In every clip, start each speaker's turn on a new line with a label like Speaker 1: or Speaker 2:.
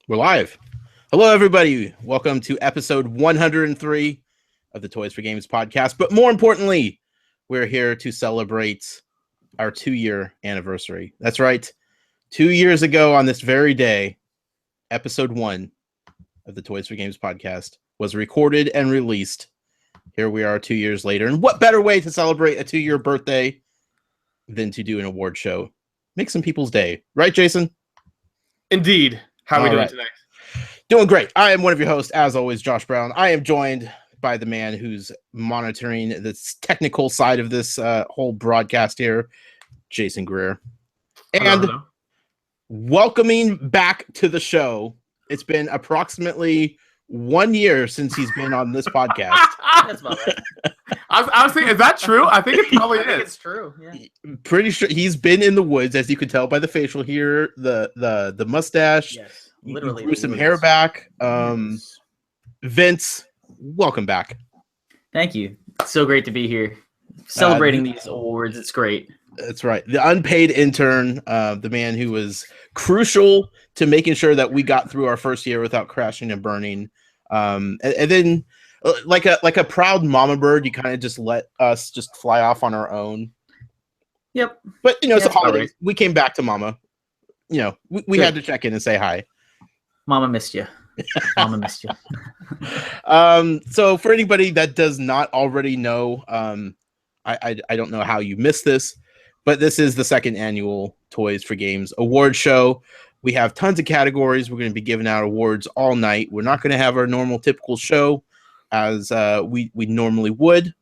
Speaker 1: We're live. Hello, everybody. Welcome to episode 103 of the Toys for Games podcast. But more importantly, we're here to celebrate our 2-year anniversary. That's right. 2 years ago on this very day, episode 1 of the Toys for Games podcast was recorded and released. Here we are 2 years later. And what better way to celebrate a 2-year birthday than to do an award show? Make some people's day. Right, Jason?
Speaker 2: Indeed. How are we doing tonight?
Speaker 1: Doing great. I am one of your hosts, as always, Josh Brown. I am joined by the man who's monitoring the technical side of this whole broadcast here, Jason Greer. And welcoming back to the show, it's been approximately 1 year since he's been on this podcast.
Speaker 3: That's about right.
Speaker 2: I was thinking, is that true? I think it probably is.
Speaker 3: It's true. Yeah.
Speaker 1: Pretty sure he's been in the woods, as you can tell by the facial here, the mustache.
Speaker 3: Yes, literally.
Speaker 1: You grew some hair back. Vince, welcome back.
Speaker 3: Thank you. It's so great to be here, celebrating these awards. It's great.
Speaker 1: That's right. The unpaid intern, the man who was crucial to making sure that we got through our first year without crashing and burning. And then, like a proud mama bird, you kind of just let us just fly off on our own.
Speaker 3: Yep.
Speaker 1: But it's the holidays. We came back to mama. We had to check in and say hi.
Speaker 3: Mama missed you. Mama missed you.
Speaker 1: So for anybody that does not already know, I don't know how you missed this, but this is the second annual Toys for Games award show. We have tons of categories. We're going to be giving out awards all night. We're not going to have our normal typical show as we normally would.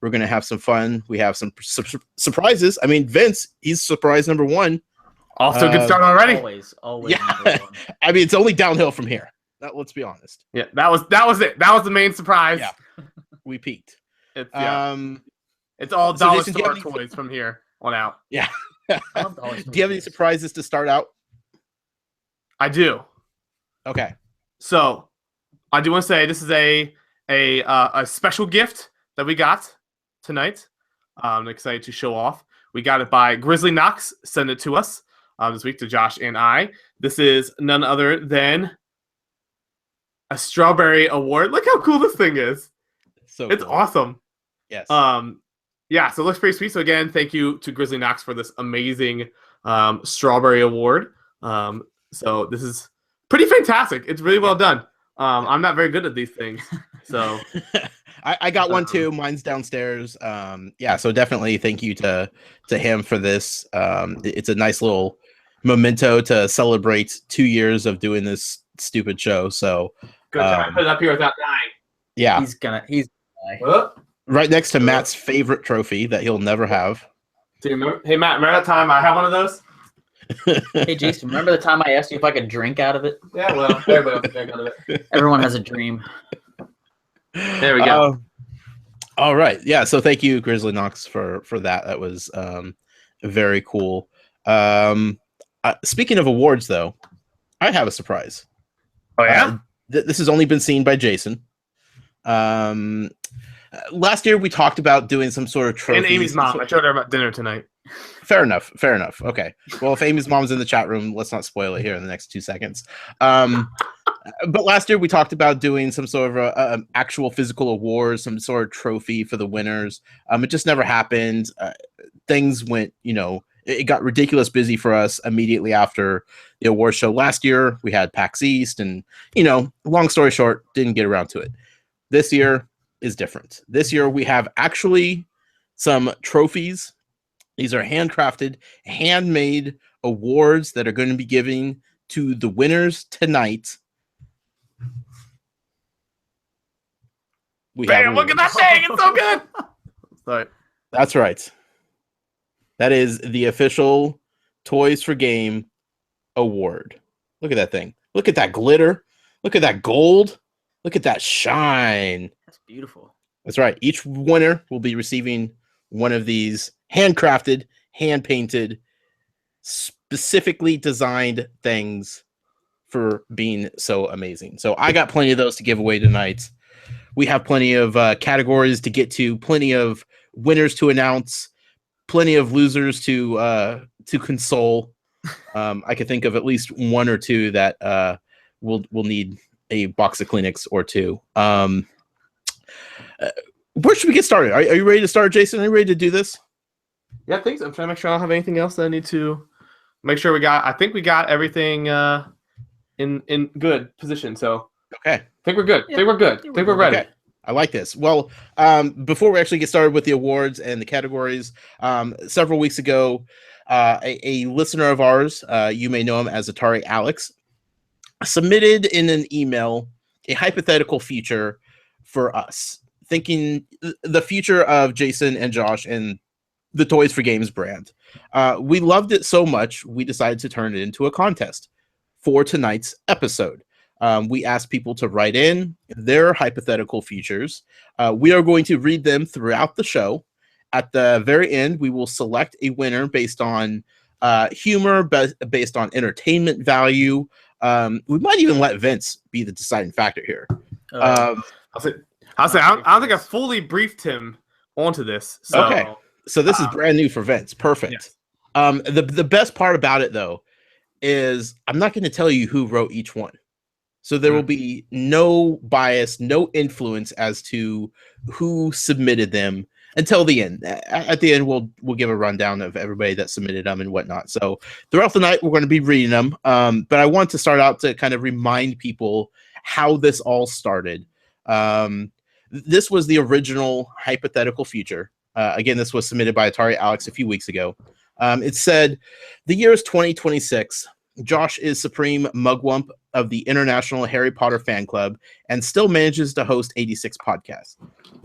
Speaker 1: We're going to have some fun. We have some surprises. I mean, Vince, he's surprise number one.
Speaker 2: Off to a good start already.
Speaker 3: Always.
Speaker 1: Yeah. I mean, it's only downhill from here. Let's be honest.
Speaker 2: Yeah, that was it. That was the main surprise.
Speaker 1: Yeah, we peaked.
Speaker 2: It's all dollar store toys from here on out.
Speaker 1: Yeah.
Speaker 3: I love dollar
Speaker 1: Do you have any surprises to start out?
Speaker 2: I do.
Speaker 1: Okay.
Speaker 2: So, I do want to say this is a special gift that we got tonight. I'm excited to show off. We got it by Grizzly Knox. Send it to us this week to Josh and I. This is none other than a strawberry award. Look how cool this thing is. It's
Speaker 1: cool.
Speaker 2: Awesome.
Speaker 1: Yes.
Speaker 2: Yeah, so it looks pretty sweet. So again, thank you to Grizzly Knox for this amazing strawberry award. So this is pretty fantastic. It's really well done. I'm not very good at these things. So
Speaker 1: I got one too. Mine's downstairs. So definitely thank you to him for this. It's a nice little memento to celebrate 2 years of doing this stupid show. So
Speaker 2: good job. Put it up here without dying.
Speaker 1: Yeah.
Speaker 3: He's gonna
Speaker 1: right next to Matt's favorite trophy that he'll never have.
Speaker 2: Hey Matt, remember that time I had one of those?
Speaker 3: Hey Jason, remember the time I asked you if I could drink out of it?
Speaker 2: Yeah, well, everybody wants to drink out of it.
Speaker 3: Everyone has a dream.
Speaker 2: There we go.
Speaker 1: All right. Yeah, so thank you, Grizzly Knox, for that. That was very cool. Speaking of awards, though, I have a surprise.
Speaker 2: Oh, yeah?
Speaker 1: This has only been seen by Jason. Last year, we talked about doing some sort of trophy.
Speaker 2: And Amy's mom. I showed her about dinner tonight.
Speaker 1: Fair enough. Okay. Well, if Amy's mom's in the chat room, let's not spoil it here in the next 2 seconds. But last year, we talked about doing some sort of actual physical award, some sort of trophy for the winners. It just never happened. Things went, it got ridiculous busy for us immediately after the award show last year. We had PAX East and, long story short, didn't get around to it. This year is different. This year we have actually some trophies. These are handcrafted, handmade awards that are going to be giving to the winners tonight.
Speaker 2: Bam, look at that thing. It's so good. Sorry.
Speaker 1: That's right. That is the official Toys for Game award. Look at that thing. Look at that glitter. Look at that gold. Look at that shine.
Speaker 3: That's beautiful.
Speaker 1: That's right. Each winner will be receiving one of these handcrafted, hand-painted, specifically designed things for being so amazing. So I got plenty of those to give away tonight. We have plenty of categories to get to, plenty of winners to announce, plenty of losers to console. I could think of at least one or two that we'll need a box of Kleenex or two. Where should we get started? Are you ready to start, Jason? Are you ready to do this?
Speaker 2: Yeah, I think so. I'm trying to make sure I don't have anything else that I need to make sure we got. I think we got everything in good position. So
Speaker 1: okay,
Speaker 2: I think we're good. I think we're good. I think we're ready.
Speaker 1: Okay. I like this. Well, before we actually get started with the awards and the categories, several weeks ago, a listener of ours, you may know him as Atari Alex, submitted in an email a hypothetical future for us, thinking the future of Jason and Josh and the Toys for Games brand. We loved it so much, we decided to turn it into a contest for tonight's episode. We asked people to write in their hypothetical futures. We are going to read them throughout the show. At the very end, we will select a winner based on humor, based on entertainment value. We might even let Vince be the deciding factor here.
Speaker 2: I'll say I don't think I fully briefed him onto this. So.
Speaker 1: Okay, so this is brand new for Vince. Perfect.
Speaker 2: Yes.
Speaker 1: The best part about it, though, is I'm not going to tell you who wrote each one. So there will be no bias, no influence as to who submitted them until the end. At the end, we'll give a rundown of everybody that submitted them and whatnot. So throughout the night, we're going to be reading them. But I want to start out to kind of remind people how this all started. This was the original hypothetical future. Again, this was submitted by Atari Alex a few weeks ago. It said, the year is 2026. Josh is supreme mugwump of the International Harry Potter Fan Club and still manages to host 86 podcasts.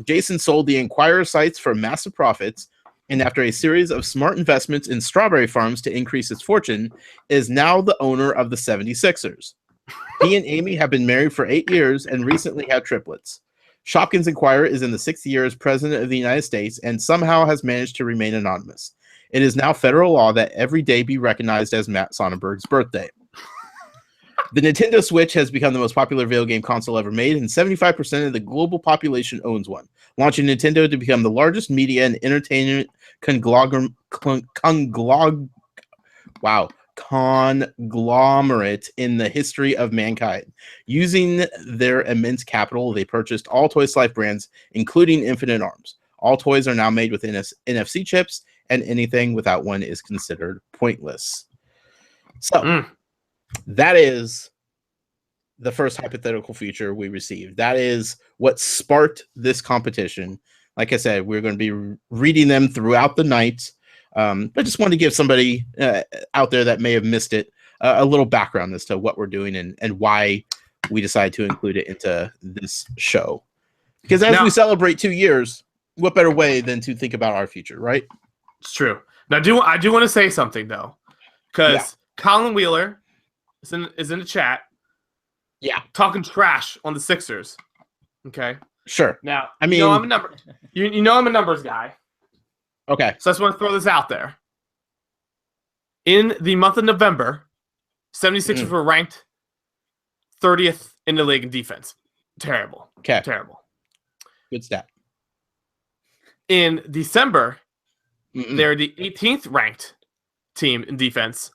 Speaker 1: Jason sold the Inquirer sites for massive profits, and after a series of smart investments in strawberry farms to increase its fortune, is now the owner of the 76ers. He and Amy have been married for 8 years and recently had triplets. Shopkins Inquirer is in the 6th year as president of the United States and somehow has managed to remain anonymous. It is now federal law that every day be recognized as Matt Sonnenberg's birthday. The Nintendo Switch has become the most popular video game console ever made, and 75% of the global population owns one, launching Nintendo to become the largest media and entertainment conglomerate in the history of mankind. Using their immense capital, they purchased all Toys to Life brands, including Infinite Arms. All toys are now made with NFC chips, and anything without one is considered pointless. So, that is the first hypothetical future we received. That is what sparked this competition. Like I said, we're going to be reading them throughout the night. I just wanted to give somebody out there that may have missed it a little background as to what we're doing and why we decided to include it into this show. Because as we celebrate 2 years, what better way than to think about our future, right?
Speaker 2: It's true. Now, I do want to say something, though, because Colin Wheeler is in the chat.
Speaker 1: Yeah.
Speaker 2: Talking trash on the Sixers. Okay.
Speaker 1: Sure.
Speaker 2: Now,
Speaker 1: I mean,
Speaker 2: I'm a number. You know I'm a numbers guy.
Speaker 1: Okay.
Speaker 2: So I just want to throw this out there. In the month of November, 76ers were ranked 30th in the league in defense. Terrible.
Speaker 1: Okay.
Speaker 2: Terrible.
Speaker 1: Good stat.
Speaker 2: In December, they're the 18th ranked team in defense.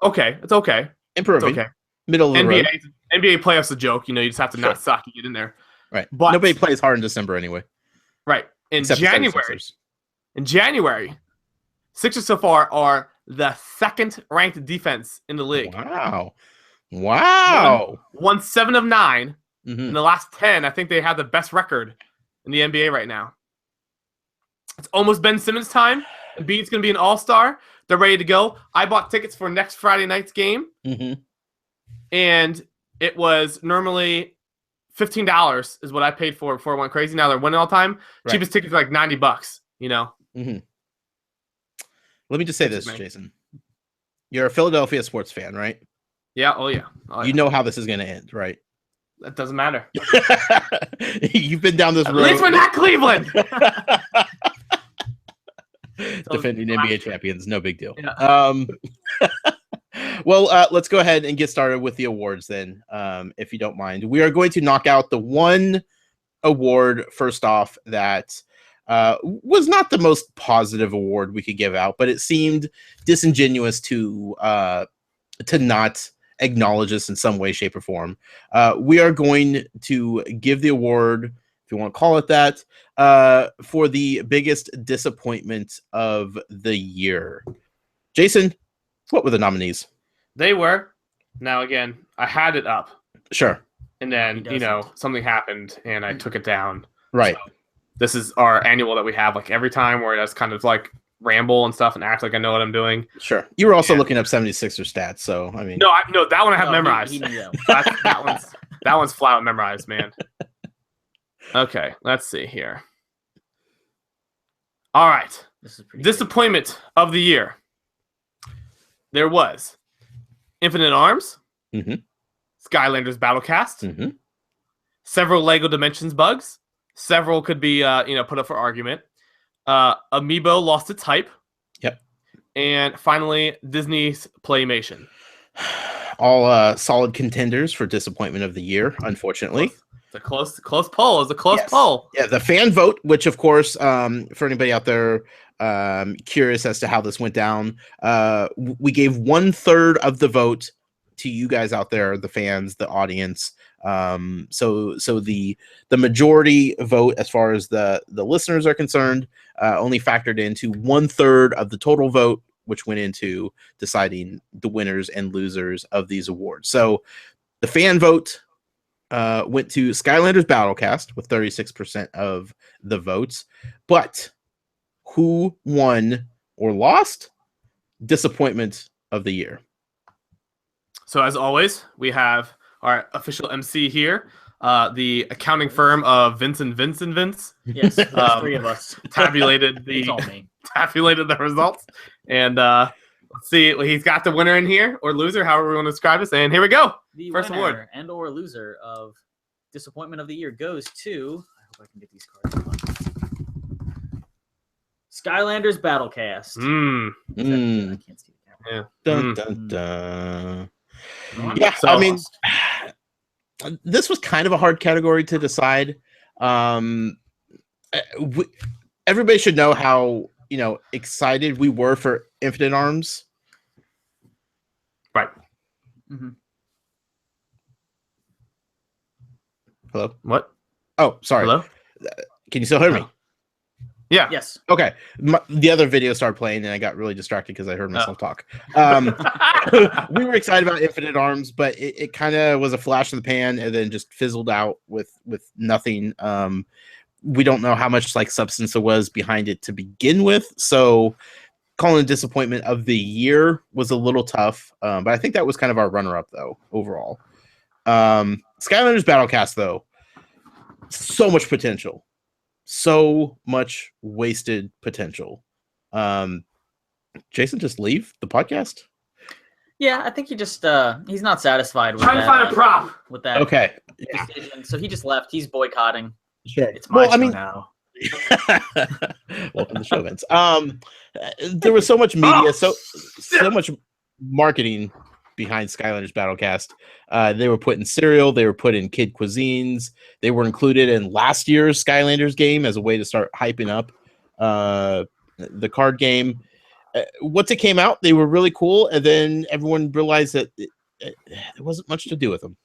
Speaker 2: Okay. It's okay.
Speaker 1: Improving.
Speaker 2: It's okay.
Speaker 1: Middle of the road.
Speaker 2: NBA playoffs a joke. You know, you just have to not suck to get in there.
Speaker 1: Right.
Speaker 2: But
Speaker 1: nobody plays hard in December anyway.
Speaker 2: Right. In January, Sixers so far are the 2nd ranked defense in the league.
Speaker 1: Wow.
Speaker 2: Won 7 of 9. In the last 10, I think they have the best record in the NBA right now. It's almost Ben Simmons time. Embiid's going to be an all-star. They're ready to go. I bought tickets for next Friday night's game. And it was normally $15 is what I paid for before it went crazy. Now they're winning all the time. Right. Cheapest tickets are like $90, you know?
Speaker 1: Let me just say this, Jason. You're a Philadelphia sports fan, right?
Speaker 2: Yeah. Oh, yeah.
Speaker 1: You know how this is going to end, right?
Speaker 2: That doesn't matter.
Speaker 1: You've been down this road.
Speaker 2: At least we're not Cleveland.
Speaker 1: Defending NBA champions, no big deal.
Speaker 2: Yeah.
Speaker 1: Well, let's go ahead and get started with the awards then, if you don't mind. We are going to knock out the one award first off that was not the most positive award we could give out, but it seemed disingenuous to not acknowledge this in some way, shape, or form. We are going to give the award, if you want to call it that, for the biggest disappointment of the year. Jason, what were the nominees?
Speaker 2: They were. Now, again, I had it up.
Speaker 1: Sure.
Speaker 2: And then, something happened and I took it down.
Speaker 1: Right.
Speaker 2: So this is our annual that we have like every time where it's kind of like ramble and stuff and act like I know what I'm doing.
Speaker 1: Sure. You were also looking up 76er stats, so I mean.
Speaker 2: No, that one I have memorized.
Speaker 3: He knew that.
Speaker 2: that one's flat out memorized, man. Okay, let's see here. All right.
Speaker 3: This is pretty
Speaker 2: Disappointment of the year. There was Infinite Arms, Skylanders Battlecast, several Lego Dimensions bugs. Several could be, put up for argument. Amiibo lost its hype.
Speaker 1: Yep. And
Speaker 2: finally, Disney's Playmation.
Speaker 1: All solid contenders for disappointment of the year, unfortunately.
Speaker 2: It's a close poll. It's a close poll.
Speaker 1: Yeah, the fan vote, which of course, for anybody out there curious as to how this went down, we gave 1/3 of the vote to you guys out there, the fans, the audience. So the majority vote, as far as the listeners are concerned, only factored into 1/3 of the total vote, which went into deciding the winners and losers of these awards. So the fan vote went to Skylanders Battlecast with 36% of the votes. But who won or lost? Disappointment of the year.
Speaker 2: So as always, we have our official MC here, the accounting firm of Vince.
Speaker 3: Yes, there's 3 of us.
Speaker 2: Tabulated the results, and let's see. He's got the winner in here or loser, however we want to describe this. And here we go.
Speaker 3: The
Speaker 2: first
Speaker 3: winner
Speaker 2: award
Speaker 3: and/or loser of disappointment of the year goes to. I hope I can get these cards on. Skylanders Battlecast. I can't see the camera.
Speaker 2: Yeah.
Speaker 1: Dun, dun, dun.
Speaker 3: Yeah,
Speaker 1: I mean, this was kind of a hard category to decide. Everybody should know how excited we were for Infinite Arms.
Speaker 2: Right.
Speaker 1: Hello?
Speaker 2: What?
Speaker 1: Oh, sorry.
Speaker 2: Hello?
Speaker 1: Can you still hear me?
Speaker 2: Yeah.
Speaker 3: Yes.
Speaker 1: Okay. The other video started playing, and I got really distracted because I heard myself talk. We were excited about Infinite Arms, but it kind of was a flash in the pan, and then just fizzled out with nothing. We don't know how much substance there was behind it to begin with, so calling it disappointment of the year was a little tough. But I think that was kind of our runner-up, though, overall. Skylanders Battlecast, though, so much potential. So much wasted potential. Jason, just leave the podcast?
Speaker 3: Yeah, I think he just he's not satisfied with
Speaker 2: trying to find a prop
Speaker 3: with that.
Speaker 1: Okay.
Speaker 3: Decision. So he just left. He's boycotting.
Speaker 1: Sure.
Speaker 3: It's my show now.
Speaker 1: Welcome to show, Vince. There was so much media, so much marketing behind Skylanders Battlecast. They were put in cereal, they were put in kid cuisines, they were included in last year's Skylanders game as a way to start hyping up the card game. Once it came out, they were really cool, and then everyone realized that there wasn't much to do with them.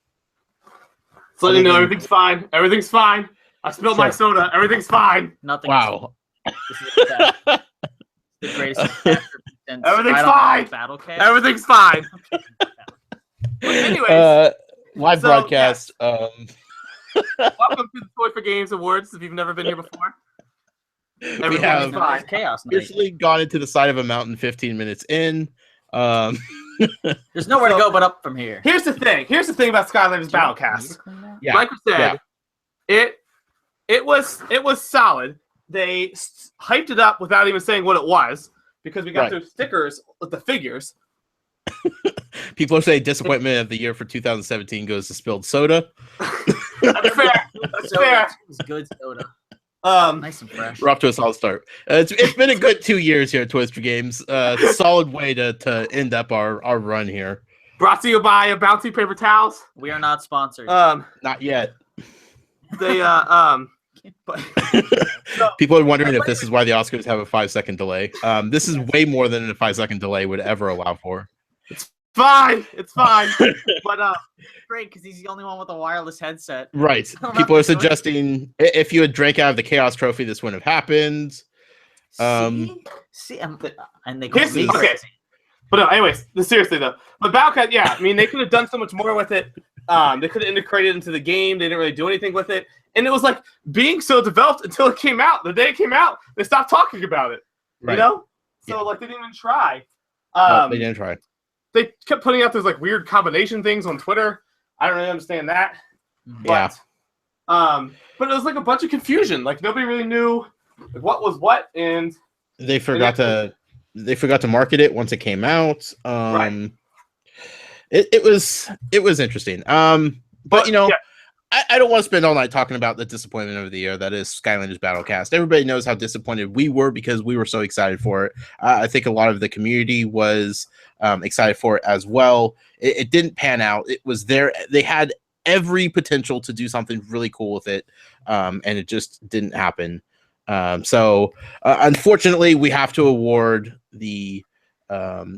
Speaker 2: So you know, everything's fine. Everything's fine. I spilled my soda. Everything's fine.
Speaker 3: Nothing.
Speaker 1: Wow.
Speaker 3: This is the greatest
Speaker 2: Everything's fine.
Speaker 3: Battlecast.
Speaker 2: Everything's fine. Anyways,
Speaker 1: live broadcast.
Speaker 2: Yes. Welcome to the Toy for Games Awards. If you've never been here before,
Speaker 1: we have
Speaker 3: chaos.
Speaker 1: Officially gone into the side of a mountain 15 minutes in.
Speaker 3: There's nowhere to go but up from here.
Speaker 2: Here's the thing. Here's the thing about Skylanders Battlecast.
Speaker 1: Yeah.
Speaker 2: Like we said, it was solid. They hyped it up without even saying what it was because we got those stickers with the figures.
Speaker 1: People are saying disappointment of the year for 2017 goes to spilled soda.
Speaker 2: That's fair. That's fair.
Speaker 3: It's good soda. Nice and fresh.
Speaker 1: We're off to a solid start. It's been a good 2 years here at Toys for Games. Solid way to end up our run here.
Speaker 2: Brought to you by Bounty Paper Towels.
Speaker 3: We are not sponsored.
Speaker 1: Not yet.
Speaker 2: They
Speaker 1: but people are wondering if this is why the Oscars have a 5-second delay. This is way more than a 5-second delay would ever allow for.
Speaker 2: It's Fine, it's fine. But
Speaker 3: Great, because he's the only one with a wireless headset.
Speaker 1: Right.
Speaker 3: I don't
Speaker 1: People
Speaker 3: have
Speaker 1: are
Speaker 3: to do
Speaker 1: suggesting if you had drank out of the Chaos Trophy, this wouldn't have happened.
Speaker 3: See, and they call me
Speaker 2: okay.
Speaker 3: crazy.
Speaker 2: But no, anyways, seriously though, but Battlecat, yeah, I mean they could have done so much more with it. They could have integrated it into the game. They didn't really do anything with it, and it was like being so developed until it came out. The day it came out, they stopped talking about it.
Speaker 1: Right.
Speaker 2: You know, so
Speaker 1: Yeah.
Speaker 2: like they didn't even try.
Speaker 1: No, they didn't try.
Speaker 2: They kept putting out those like weird combination things on Twitter. I don't really understand that.
Speaker 1: Yeah.
Speaker 2: But it was like a bunch of confusion. Like nobody really knew what was what, and
Speaker 1: They forgot to market it once it came out.
Speaker 2: Right.
Speaker 1: It was interesting. But you know,
Speaker 2: yeah.
Speaker 1: I don't want to spend all night talking about the disappointment of the year that is Skylanders Battlecast. Everybody knows how disappointed we were because we were so excited for it. I think a lot of the community was excited for it as well. It didn't pan out. It was there. They had every potential to do something really cool with it, and it just didn't happen. So unfortunately, we have to award the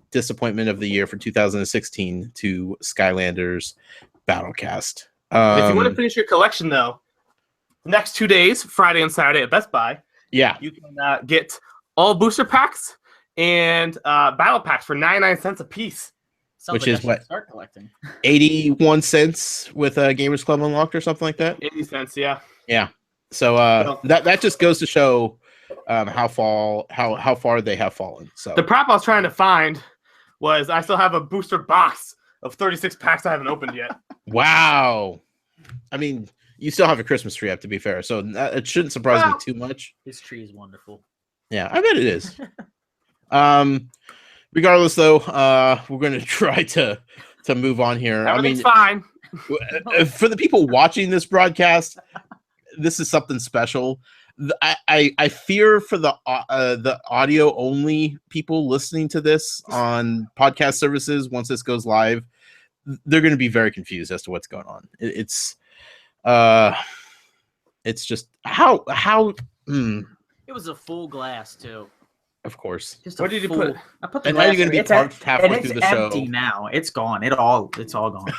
Speaker 1: disappointment of the year for 2016 to Skylanders Battlecast.
Speaker 2: If you want to finish your collection, though, the next 2 days, Friday and Saturday at Best Buy,
Speaker 1: yeah,
Speaker 2: you can get all booster packs and battle packs for 99 cents a piece.
Speaker 3: Sounds
Speaker 1: which
Speaker 3: like
Speaker 1: is
Speaker 3: I should
Speaker 1: what,
Speaker 3: start collecting.
Speaker 1: 81 cents with Gamers Club Unlocked or something like that.
Speaker 2: 80 cents, yeah.
Speaker 1: Yeah. So that just goes to show how far they have fallen. So
Speaker 2: The prop I was trying to find was I still have a booster box of 36 packs I haven't opened yet.
Speaker 1: wow. I mean, you still have a Christmas tree up, to be fair, so it shouldn't surprise me too much.
Speaker 3: His tree is wonderful.
Speaker 1: Yeah, I bet it is. Regardless, though, we're going to try to move on here.
Speaker 2: Everything's fine.
Speaker 1: For the people watching this broadcast, this is something special. I fear for the audio only people listening to this on podcast services. Once this goes live, they're going to be very confused as to what's going on. It's just how.
Speaker 3: It was a full glass too.
Speaker 1: Of course.
Speaker 3: Just
Speaker 2: What did you put?
Speaker 3: I put the
Speaker 1: And now you're
Speaker 3: glass
Speaker 1: going to be
Speaker 3: in.
Speaker 1: parked halfway
Speaker 3: It's
Speaker 1: through the show.
Speaker 3: empty now. It's gone. It's all gone.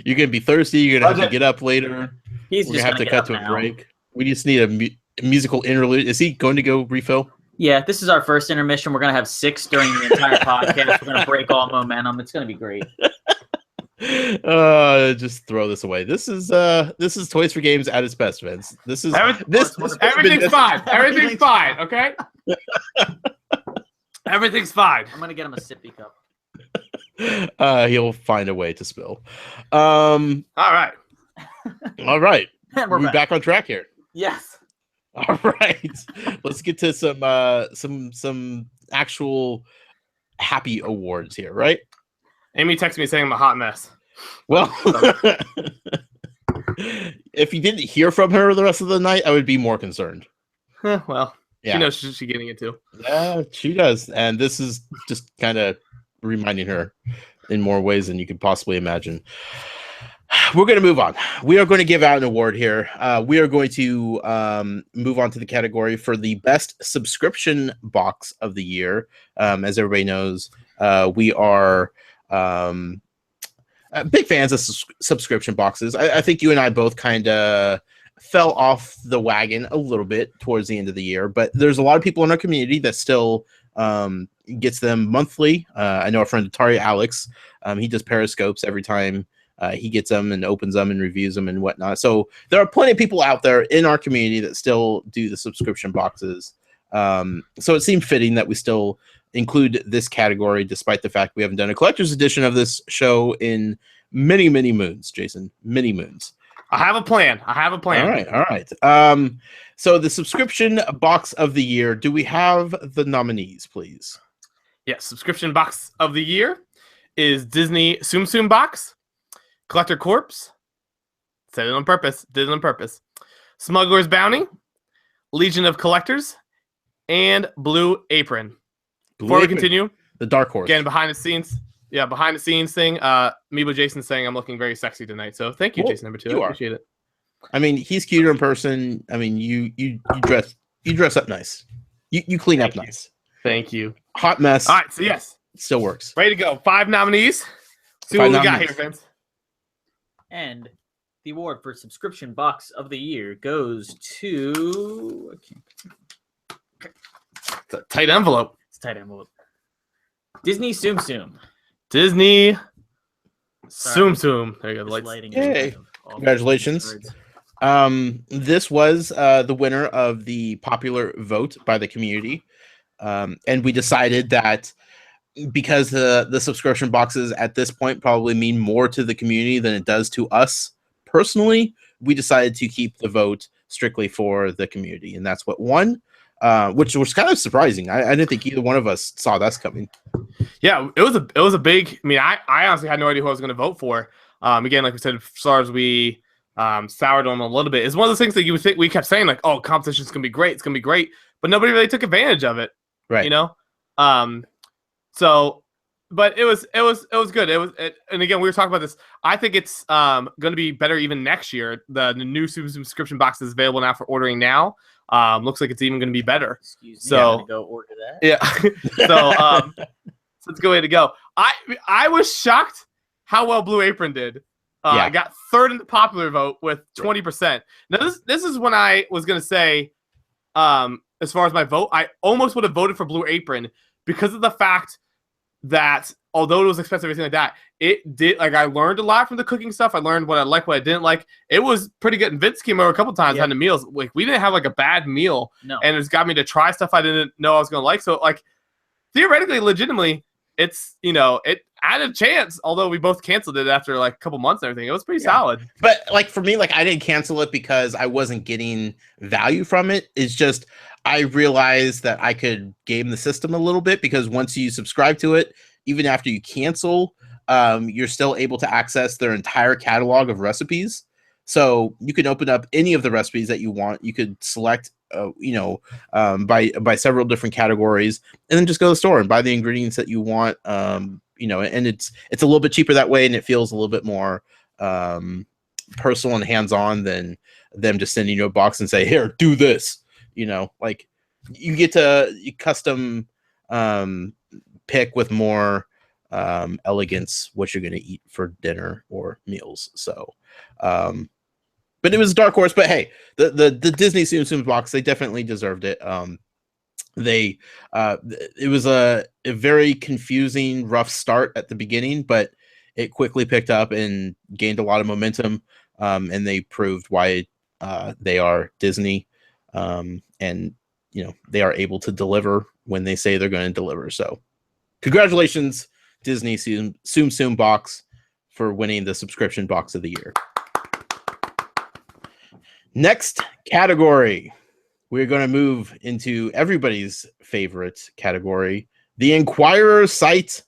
Speaker 1: You're going to be thirsty. You're going to have to get up later.
Speaker 3: He's
Speaker 1: We're
Speaker 3: just
Speaker 1: going to have to cut to a break. We just need a musical interlude. Is he going to go refill?
Speaker 3: Yeah, this is our first intermission. We're gonna have 6 during the entire podcast. We're gonna break all momentum. It's gonna be great.
Speaker 1: Just throw this away. This is Toys for Games at its best, Vince. This is
Speaker 2: Everything's fine. Everything's fine. Okay. Everything's fine.
Speaker 3: I'm gonna get him a sippy cup.
Speaker 1: He'll find a way to spill.
Speaker 2: All right.
Speaker 1: All right.
Speaker 3: And
Speaker 1: We're back on track here.
Speaker 3: Yes.
Speaker 1: All right. Let's get to some actual happy awards here, right?
Speaker 2: Amy texted me saying I'm a hot mess.
Speaker 1: Well, if you didn't hear from her the rest of the night, I would be more concerned.
Speaker 2: Well,
Speaker 1: Yeah.
Speaker 2: she knows she's getting it too.
Speaker 1: Yeah, she does. And this is just kind of reminding her in more ways than you could possibly imagine. We're going to move on. We are going to give out an award here. We are going to move on to the category for the best subscription box of the year. As everybody knows, we are big fans of subscription boxes. I think you and I both kind of fell off the wagon a little bit towards the end of the year, but there's a lot of people in our community that still gets them monthly. I know our friend Atari Alex, he does Periscopes every time he gets them and opens them and reviews them and whatnot. So there are plenty of people out there in our community that still do the subscription boxes. So it seemed fitting that we still include this category, despite the fact we haven't done a collector's edition of this show in many, many moons, Jason, many moons.
Speaker 2: I have a plan.
Speaker 1: All right. So the subscription box of the year, do we have the nominees, please?
Speaker 2: Yes, subscription box of the year is Disney Tsum Tsum box, Collector Corpse, said it on purpose, did it on purpose, Smuggler's Bounty, Legion of Collectors, and Blue Apron. Before we continue,
Speaker 1: the Dark Horse.
Speaker 2: Again, behind the scenes thing, Meebo Jason saying I'm looking very sexy tonight. So thank you, Jason number 2. I appreciate it.
Speaker 1: I mean, he's cuter in person. I mean, you dress up nice. You clean up nice.
Speaker 2: Thank you.
Speaker 1: Hot mess.
Speaker 2: All right, so yes.
Speaker 1: Still works.
Speaker 2: Ready to go. 5 nominees. See what we got here, Vince.
Speaker 3: And the award for subscription box of the year goes to.
Speaker 2: It's a tight envelope.
Speaker 3: It's a tight envelope. Disney Tsum Tsum.
Speaker 2: Disney Tsum Tsum. There you go. The lights.
Speaker 3: Lighting
Speaker 1: Yay. Congratulations. This was the winner of the popular vote by the community. And we decided that because the subscription boxes at this point probably mean more to the community than it does to us personally, we decided to keep the vote strictly for the community. And that's what won, which was kind of surprising. I didn't think either one of us saw this coming.
Speaker 2: Yeah, it was a big. I mean, I honestly had no idea who I was going to vote for. Again, like we said, as far as we soured on a little bit, it's one of those things that you would think we kept saying like, "Oh, competition's going to be great. It's going to be great," but nobody really took advantage of it.
Speaker 1: Right.
Speaker 2: You know. So, but it was good. And again, we were talking about this. I think it's going to be better even next year. The new subscription box is available now for ordering now. Looks like it's even going to be better.
Speaker 3: Excuse me,
Speaker 2: so
Speaker 3: I'm gonna go order that.
Speaker 2: Yeah. So it's a good way to go. I was shocked how well Blue Apron did. I got third in the popular vote with 20%. Now this is when I was going to say, as far as my vote, I almost would have voted for Blue Apron because of the fact that although it was expensive, everything like that, it did I learned a lot from the cooking stuff. I learned what I liked, what I didn't like. It was pretty good. And Vince came over a couple times having the meals. Like we didn't have like a bad meal.
Speaker 3: No.
Speaker 2: And it's got me to try stuff I didn't know I was gonna like. So like theoretically, legitimately, it's it had a chance, although we both canceled it after like a couple months and everything. It was pretty solid.
Speaker 1: But like for me, like I didn't cancel it because I wasn't getting value from it. It's just I realized that I could game the system a little bit because once you subscribe to it, even after you cancel, you're still able to access their entire catalog of recipes. So you can open up any of the recipes that you want. You could select, by several different categories, and then just go to the store and buy the ingredients that you want. And it's a little bit cheaper that way, and it feels a little bit more personal and hands-on than them just sending you a box and say, "Here, do this." Like you get to custom pick with more elegance what you're going to eat for dinner or meals. So, but it was a dark horse. But hey, the Disney Tsum Tsum box, they definitely deserved it. It was a very confusing, rough start at the beginning, but it quickly picked up and gained a lot of momentum. And they proved why they are Disney. And they are able to deliver when they say they're going to deliver. So congratulations, Disney Tsum Tsum box, for winning the subscription box of the year. Next category, we're going to move into everybody's favorite category, the Inquirer site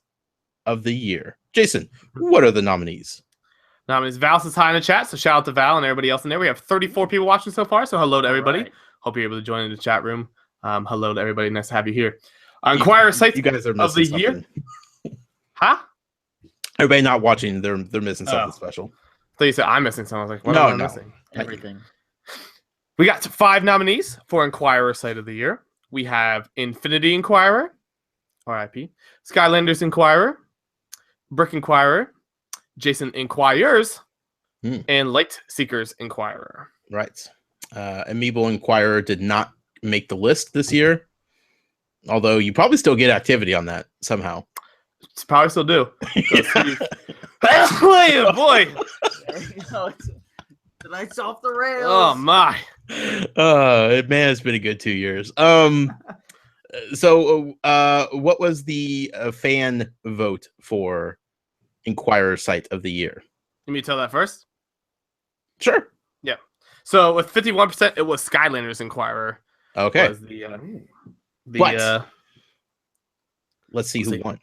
Speaker 1: of the year. Jason, what are the nominees?
Speaker 2: Nominees. Val says hi in the chat, so shout out to Val and everybody else in there. We have 34 people watching so far, so hello to everybody. Right. Hope you're able to join in the chat room. Hello to everybody. Nice to have you here. Inquirer site
Speaker 1: you guys are
Speaker 2: of the
Speaker 1: something.
Speaker 2: Year. Huh?
Speaker 1: Everybody not watching, they're missing something special.
Speaker 2: I thought you said I'm missing something. I was like, what am I missing?
Speaker 3: Everything.
Speaker 2: We got 5 nominees for Inquirer site of the year. We have Infinity Inquirer, RIP, Skylanders Inquirer, Brick Inquirer, Jason Inquires, and Light Seekers Inquirer.
Speaker 1: Right. Amiibo Inquirer did not make the list this year, although you probably still get activity on that somehow.
Speaker 2: Probably still do. Boy.
Speaker 3: The night's off the rails.
Speaker 2: Oh my.
Speaker 1: Man, it's been a good 2 years. So what was the fan vote for Inquirer site of the year?
Speaker 2: You mean to tell that first?
Speaker 1: Sure.
Speaker 2: Yeah. So with 51%, it was Skylanders Inquirer.
Speaker 1: Okay.
Speaker 2: Was
Speaker 1: Let's see who won.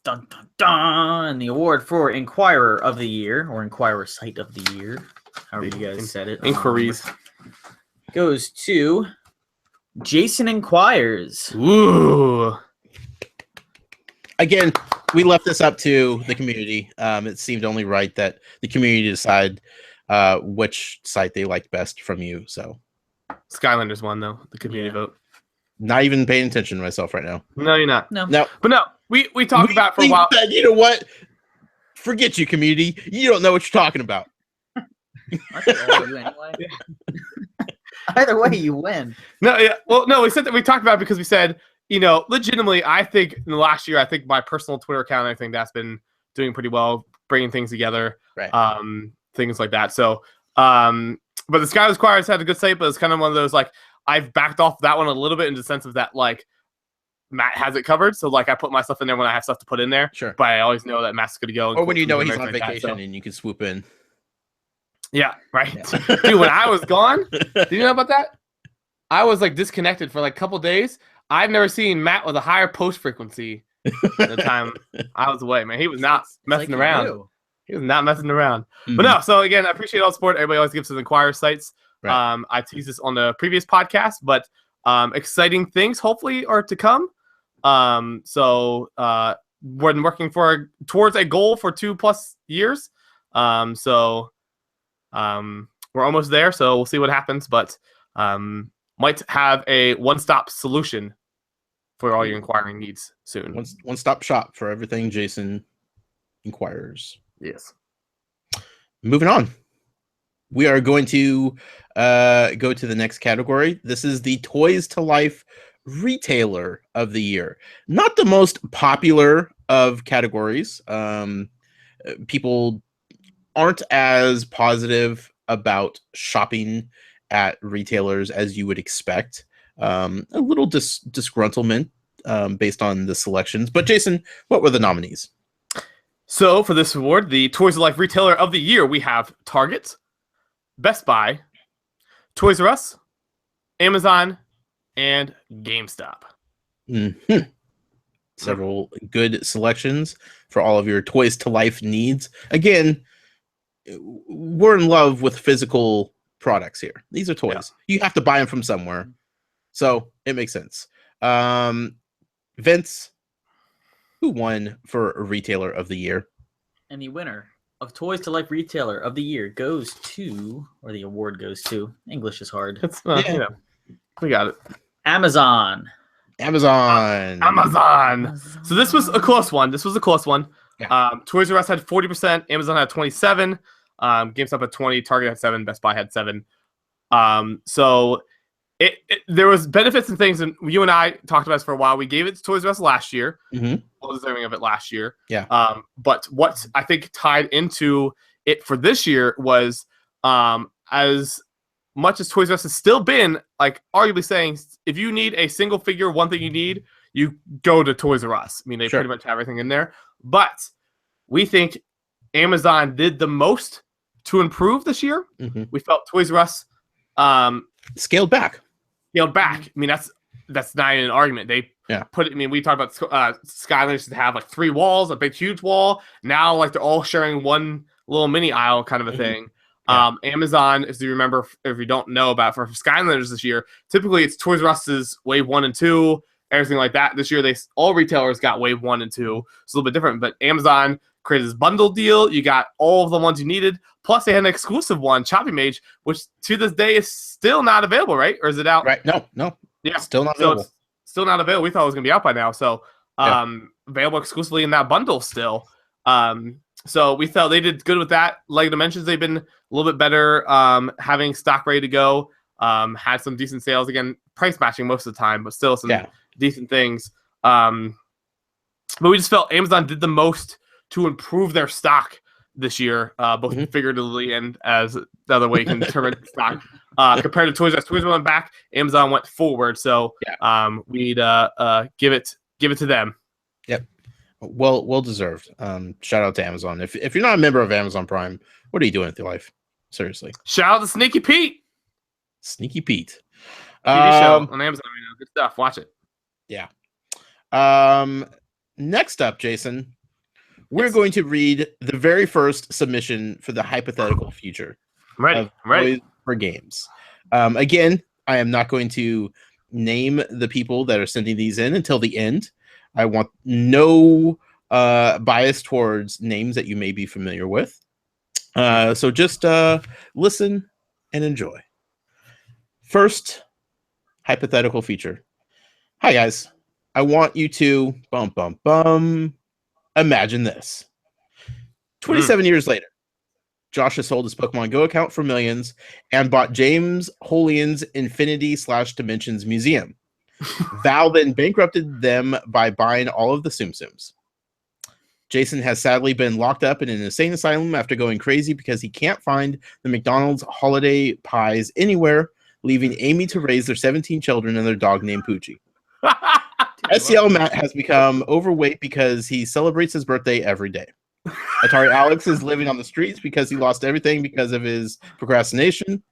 Speaker 3: Dun, dun, dun. The award for Inquirer of the Year, or Inquirer Site of the Year, however you guys said it.
Speaker 2: Inquiries.
Speaker 3: Goes to Jason Inquires.
Speaker 2: Ooh.
Speaker 1: Again, we left this up to the community. It seemed only right that the community decide which site they liked best from you. So
Speaker 2: Skylanders won, though, the community vote.
Speaker 1: Not even paying attention to myself right now.
Speaker 2: No, you're not.
Speaker 3: No.
Speaker 2: But no, we talked about for a while.
Speaker 1: Said, you know what? Forget you, community. You don't know what you're talking about.
Speaker 3: Aren't they all you anyway? Either way, you win.
Speaker 2: No, yeah. Well, no, we said that we talked about it because we said, legitimately, I think in the last year, I think my personal Twitter account, I think that's been doing pretty well, bringing things together,
Speaker 1: right?
Speaker 2: Things like that. So, but the Skyless Choir has had a good site, but it's kind of one of those like I've backed off that one a little bit in the sense of that like Matt has it covered. So like I put my stuff in there when I have stuff to put in there.
Speaker 1: Sure.
Speaker 2: But I always know that Matt's going to go.
Speaker 1: Or when you know he's on vacation and you can swoop in.
Speaker 2: Yeah, right. Yeah. Dude, when I was gone, do you know about that? I was like disconnected for like a couple days. I've never seen Matt with a higher post frequency the time I was away, man. He was not messing around. He was not messing around. Mm-hmm. But no, so again, I appreciate all the support. Everybody always gives us Inquirer sites. Right. I teased this on the previous podcast, but exciting things hopefully are to come. So we're working towards a goal for 2+ years. So we're almost there. So we'll see what happens, but might have a one-stop solution for all your inquiring needs soon.
Speaker 1: One-stop shop for everything Jason inquires.
Speaker 2: Yes.
Speaker 1: Moving on. We are going to go to the next category. This is the Toys to Life Retailer of the Year. Not the most popular of categories. People aren't as positive about shopping at retailers as you would expect. A little disgruntlement based on the selections. But Jason, what were the nominees?
Speaker 2: So for this award, the Toys to Life Retailer of the Year, we have Target, Best Buy, Toys R Us, Amazon, and GameStop.
Speaker 1: Mm-hmm. Several good selections for all of your Toys to Life needs. Again, we're in love with physical products here. These are toys. Yeah. You have to buy them from somewhere. So it makes sense. Vince, who won for a Retailer of the Year?
Speaker 3: And the winner of Toys to Life Retailer of the Year goes to, or the award goes to, English is hard.
Speaker 2: It's we got it.
Speaker 3: Amazon.
Speaker 2: So this was a close one. Yeah. Toys R Us had 40%. Amazon had 27%. GameStop had 20%. Target had 7%. Best Buy had 7%. So there was benefits and things, and you and I talked about this for a while. We gave it to Toys R Us last year.
Speaker 1: Mm-hmm.
Speaker 2: Well deserving of it last year.
Speaker 1: Yeah.
Speaker 2: But what I think tied into it for this year was as much as Toys R Us has still been like arguably saying if you need a single figure, one thing you need, you go to Toys R Us. I mean, they pretty much have everything in there. But we think Amazon did the most to improve this year.
Speaker 1: Mm-hmm.
Speaker 2: We felt Toys R Us
Speaker 1: scaled back.
Speaker 2: I mean, that's not even an argument. They put it. I mean, we talked about Skylanders to have like 3 walls, a big, huge wall. Now, like they're all sharing one little mini aisle kind of a thing. Yeah. Amazon, as you remember, if you don't know about for Skylanders this year, typically it's Toys R Us's Wave 1 and 2, everything like that. This year, all retailers got Wave 1 and 2. It's a little bit different, but Amazon created this bundle deal. You got all of the ones you needed. Plus, they had an exclusive one, Choppy Mage, which to this day is still not available, right? Or is it out?
Speaker 1: Right. No.
Speaker 2: Yeah.
Speaker 1: Still not available.
Speaker 2: So it's still not available. We thought it was going to be out by now. So available exclusively in that bundle still. So we felt they did good with that. Lego Dimensions, they've been a little bit better having stock ready to go. Had some decent sales. Again, price matching most of the time, but still some decent things. But we just felt Amazon did the most to improve their stock this year, both figuratively and as the other way you can determine stock. Compared to Toys R Us, Toys R Us went back, Amazon went forward. So we'd give it to them.
Speaker 1: Yep. Well deserved. Shout out to Amazon. If you're not a member of Amazon Prime, what are you doing with your life? Seriously.
Speaker 2: Shout out to Sneaky Pete.
Speaker 1: Sneaky Pete.
Speaker 2: TV show on Amazon right now. Good stuff. Watch it.
Speaker 1: Yeah. Next up, Jason, we're going to read the very first submission for the hypothetical future.
Speaker 2: Ready.
Speaker 1: Toys for Games. Again, I am not going to name the people that are sending these in until the end. I want no bias towards names that you may be familiar with. So just listen and enjoy. First hypothetical feature. Hi, guys. I want you to imagine this. 27 years later, Josh has sold his Pokemon Go account for millions and bought James Holian's Infinity/Dimensions Museum. Val then bankrupted them by buying all of the Tsum Tsums. Jason has sadly been locked up in an insane asylum after going crazy because he can't find the McDonald's holiday pies anywhere, leaving Amy to raise their 17 children and their dog named Poochie. SCL Matt has become overweight because he celebrates his birthday every day. Atari Alex is living on the streets because he lost everything because of his procrastination.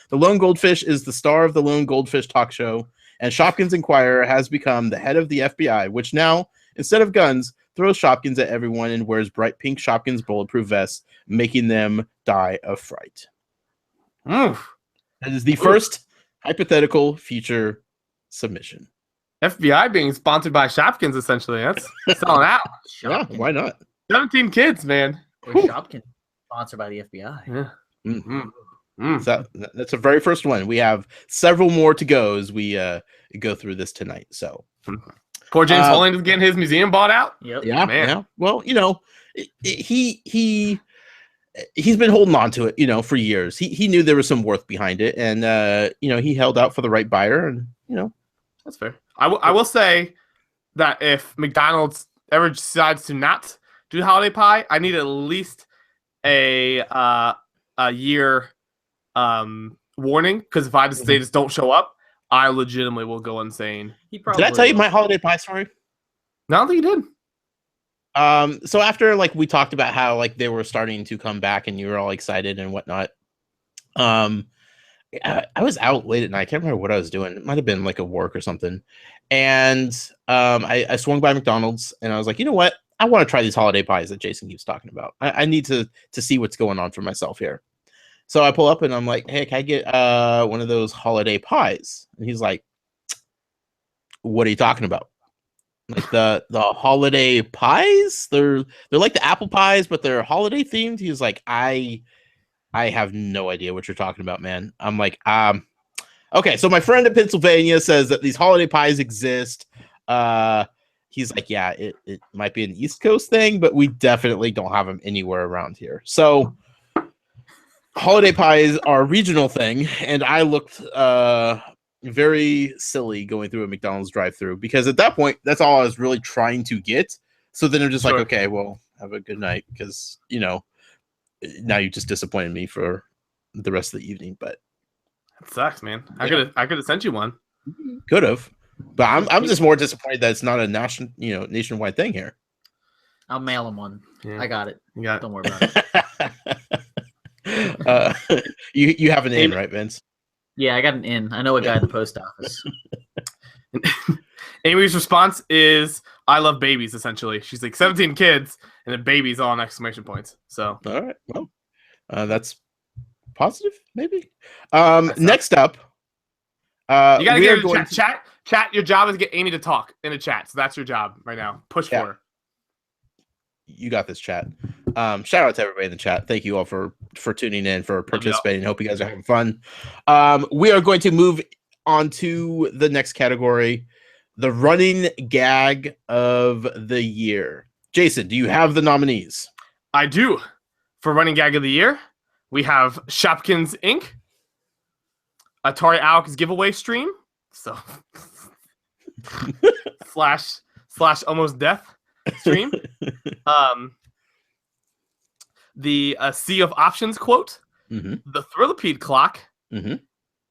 Speaker 1: The Lone Goldfish is the star of the Lone Goldfish talk show, and Shopkins Inquirer has become the head of the FBI, which now, instead of guns, throws Shopkins at everyone and wears bright pink Shopkins bulletproof vests, making them die of fright. That is the first hypothetical future submission.
Speaker 2: FBI being sponsored by Shopkins, essentially. That's selling out.
Speaker 1: Yeah, why not?
Speaker 2: 17 kids, man.
Speaker 3: Or Shopkins, sponsored by the FBI.
Speaker 2: Yeah.
Speaker 1: So that's the very first one. We have several more to go as we go through this tonight. So
Speaker 2: poor James Holland is getting his museum bought out.
Speaker 3: Yep.
Speaker 1: Yeah,
Speaker 2: Man.
Speaker 1: yeah. Well, he's been holding on to it, for years. He knew there was some worth behind it, and he held out for the right buyer, and
Speaker 2: That's fair. I will say that if McDonald's ever decides to not do the holiday pie, I need at least a year warning, because if I just they just don't show up, I legitimately will go insane.
Speaker 3: He probably
Speaker 1: Did I tell you
Speaker 3: will.
Speaker 1: my holiday pie story?
Speaker 2: No, I don't think you did.
Speaker 1: So after we talked about how they were starting to come back and you were all excited and whatnot, I was out late at night. I can't remember what I was doing. It might have been a work or something. And I swung by McDonald's and I was like, you know what? I want to try these holiday pies that Jason keeps talking about. I need to see what's going on for myself here. So I pull up and I'm like, hey, can I get one of those holiday pies? And he's like, what are you talking about? Like the holiday pies? They're like the apple pies, but they're holiday themed. He was like, I have no idea what you're talking about, man. I'm like, okay. So my friend in Pennsylvania says that these holiday pies exist. He's like, yeah, it might be an East Coast thing, but we definitely don't have them anywhere around here. So holiday pies are a regional thing, and I looked very silly going through a McDonald's drive-through because at that point, that's all I was really trying to get. So then I'm just like, okay, well, have a good night because now you just disappointed me for the rest of the evening. But
Speaker 2: It sucks, man. I could have sent you one.
Speaker 1: Could have, but I'm just more disappointed that it's not a nationwide thing here.
Speaker 3: I'll mail him one.
Speaker 2: Yeah.
Speaker 3: I got it.
Speaker 2: You got it.
Speaker 3: Don't worry about it.
Speaker 1: You have an in, right, Vince?
Speaker 3: Yeah, I got an in. I know a guy at the post office.
Speaker 2: Amy's response is, I love babies, essentially. She's like 17 kids and then babies all in exclamation points. So
Speaker 1: All right. Well, that's positive, maybe. Next up,
Speaker 2: you gotta
Speaker 1: we
Speaker 2: get
Speaker 1: are going to-
Speaker 2: chat. Your job is to get Amy to talk in the chat. So that's your job right now. Push for her.
Speaker 1: You got this, chat. Shout out to everybody in the chat. Thank you all for tuning in, for participating. Hope you guys are having fun. We are going to move on to the next category, the running gag of the year. Jason, do you have the nominees?
Speaker 2: I do. For running gag of the year, we have Shopkins Inc., Atari Alex giveaway stream, so slash almost death stream, the Sea of Options quote, the Thrillipede clock,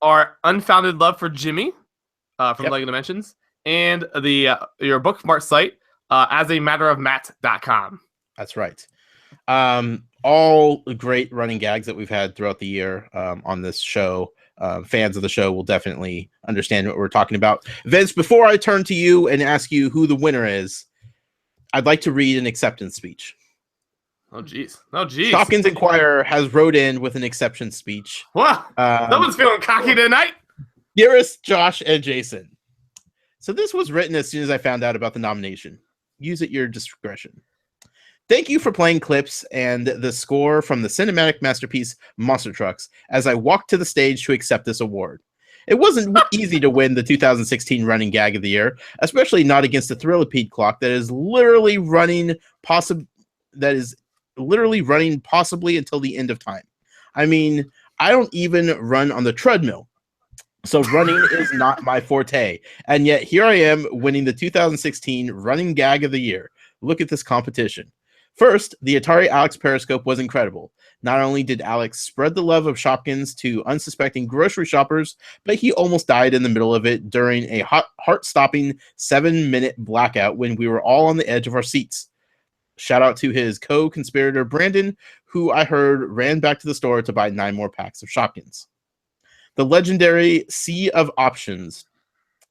Speaker 2: our unfounded love for Jimmy from Lego Dimensions, and the your bookmark site, asamaterofmatt.com.
Speaker 1: That's right. All great running gags that we've had throughout the year on this show. Fans of the show will definitely understand what we're talking about. Vince, before I turn to you and ask you who the winner is, I'd like to read an acceptance speech.
Speaker 2: Oh, jeez. Oh, jeez.
Speaker 1: Talkin's Inquirer has wrote in with an acceptance speech.
Speaker 2: Wow. Someone's feeling cocky tonight.
Speaker 1: Dearest Josh and Jason. So this was written as soon as I found out about the nomination. Use at your discretion. Thank you for playing clips and the score from the cinematic masterpiece Monster Trucks as I walked to the stage to accept this award. It wasn't easy to win the 2016 running gag of the year, especially not against the Thrillipede clock that is literally running possibly until the end of time. I mean, I don't even run on the treadmill. So running is not my forte. And yet here I am winning the 2016 running gag of the year. Look at this competition. First, the Atari Alex Periscope was incredible. Not only did Alex spread the love of Shopkins to unsuspecting grocery shoppers, but he almost died in the middle of it during a heart-stopping 7-minute blackout when we were all on the edge of our seats. Shout out to his co-conspirator Brandon, who I heard ran back to the store to buy 9 more packs of Shopkins. The legendary sea of options.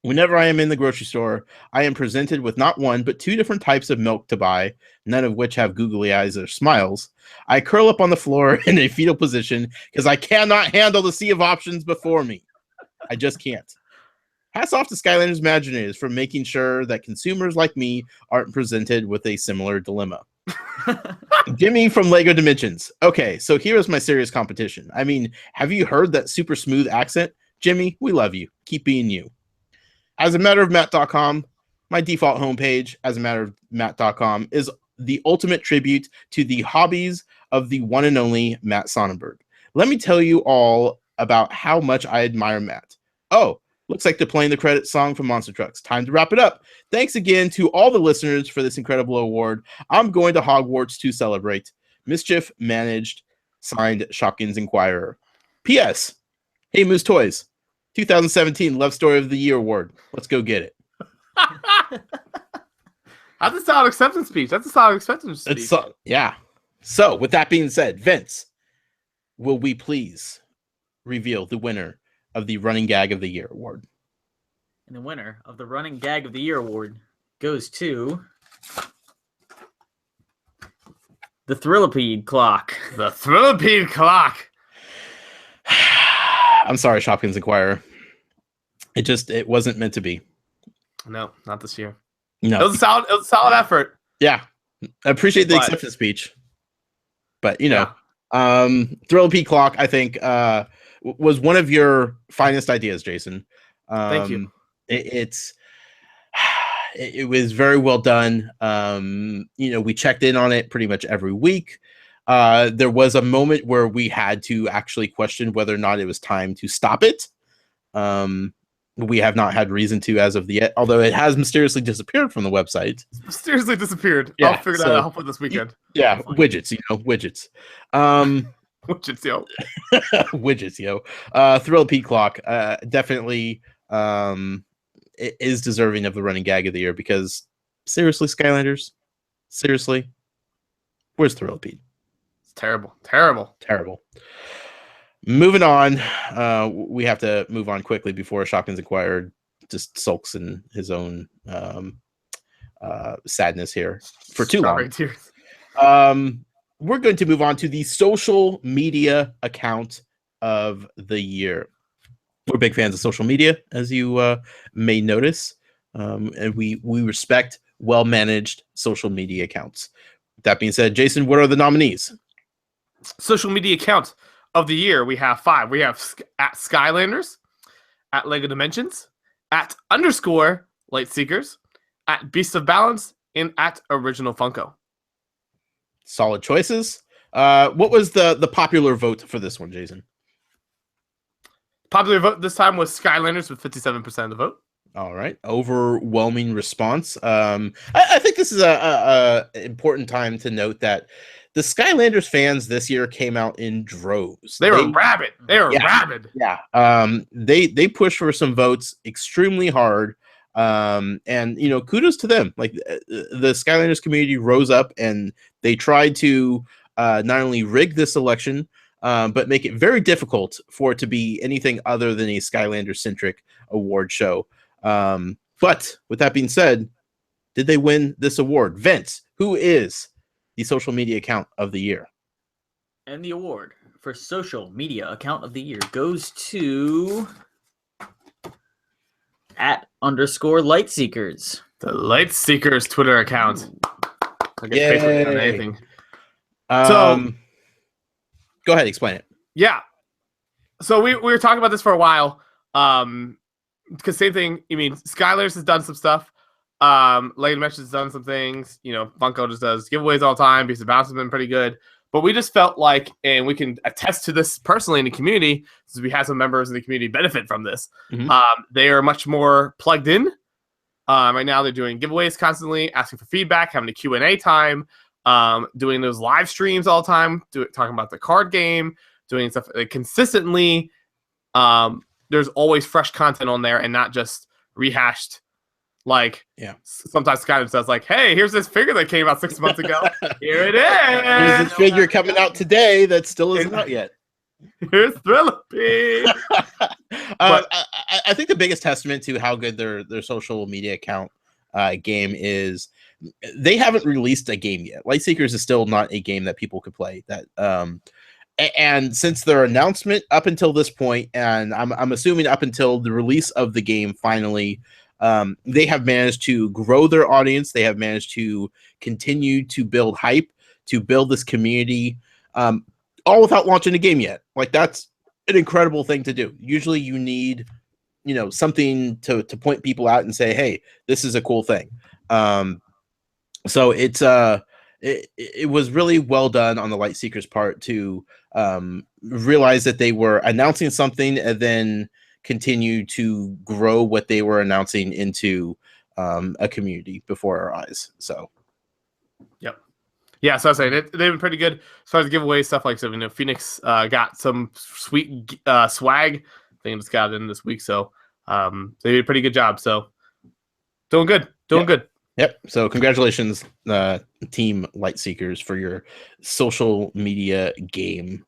Speaker 1: Whenever I am in the grocery store, I am presented with not one, but 2 different types of milk to buy, none of which have googly eyes or smiles. I curl up on the floor in a fetal position because I cannot handle the sea of options before me. I just can't. Hats off to Skylanders Imagineers for making sure that consumers like me aren't presented with a similar dilemma. Jimmy from Lego Dimensions. Okay, so here's my serious competition. I mean, have you heard that super smooth accent? Jimmy, we love you. Keep being you. As a matter of Matt.com, my default homepage, as a matter of Matt.com, is the ultimate tribute to the hobbies of the one and only Matt Sonnenberg. Let me tell you all about how much I admire Matt. Oh, looks like they're playing the credit song from Monster Trucks. Time to wrap it up. Thanks again to all the listeners for this incredible award. I'm going to Hogwarts to celebrate. Mischief managed. Signed, Shopkins Inquirer. P.S. Hey, Moose Toys. 2017 Love Story of the Year Award. Let's go get it.
Speaker 2: That's a solid acceptance speech.
Speaker 1: Yeah. So, with that being said, Vince, will we please reveal the winner of the Running Gag of the Year Award?
Speaker 3: And the winner of the Running Gag of the Year Award goes to the Thrillipede clock.
Speaker 2: The Thrillipede clock.
Speaker 1: I'm sorry, Shopkins Inquirer. It wasn't meant to be.
Speaker 2: No, not this year.
Speaker 1: No.
Speaker 2: It was a solid effort.
Speaker 1: Yeah. I appreciate the acceptance speech. But, Thrillipede clock, I think, was one of your finest ideas, Jason.
Speaker 2: Thank you.
Speaker 1: It was very well done. We checked in on it pretty much every week. There was a moment where we had to actually question whether or not it was time to stop it. We have not had reason to as of yet, although it has mysteriously disappeared from the website.
Speaker 2: It's mysteriously disappeared.
Speaker 1: Yeah,
Speaker 2: I'll figure that out hopefully this weekend.
Speaker 1: Yeah, widgets, widgets.
Speaker 2: Widgets, yo.
Speaker 1: Widgets, yo. Thrillipede clock definitely is deserving of the running gag of the year because seriously, Skylanders, seriously, where's Thrillipede?
Speaker 2: It's terrible.
Speaker 1: Moving on, we have to move on quickly before Shopkins Inquirer just sulks in his own sadness here for too long.
Speaker 2: Tears.
Speaker 1: We're going to move on to the social media account of the year. We're big fans of social media, as you may notice, and we respect well-managed social media accounts. With that being said, Jason, what are the nominees?
Speaker 2: Social media account of the year, we have 5. We have at Skylanders, at Lego Dimensions, at _ Lightseekers, at Beast of Balance, and at Original Funko.
Speaker 1: Solid choices. What was the popular vote for this one, Jason?
Speaker 2: Popular vote this time was Skylanders with 57% of the vote.
Speaker 1: All right, overwhelming response. I think this is a important time to note that the Skylanders fans this year came out in droves.
Speaker 2: They were rabid. Rabid.
Speaker 1: Yeah. They pushed for some votes extremely hard. And kudos to them. Like the Skylanders community rose up and they tried to not only rig this election, but make it very difficult for it to be anything other than a Skylanders-centric award show. But with that being said, did they win this award? Vince, who is the social media account of the year?
Speaker 3: And the award for social media account of the year goes to at _ Lightseekers.
Speaker 2: The Lightseekers Twitter account. I get paid for anything.
Speaker 1: Go ahead, explain it.
Speaker 2: Yeah. So we were talking about this for a while. Because same thing. I mean, Skylar's has done some stuff. Lane Mesh has done some things. Funko just does giveaways all the time because the bounce has been pretty good. But we just felt like, and we can attest to this personally in the community, since we had some members in the community benefit from this.
Speaker 1: Mm-hmm.
Speaker 2: They are much more plugged in. Right now, they're doing giveaways constantly, asking for feedback, having a Q&A time, doing those live streams all the time, talking about the card game, doing stuff consistently. There's always fresh content on there and not just rehashed. Sometimes Skyrim says hey, here's this figure that came out 6 months ago. Here it is.
Speaker 1: There's this figure coming out today that still isn't out yet.
Speaker 2: Here's Thrillipede.
Speaker 1: I think the biggest testament to how good their social media account game is, they haven't released a game yet. Lightseekers is still not a game that people could play. And since their announcement up until this point, and I'm assuming up until the release of the game finally, they have managed to grow their audience. They have managed to continue to build hype, to build this community, all without launching a game yet. That's an incredible thing to do. Usually you need, something to point people out and say, hey, this is a cool thing. So it was really well done on the Lightseekers part to realize that they were announcing something and then continue to grow what they were announcing into a community before our eyes. So,
Speaker 2: yep. Yeah, so I was saying they've been pretty good as far as giveaway stuff. Phoenix got some sweet swag. I think just got it in this week, so they did a pretty good job. So, doing good.
Speaker 1: Yep. So congratulations, Team Lightseekers, for your social media game,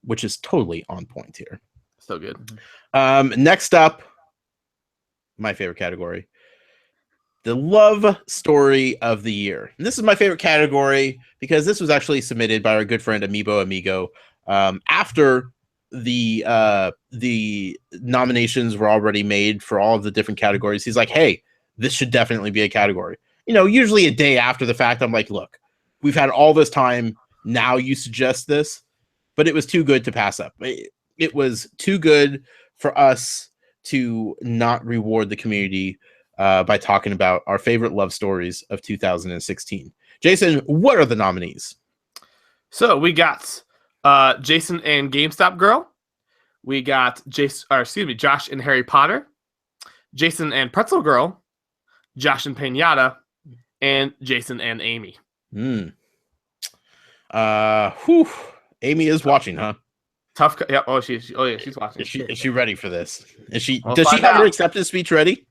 Speaker 1: which is totally on point here.
Speaker 2: So good.
Speaker 1: Next up, my favorite category, the love story of the year. And this is my favorite category because this was actually submitted by our good friend Amigo. After the nominations were already made for all of the different categories, he's like, hey, this should definitely be a category. Usually a day after the fact, I'm like, look, we've had all this time. Now you suggest this, but it was too good to pass up. It was too good for us to not reward the community by talking about our favorite love stories of 2016. Jason, what are the nominees?
Speaker 2: So we got Jason and GameStop Girl. We got Josh and Harry Potter. Jason and Pretzel Girl. Josh and Pinata. And Jason and Amy.
Speaker 1: Amy is watching, huh?
Speaker 2: Tough. Yeah. She's watching.
Speaker 1: Is she ready for this? Does she have
Speaker 2: out.
Speaker 1: her acceptance speech ready?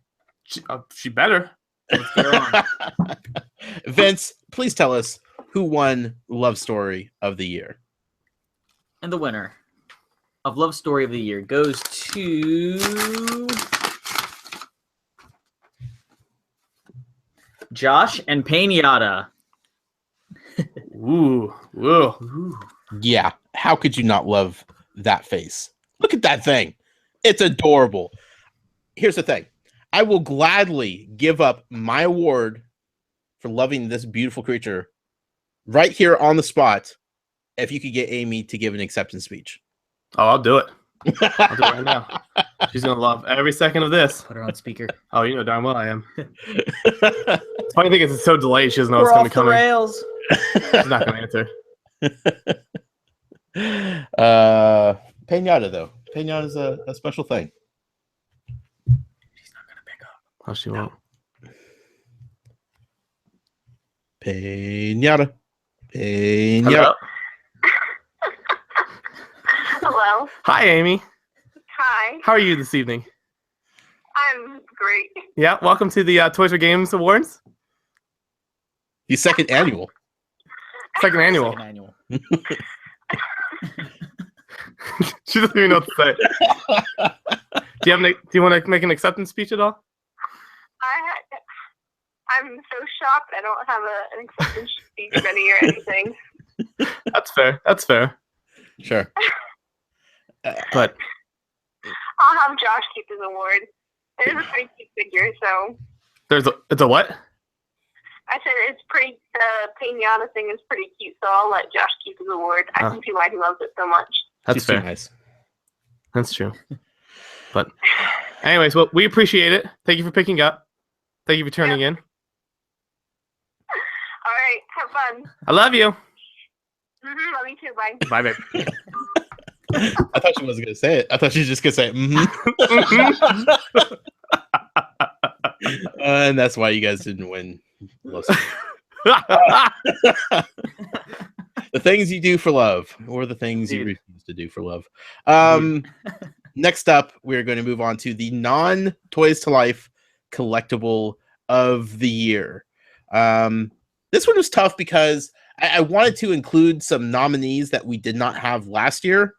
Speaker 2: She better.
Speaker 3: Let's get her on.
Speaker 1: Vince, please tell us who won Love Story of the Year.
Speaker 3: And the winner of Love Story of the Year goes to Josh and Pinata.
Speaker 2: Ooh.
Speaker 1: Yeah. How could you not love that face? Look at that thing. It's adorable. Here's the thing. I will gladly give up my award for loving this beautiful creature right here on the spot if you could get Amy to give an acceptance speech.
Speaker 2: Oh, I'll do it. I'll do it right now. She's going to love every second of this.
Speaker 3: Put her on speaker.
Speaker 2: Oh, you know darn well I am. Funny thing is, it's so delayed, she doesn't know it's going to be coming.
Speaker 3: Rails.
Speaker 2: She's not going to
Speaker 1: answer. Pinata, though. Pinata's a special thing.
Speaker 3: She's not going to pick up.
Speaker 2: Oh, she won't.
Speaker 1: Pinata.
Speaker 2: Hello?
Speaker 4: Hello.
Speaker 2: Hi, Amy.
Speaker 4: Hi.
Speaker 2: How are you this evening?
Speaker 4: I'm great.
Speaker 2: Yeah, welcome to the Toys for Games Awards.
Speaker 1: The second annual.
Speaker 2: Second annual.
Speaker 3: Second annual.
Speaker 2: She doesn't even know what to say. Do you want to make an acceptance speech at all?
Speaker 4: I'm so shocked I don't have an acceptance speech ready or anything.
Speaker 2: That's fair.
Speaker 1: Sure.
Speaker 2: But
Speaker 4: I'll have Josh keep his award. It is a pretty cute figure, so.
Speaker 2: It's a what?
Speaker 4: I said it's pretty. The Pinata thing is pretty cute, so I'll let Josh keep his award. I can see why he loves it so much.
Speaker 2: That's
Speaker 1: She's
Speaker 2: fair.
Speaker 1: too nice.
Speaker 2: That's true. But anyways, well, we appreciate it. Thank you for picking up. Thank you for turning in.
Speaker 4: All right, have fun.
Speaker 2: I love you.
Speaker 4: Love you too. Bye.
Speaker 2: Bye, babe.
Speaker 1: I thought she wasn't gonna say it. I thought she was just gonna say and that's why you guys didn't win. The things you do for love, or the things you refuse to do for love. Next up, we're going to move on to the non-Toys to Life collectible of the year. This one was tough because I wanted to include some nominees that we did not have last year,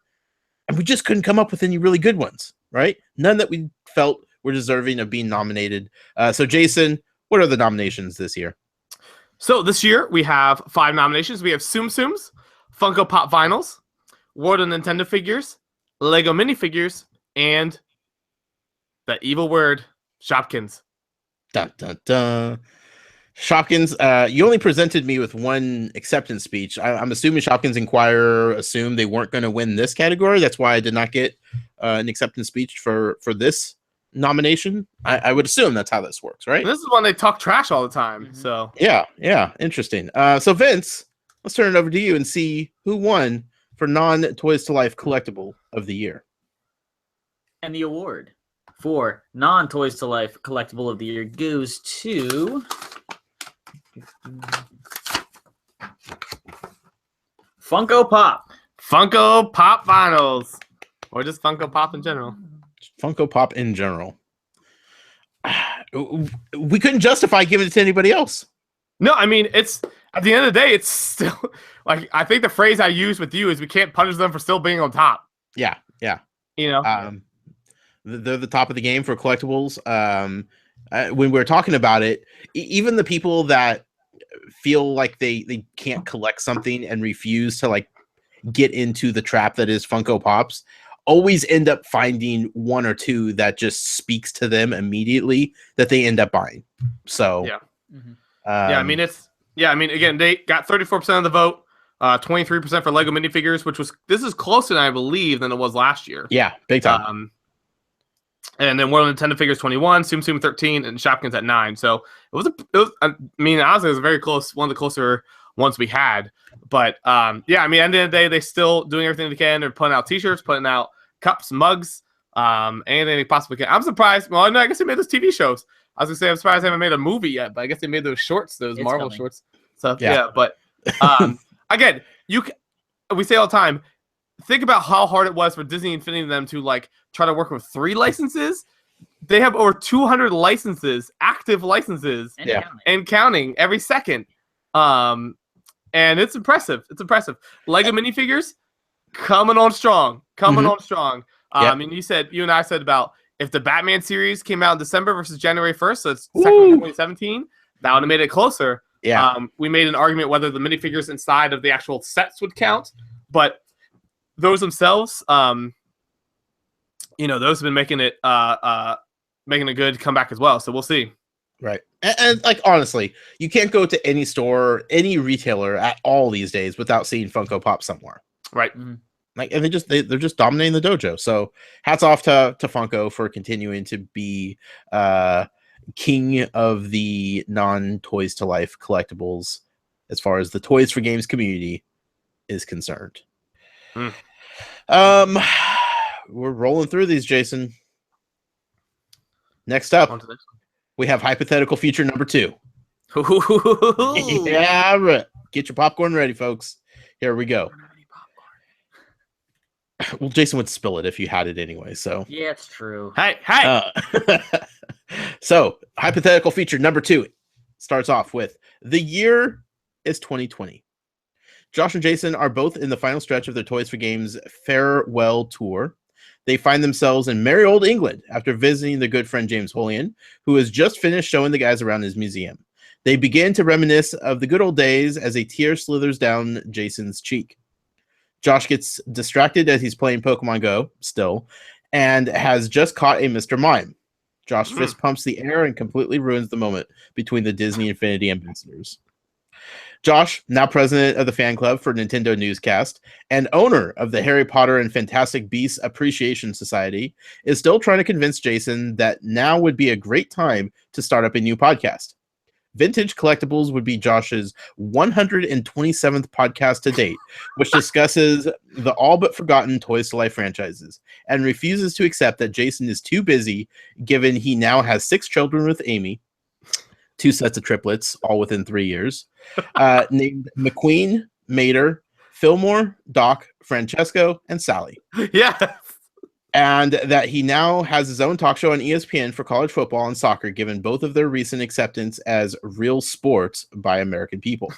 Speaker 1: and we just couldn't come up with any really good ones, right? None that we felt were deserving of being nominated. So, Jason, what are the nominations this year?
Speaker 2: So this year we have 5 nominations. We have Tsum Tsums, Funko Pop vinyls, World of Nintendo figures, Lego minifigures, and the evil word, Shopkins.
Speaker 1: Dun, dun, dun. Shopkins, you only presented me with one acceptance speech. I'm assuming Shopkins Inquirer assumed they weren't going to win this category. That's why I did not get an acceptance speech for this nomination. I would assume that's how this works, right?
Speaker 2: And this is when they talk trash all the time.
Speaker 3: Mhm.
Speaker 2: So
Speaker 1: Yeah, interesting. So Vince, let's turn it over to you and see who won for non-Toys to Life collectible of the year.
Speaker 3: And the award for non-Toys to Life collectible of the year goes to Funko Pop.
Speaker 2: Funko Pop vinyls, or just Funko Pop in general.
Speaker 1: Funko Pop in general. We couldn't justify giving it to anybody else.
Speaker 2: No, I mean, it's at the end of the day, it's still like, I think the phrase I use with you is we can't punish them for still being on top.
Speaker 1: Yeah.
Speaker 2: You know,
Speaker 1: They're the top of the game for collectibles. When we're talking about it, even the people that feel like they can't collect something and refuse to like get into the trap that is Funko Pops always end up finding one or two that just speaks to them immediately that they end up buying. So
Speaker 2: yeah.
Speaker 3: Mhm.
Speaker 2: I mean, again, they got 34% of the vote, 23% for Lego minifigures, this is closer, I believe, than it was last year.
Speaker 1: yeah, big time.
Speaker 2: And then World of Nintendo figures 21, Tsum Tsum 13, and Shopkins at 9. So it was I mean, honestly, it was a very close, one of the closer ones we had. But yeah, I mean, at the end of the day, they still doing everything they can. They're putting out T-shirts, putting out cups, mugs, anything they possibly can. I'm surprised. Well, no, I guess they made those TV shows. I was gonna say I'm surprised they haven't made a movie yet, but I guess they made those shorts, those
Speaker 3: It's
Speaker 2: Marvel
Speaker 3: coming.
Speaker 2: shorts. So
Speaker 1: Yeah.
Speaker 2: but again, we say all the time, think about how hard it was for Disney Infinity and them to like try to work with 3 licenses. They have over 200 licenses, active licenses,
Speaker 3: And
Speaker 1: Yeah.
Speaker 3: counting.
Speaker 2: and counting every second. And it's impressive. It's impressive. Lego minifigures coming on strong. On strong.
Speaker 1: Yep.
Speaker 2: I mean, you and I said about if the Batman series came out in December versus January 1st, so it's
Speaker 1: Woo!
Speaker 2: second 2017, that would have made it closer.
Speaker 1: Yeah.
Speaker 2: We made an argument whether the minifigures inside of the actual sets would count, but those themselves, those have been making it making a good comeback as well. So we'll see.
Speaker 1: Right. And like, honestly, you can't go to any store, any retailer at all these days without seeing Funko Pop somewhere.
Speaker 2: Right.
Speaker 3: Mhm.
Speaker 1: Like, and they're just dominating the dojo. So hats off to Funko for continuing to be king of the non-Toys to Life collectibles as far as the Toys for Games community is concerned. We're rolling through these, Jason. Next up,
Speaker 2: On to the next
Speaker 1: we have hypothetical feature number 2.
Speaker 2: one.
Speaker 1: Yeah, right. Get your popcorn ready, folks. Here we go. Well, Jason would spill it if you had it anyway. So,
Speaker 3: Yeah, it's true.
Speaker 2: Hey.
Speaker 1: So hypothetical feature number 2 starts off with the year is 2020. Josh and Jason are both in the final stretch of their Toys for Games farewell tour. They find themselves in merry old England after visiting their good friend James Holian, who has just finished showing the guys around his museum. They begin to reminisce of the good old days as a tear slithers down Jason's cheek. Josh gets distracted as he's playing Pokemon Go still and has just caught a Mr. Mime. Josh fist pumps the air and completely ruins the moment between the Disney Infinity ambassadors. Josh, now president of the fan club for Nintendo Newscast and owner of the Harry Potter and Fantastic Beasts Appreciation Society, is still trying to convince Jason that now would be a great time to start up a new podcast. Vintage Collectibles would be Josh's 127th podcast to date, which discusses the all but forgotten Toys to Life franchises, and refuses to accept that Jason is too busy, given he now has 6 children with Amy, 2 sets of triplets, all within 3 years, named McQueen, Mater, Fillmore, Doc, Francesco, and Sally.
Speaker 2: Yeah.
Speaker 1: And that he now has his own talk show on ESPN for college football and soccer, given both of their recent acceptance as real sports by American people.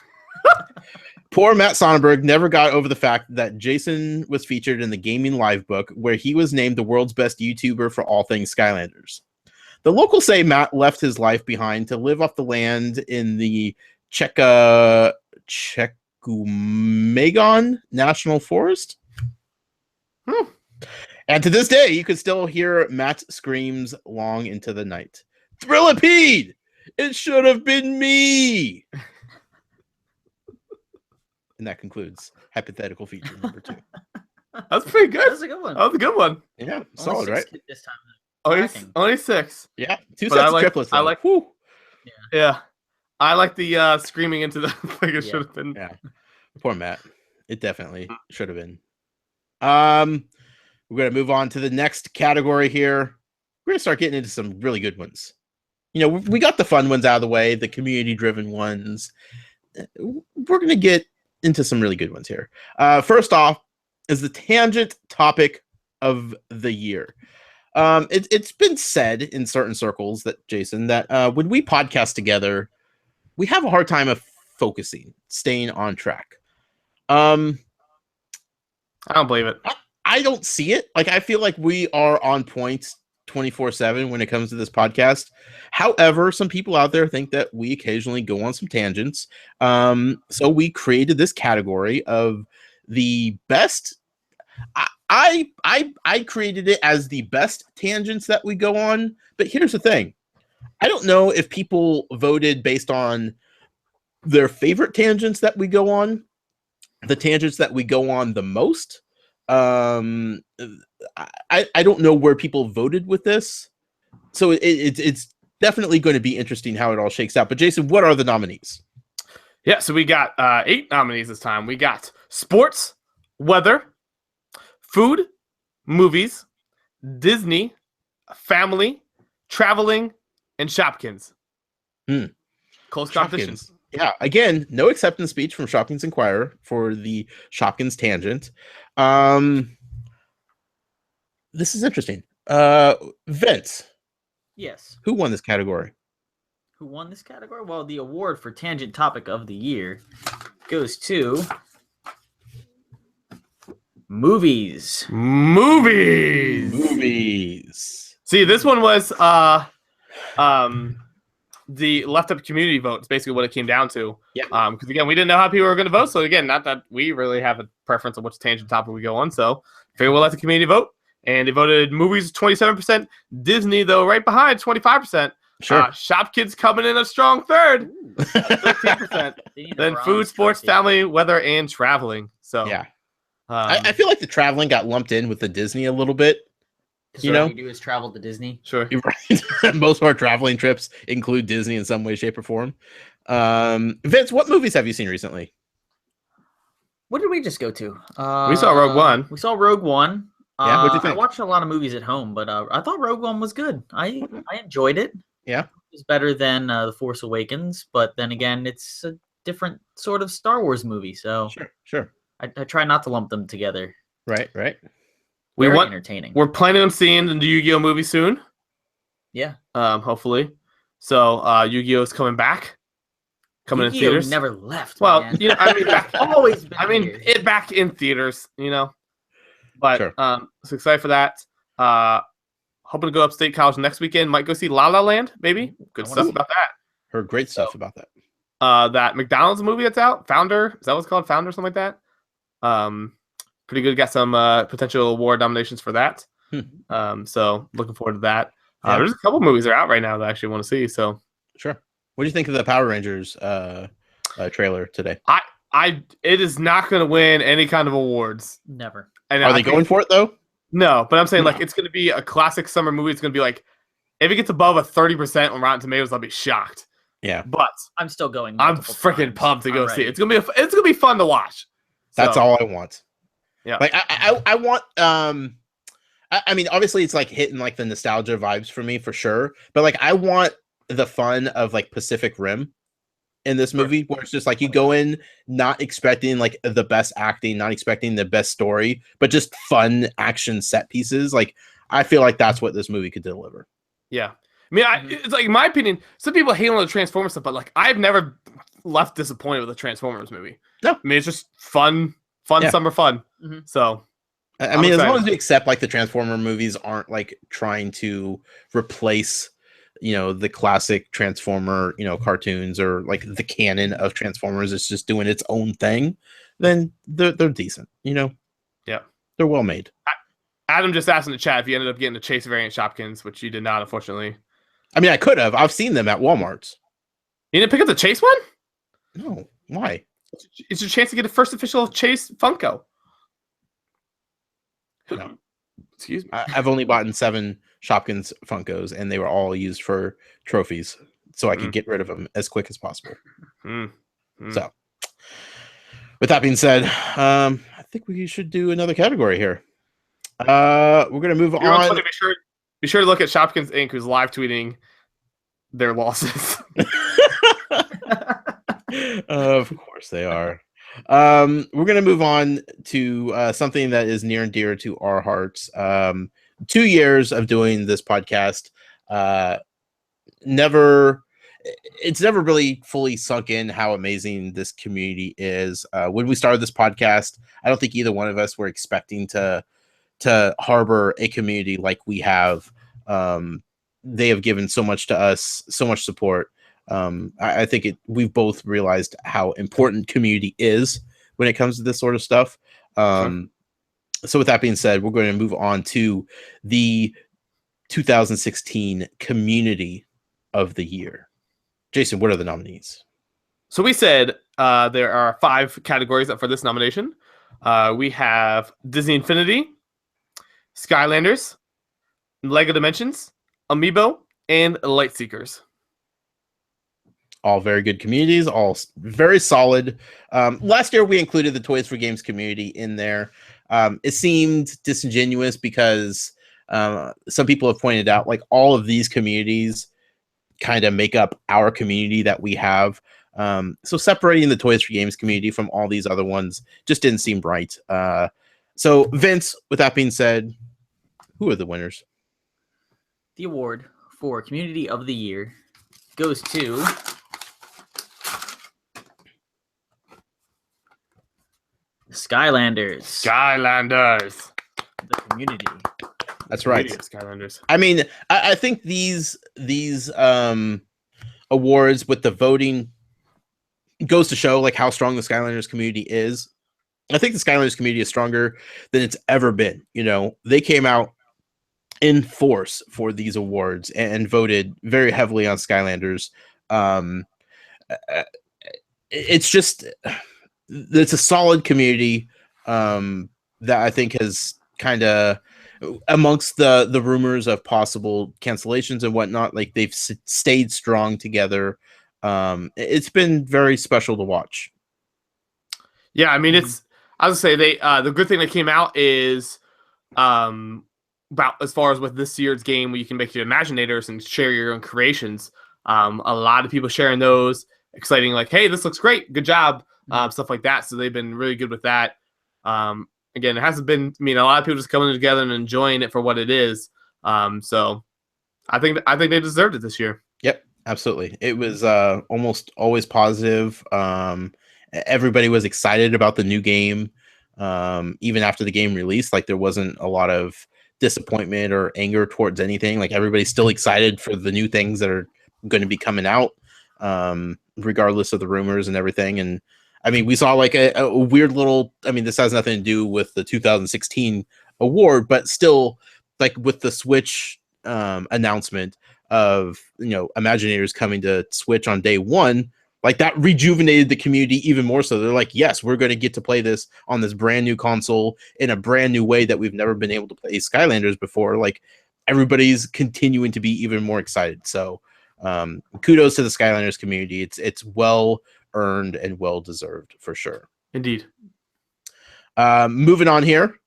Speaker 1: Poor Matt Sonnenberg never got over the fact that Jason was featured in the Gaming Live book, where he was named the world's best YouTuber for all things Skylanders. The locals say Matt left his life behind to live off the land in the Chequamegon National Forest. And to this day, you can still hear Matt's screams long into the night. Thrillipede! It should have been me! And that concludes hypothetical feature number 2.
Speaker 2: That's pretty good.
Speaker 3: That's a good one.
Speaker 2: That was a good one.
Speaker 1: Yeah,
Speaker 3: Only
Speaker 1: solid,
Speaker 3: 6
Speaker 1: right?
Speaker 3: this time.
Speaker 2: Only 6.
Speaker 1: Yeah, 2
Speaker 2: But
Speaker 1: sets
Speaker 2: I
Speaker 1: of
Speaker 2: like-
Speaker 1: triplets.
Speaker 2: I
Speaker 1: though.
Speaker 2: like-
Speaker 1: Whew.
Speaker 2: Yeah. I like the screaming into the like it
Speaker 3: Yeah.
Speaker 2: should have been.
Speaker 1: Yeah, poor Matt. It definitely should have been. We're gonna move on to the next category here. We're gonna start getting into some really good ones. You know, we got the fun ones out of the way, the community-driven ones. We're gonna get into some really good ones here. First off is the tangent topic of the year. It's been said in certain circles that Jason, that when we podcast together, we have a hard time of focusing, staying on track.
Speaker 2: I don't believe it.
Speaker 1: I don't see it. Like, I feel like we are on point 24/7 when it comes to this podcast. However, some people out there think that we occasionally go on some tangents. So we created this category of the best. I created it as the best tangents that we go on. But here's the thing. I don't know if people voted based on their favorite tangents that we go on, the tangents that we go on the most. I don't know where people voted with this, so it's definitely going to be interesting how it all shakes out. But Jason, what are the nominees?
Speaker 2: Yeah, so we got 8 nominees this time. We got sports, weather, food, movies, Disney, family, traveling, and Shopkins. Close competition.
Speaker 1: Shopkins. Yeah, again, no acceptance speech from Shopkins Inquirer for the Shopkins tangent. This is interesting. Vince,
Speaker 3: Yes.
Speaker 1: who won this category?
Speaker 3: Who won this category? Well, the award for Tangent Topic of the Year goes to movies.
Speaker 1: Movies.
Speaker 2: See, this one was the left up community vote. It's basically what it came down to.
Speaker 1: Yeah.
Speaker 2: Because again, we didn't know how people were going to vote. So again, not that we really have a preference on which tangent topic we go on. So figure we'll let the community vote. And they voted movies 27%. Disney, though, right behind 25%.
Speaker 1: Sure.
Speaker 2: Shopkins coming in a strong third, 13%. Then food, sports, family, weather, and traveling. So
Speaker 1: Yeah. I feel like the traveling got lumped in with the Disney a little bit.
Speaker 3: you know, you do is travel to Disney.
Speaker 2: Sure.
Speaker 1: You're right. Most of our traveling trips include Disney in some way, shape, or form. Vince, what movies have you seen recently?
Speaker 3: What did we just go to?
Speaker 2: We saw Rogue One.
Speaker 3: We saw Rogue One.
Speaker 1: Yeah, what'd you think?
Speaker 3: I watched a lot of movies at home, but I thought Rogue One was good. I enjoyed it.
Speaker 1: Yeah.
Speaker 3: It was better than The Force Awakens, but then again, it's a different sort of Star Wars movie, so
Speaker 1: Sure.
Speaker 3: I try not to lump them together.
Speaker 1: Right.
Speaker 2: We
Speaker 3: Very
Speaker 2: want.
Speaker 3: entertaining.
Speaker 2: We're planning on seeing the Yu-Gi-Oh movie soon.
Speaker 3: Yeah.
Speaker 2: Hopefully. So Yu-Gi-Oh is coming back. Coming in
Speaker 3: Yu-Gi-Oh
Speaker 2: theaters.
Speaker 3: never left.
Speaker 2: Well,
Speaker 3: man.
Speaker 2: you know, I mean, back,
Speaker 3: always been.
Speaker 2: I mean,
Speaker 3: here.
Speaker 2: it back in theaters, you know. But
Speaker 1: Sure.
Speaker 2: so excited for that. Hoping to go upstate college next weekend. Might go see La La Land, maybe. Good
Speaker 3: I wanna
Speaker 2: stuff
Speaker 3: see-
Speaker 2: about that.
Speaker 1: Heard great stuff about that.
Speaker 2: That McDonald's movie that's out, Founder. Is that what's called? Founder, something like that. Pretty good. Got some potential award nominations for that. So looking forward to that. There's a couple movies that are out right now that I actually want to see. So
Speaker 1: Sure. What do you think of the Power Rangers trailer today.
Speaker 2: It is not going to win any kind of awards.
Speaker 3: Never.
Speaker 2: And
Speaker 1: Are they going for it though?
Speaker 2: No, but I'm saying like
Speaker 1: No.
Speaker 2: it's going to be a classic summer movie. It's going to be like if it gets above a 30% on Rotten Tomatoes, I'll be shocked.
Speaker 1: Yeah,
Speaker 2: but
Speaker 3: I'm still going.
Speaker 2: I'm freaking pumped to go see it. It's gonna be fun to watch.
Speaker 1: That's all I want.
Speaker 2: Yeah,
Speaker 1: like I want. I mean, obviously, it's like hitting like the nostalgia vibes for me for sure. But like, I want the fun of like Pacific Rim in this movie, where it's just like you go in not expecting like the best acting, not expecting the best story, but just fun action set pieces. Like, I feel like that's what this movie could deliver.
Speaker 2: Yeah. I mean, it's like in my opinion, some people hate on the Transformers stuff, but like I've never left disappointed with a Transformers movie.
Speaker 1: No,
Speaker 2: I mean it's just fun summer fun.
Speaker 3: Mm-hmm.
Speaker 2: So,
Speaker 1: I mean, as long as we accept like the Transformer movies aren't like trying to replace, the classic Transformer, cartoons or like the canon of Transformers, it's just doing its own thing, then they're decent. Yeah, they're well made.
Speaker 2: Adam just asked in the chat if you ended up getting the Chase variant Shopkins, which you did not, unfortunately.
Speaker 1: I mean, I could have. I've seen them at Walmart's.
Speaker 2: You didn't pick up the Chase one?
Speaker 1: No. Why?
Speaker 2: It's your chance to get a first official Chase Funko.
Speaker 1: No.
Speaker 2: Excuse me.
Speaker 1: I've only bought 7 Shopkins Funkos, and they were all used for trophies, so I could get rid of them as quick as possible. So, with that being said, I think we should do another category here. We're gonna move on.
Speaker 2: Be sure to look at Shopkins Inc., who's live tweeting their losses.
Speaker 1: Of course they are. We're gonna move on to something that is near and dear to our hearts. 2 years of doing this podcast. It's never really fully sunk in how amazing this community is. When we started this podcast, I don't think either one of us were expecting to harbor a community like we have. They have given so much to us, so much support. I think we've both realized how important community is when it comes to this sort of stuff. So with that being said, we're going to move on to the 2016 Community of the Year. Jason, what are the nominees?
Speaker 2: So we said there are 5 categories up for this nomination. We have Disney Infinity, Skylanders, Lego Dimensions, Amiibo, and Lightseekers.
Speaker 1: All very good communities, all very solid. Last year, we included the Toys for Games community in there. It seemed disingenuous because some people have pointed out like all of these communities kind of make up our community that we have. So separating the Toys for Games community from all these other ones just didn't seem right. So Vince, with that being said, who are the winners?
Speaker 3: The award for Community of the Year goes to Skylanders.
Speaker 2: Skylanders.
Speaker 3: The community.
Speaker 1: That's right.
Speaker 2: Skylanders.
Speaker 1: I mean, I think these awards with the voting goes to show like how strong the Skylanders community is. I think the Skylanders community is stronger than it's ever been. They came out in force for these awards and voted very heavily on Skylanders. It's a solid community that I think has kind of, amongst the rumors of possible cancellations and whatnot, like they've stayed strong together. It's been very special to watch.
Speaker 2: Yeah, I mean, I would say the good thing that came out is about as far as with this year's game where you can make your Imaginators and share your own creations. A lot of people sharing those, exciting, like, hey, this looks great, good job, stuff like that. So they've been really good with that. Again, it hasn't been, a lot of people just coming together and enjoying it for what it is. So I think they deserved it this year.
Speaker 1: Yep, absolutely. It was almost always positive. Everybody was excited about the new game. Even after the game released, like there wasn't a lot of disappointment or anger towards anything. Like everybody's still excited for the new things that are going to be coming out, regardless of the rumors and everything. And I mean, we saw like a weird little, this has nothing to do with the 2016 award, but still like with the Switch announcement of, Imaginators coming to Switch on day 1, Like that rejuvenated the community even more so. They're like, yes, we're going to get to play this on this brand new console in a brand new way that we've never been able to play Skylanders before. Like everybody's continuing to be even more excited. So kudos to the Skylanders community. It's well earned and well deserved for sure.
Speaker 2: Indeed.
Speaker 1: Moving on here,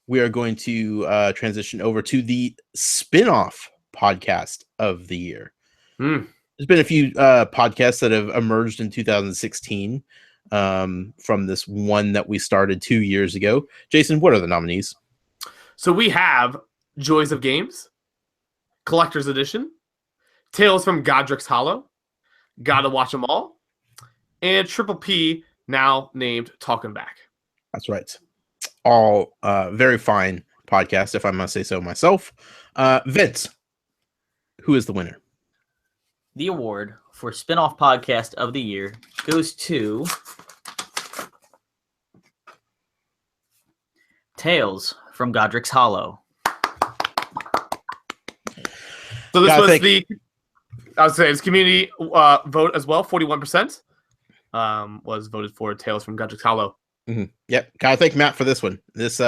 Speaker 1: we are going to transition over to the spin-off podcast of the year. There's been a few podcasts that have emerged in 2016 from this one that we started 2 years ago. Jason, what are the nominees?
Speaker 2: So we have Joys of Games, Collector's Edition, Tales from Godric's Hollow, Gotta Watch 'Em All, and Triple P, now named Talkin Back.
Speaker 1: That's right. All very fine podcasts, if I must say so myself. Vince, who is the winner?
Speaker 3: The award for spin-off podcast of the year goes to Tales from Godric's Hollow.
Speaker 2: So this was I would say it's community vote as well. 41% was voted for Tales from Godric's Hollow.
Speaker 1: Mm-hmm. Yep. Gotta thank Matt for this one. This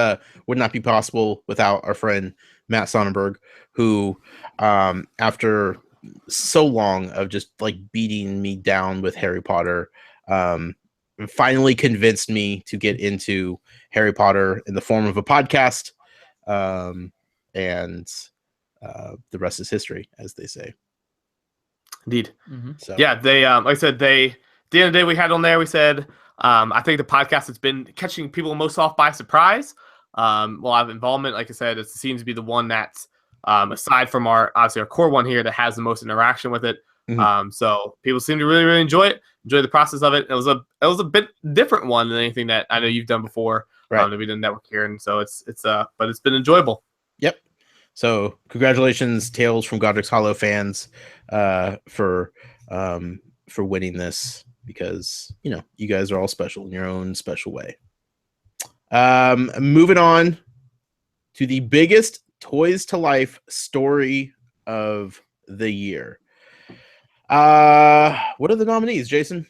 Speaker 1: would not be possible without our friend Matt Sonnenberg, who after so long of just like beating me down with Harry Potter, finally convinced me to get into Harry Potter in the form of a podcast, and the rest is history, as they say.
Speaker 2: Indeed.
Speaker 3: Mm-hmm.
Speaker 2: So yeah, they like I said, at the end of the day we had on there, we said I think the podcast has been catching people most off by surprise. We'll have involvement, like I said, it seems to be the one that's aside from our core one here that has the most interaction with it. Mm-hmm. So people seem to really enjoy the process of it. It was a bit different one than anything that I know you've done before.
Speaker 1: Right.
Speaker 2: That we didn't network here, and so but it's been enjoyable.
Speaker 1: Yep. So congratulations, Tales from Godric's Hollow fans, for winning this, because you guys are all special in your own special way. Moving on to the biggest Toys to Life story of the year. What are the nominees, Jason?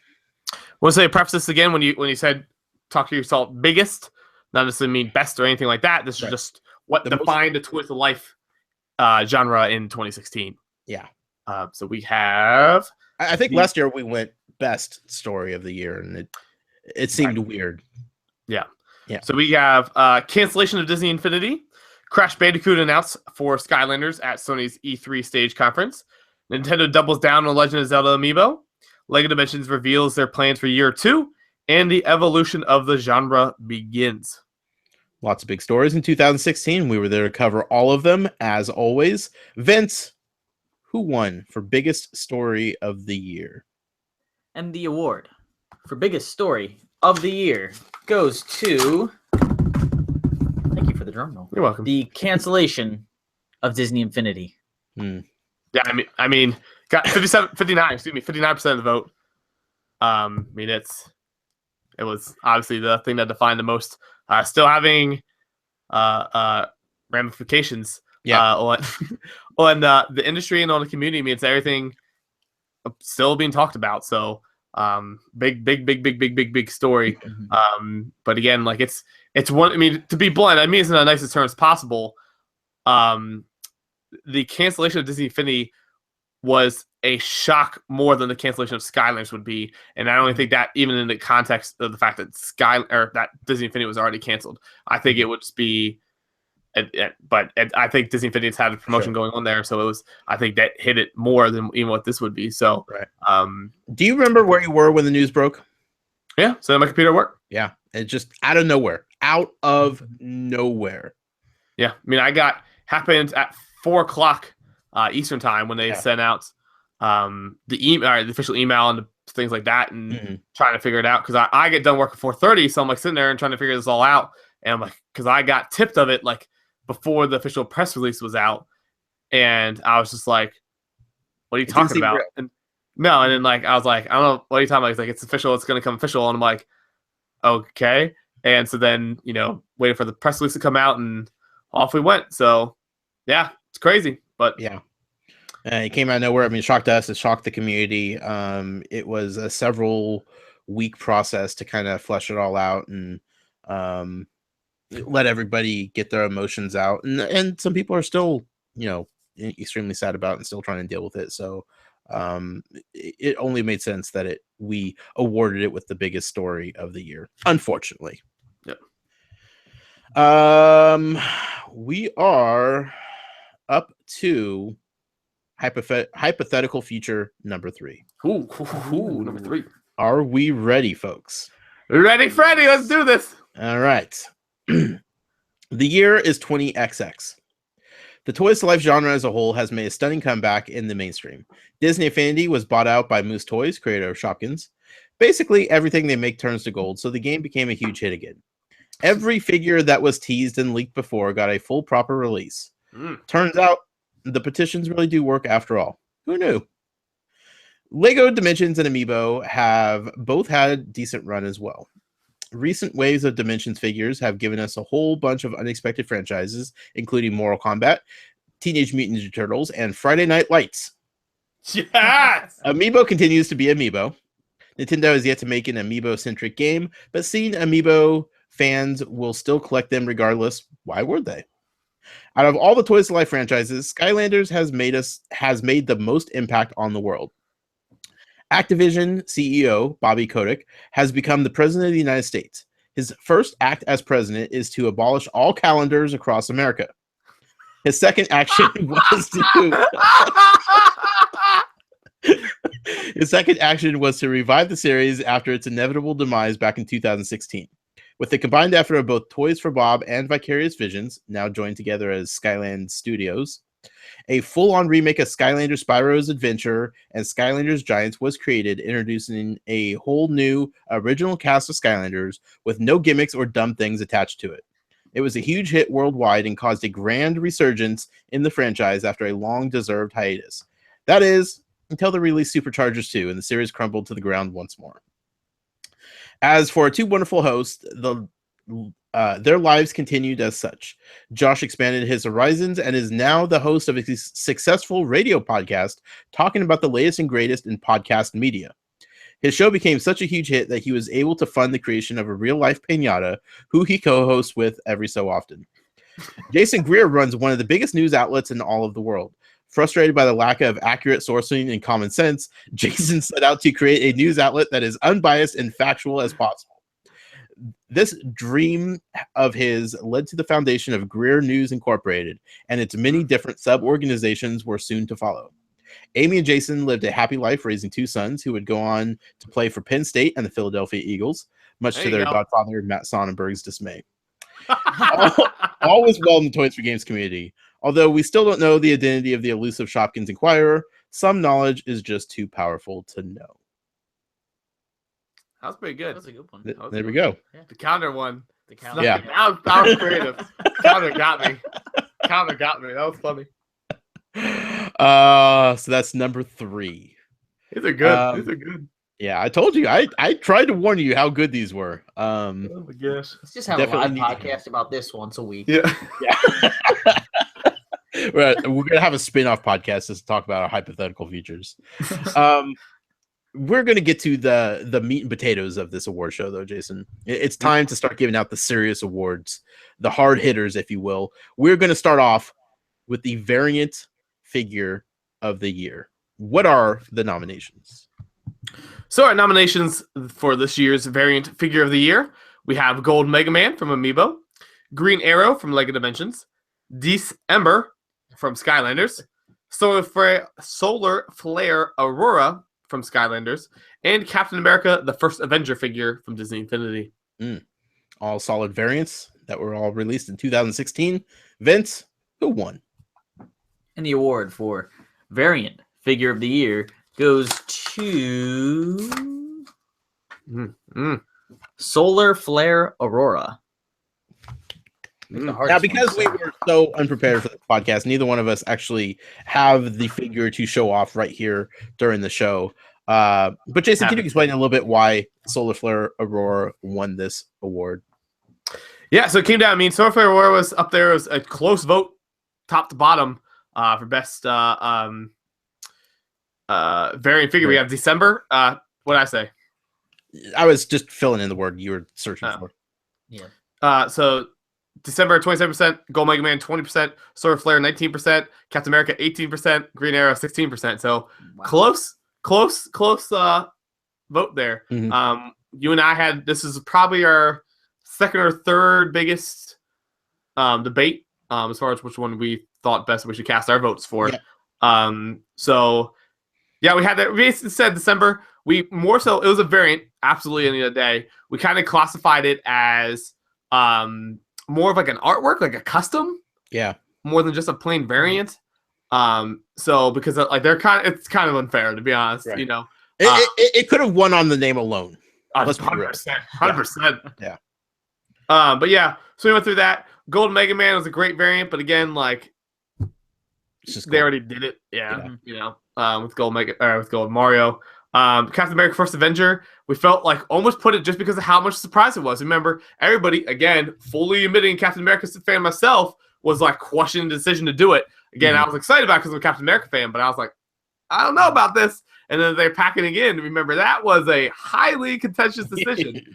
Speaker 2: We'll say preface this again when you said talk to yourself biggest, not necessarily mean best or anything like that. This is just what defined the Toys to Life genre in 2016.
Speaker 1: Yeah.
Speaker 2: So we have.
Speaker 1: I think last year we went best story of the year, and it seemed weird.
Speaker 2: Yeah. So we have cancellation of Disney Infinity. Crash Bandicoot announced for Skylanders at Sony's E3 stage conference. Nintendo doubles down on Legend of Zelda Amiibo. LEGO Dimensions reveals their plans for year 2, and the evolution of the genre begins.
Speaker 1: Lots of big stories in 2016. We were there to cover all of them, as always. Vince, who won for biggest story of the year?
Speaker 3: And the award for biggest story of the year goes to... Thank you for the drum roll.
Speaker 2: You're welcome.
Speaker 3: The cancellation of Disney Infinity.
Speaker 1: Hmm.
Speaker 2: Yeah, I mean, got 59% of the vote. It was obviously the thing that defined the most. Still having ramifications on the industry and on the community. I mean, it's everything still being talked about. So big story. But again, like it's one. I mean, to be blunt, I mean it's in the nicest terms possible. The cancellation of Disney Infinity was a shock more than the cancellation of Skylanders would be, and I don't think that even in the context of the fact that that Disney Infinity was already canceled, I think it would just be. But I think Disney Infinity had a promotion going on there, so it was. I think that hit it more than even what this would be. So,
Speaker 1: do you remember where you were when the news broke?
Speaker 2: Yeah, so my computer worked.
Speaker 1: Yeah, it just out of nowhere. Yeah,
Speaker 2: I mean, happened at 4:00 Eastern time when they sent out the official email and things like that, and trying to figure it out, because I get done work at 4:30, so I'm like sitting there and trying to figure this all out, and I'm like, because I got tipped of it like before the official press release was out, and I was just like, what are you talking about? And then like I was like, I don't know, what are you talking about? He's like, it's official, it's gonna come official, and I'm like, okay. And so then waiting for the press release to come out, and off we went. So yeah, it's crazy, but
Speaker 1: yeah. It came out of nowhere. I mean, it shocked us. It shocked the community. It was a several week process to kind of flesh it all out and um, let everybody get their emotions out. And some people are still, extremely sad about it and still trying to deal with it. So it only made sense that we awarded it with the biggest story of the year, unfortunately.
Speaker 2: Yep.
Speaker 1: We are up to hypothetical future number 3.
Speaker 2: Ooh, number 3.
Speaker 1: Are we ready, folks?
Speaker 2: Ready, Freddy? Let's do this.
Speaker 1: All right. The year is 20XX. The Toys to Life genre as a whole has made a stunning comeback in the mainstream. Disney Infinity was bought out by Moose Toys, creator of Shopkins. Basically, everything they make turns to gold, so the game became a huge hit again. Every figure that was teased and leaked before got a full proper release. Turns out, the petitions really do work after all. Who knew? LEGO Dimensions and Amiibo have both had a decent run as well. Recent waves of Dimensions figures have given us a whole bunch of unexpected franchises, including Mortal Kombat, Teenage Mutant Ninja Turtles, and Friday Night Lights.
Speaker 2: Yes!
Speaker 1: Amiibo continues to be Amiibo. Nintendo has yet to make an Amiibo-centric game, but seeing Amiibo fans will still collect them regardless. Why would they? Out of all the Toys to Life franchises, Skylanders has made the most impact on the world. Activision CEO Bobby Kotick has become the president of the United States. His first act as president is to abolish all calendars across America. His second action was to revive the series after its inevitable demise back in 2016. With the combined effort of both Toys for Bob and Vicarious Visions, now joined together as Skyland Studios, a full-on remake of Skylanders Spyro's Adventure and Skylanders Giants was created, introducing a whole new original cast of Skylanders with no gimmicks or dumb things attached to it. It was a huge hit worldwide and caused a grand resurgence in the franchise after a long-deserved hiatus. That is, until they released Superchargers 2 and the series crumbled to the ground once more. As for our two wonderful hosts, their lives continued as such. Josh expanded his horizons and is now the host of a successful radio podcast talking about the latest and greatest in podcast media. His show became such a huge hit that he was able to fund the creation of a real-life Pinata, who he co-hosts with every so often. Jason Greer runs one of the biggest news outlets in all of the world. Frustrated by the lack of accurate sourcing and common sense, Jason set out to create a news outlet that is unbiased and factual as possible. This dream of his led to the foundation of Greer News Incorporated, and its many different sub-organizations were soon to follow. Amy and Jason lived a happy life raising two sons who would go on to play for Penn State and the Philadelphia Eagles, much to their godfather Matt Sonnenberg's dismay. All was well in the Toys for Games community. Although we still don't know the identity of the elusive Shopkins Inquirer, some knowledge is just too powerful to know.
Speaker 2: That was pretty good.
Speaker 3: That was a good one.
Speaker 1: There we go.
Speaker 3: Yeah.
Speaker 2: The counter one.
Speaker 3: The counter.
Speaker 1: Yeah.
Speaker 2: That was creative. Counter got me. Counter got me. That was funny.
Speaker 1: So that's number 3.
Speaker 2: These are good. These are good.
Speaker 1: Yeah, I told you. I tried to warn you how good these were.
Speaker 2: Oh my gosh.
Speaker 3: Let's just have a live
Speaker 1: Definitely
Speaker 3: podcast about this once a week.
Speaker 2: Yeah.
Speaker 1: We're gonna have a spin-off podcast to talk about our hypothetical futures. We're gonna get to the meat and potatoes of this award show, though, Jason. It's time to start giving out the serious awards, the hard hitters, if you will. We're gonna start off with the variant figure of the year. What are the nominations?
Speaker 2: So our nominations for this year's variant figure of the year, we have Gold Mega Man from Amiibo, Green Arrow from LEGO Dimensions, Ember from Skylanders, Solar Flare Aurora from Skylanders, and Captain America, the first Avenger figure from Disney Infinity.
Speaker 1: All solid variants that were all released in 2016. Vince, who won?
Speaker 3: And the award for variant figure of the year goes to Solar Flare Aurora.
Speaker 1: Now, because we were so unprepared for the podcast, neither one of us actually have the figure to show off right here during the show. But Jason, can you explain a little bit why Solar Flare Aurora won this award?
Speaker 2: Yeah, so it came down. I mean, Solar Flare Aurora was up there. It was a close vote, top to bottom, for best variant figure, we have December. What did I say?
Speaker 1: I was just filling in the word you were searching for.
Speaker 3: Yeah.
Speaker 2: So December 27%, Gold Mega Man 20%, Solar Flare 19%, Captain America 18%, Green Arrow 16%. So close vote there.
Speaker 1: Mhm.
Speaker 2: You and I had, this is probably our second or third biggest debate as far as which one we thought best we should cast our votes for.
Speaker 1: Yeah.
Speaker 2: So yeah, we had that. We said December. We more so, it was a variant, absolutely any other day. We kind of classified it as more of like an artwork, like a custom.
Speaker 1: Yeah.
Speaker 2: More than just a plain variant. So because like it's kind of unfair, to be honest.
Speaker 1: Right.
Speaker 2: You know,
Speaker 1: it could have won on the name alone.
Speaker 2: 100%.
Speaker 1: Yeah.
Speaker 2: But yeah, so we went through that. Gold Mega Man was a great variant, but again, like they already did it. Yeah. You know, with Gold Mario. Captain America: First Avenger, we felt like almost put it just because of how much surprise it was. Remember, everybody, again, fully admitting Captain America fan myself, was like questioning the decision to do it. Again, I was excited about it because I'm a Captain America fan, but I was like, I don't know about this. And then they're packing again. Remember, that was a highly contentious decision.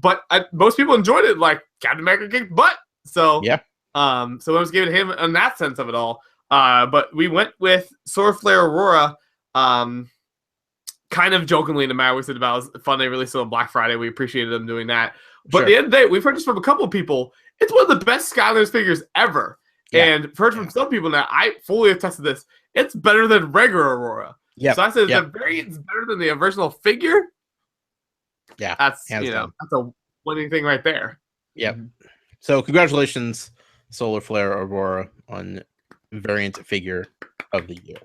Speaker 2: But most people enjoyed it. Like Captain America kicked butt. So
Speaker 1: yeah.
Speaker 2: So I was giving him in that sense of it all. But we went with Sword Flare Aurora. Kind of jokingly in the matter we said about it was fun they released it on Black Friday. We appreciated them doing that. But at the end of the day, we've heard this from a couple of people. It's one of the best Skylanders figures ever. Yeah. And heard from some people now, I fully attest to this. It's better than regular Aurora. Yeah. So I said the variant's better than the original figure.
Speaker 1: Yeah.
Speaker 2: That's that's a winning thing right there.
Speaker 1: Yeah. So congratulations, Solar Flare Aurora, on variant figure of the year.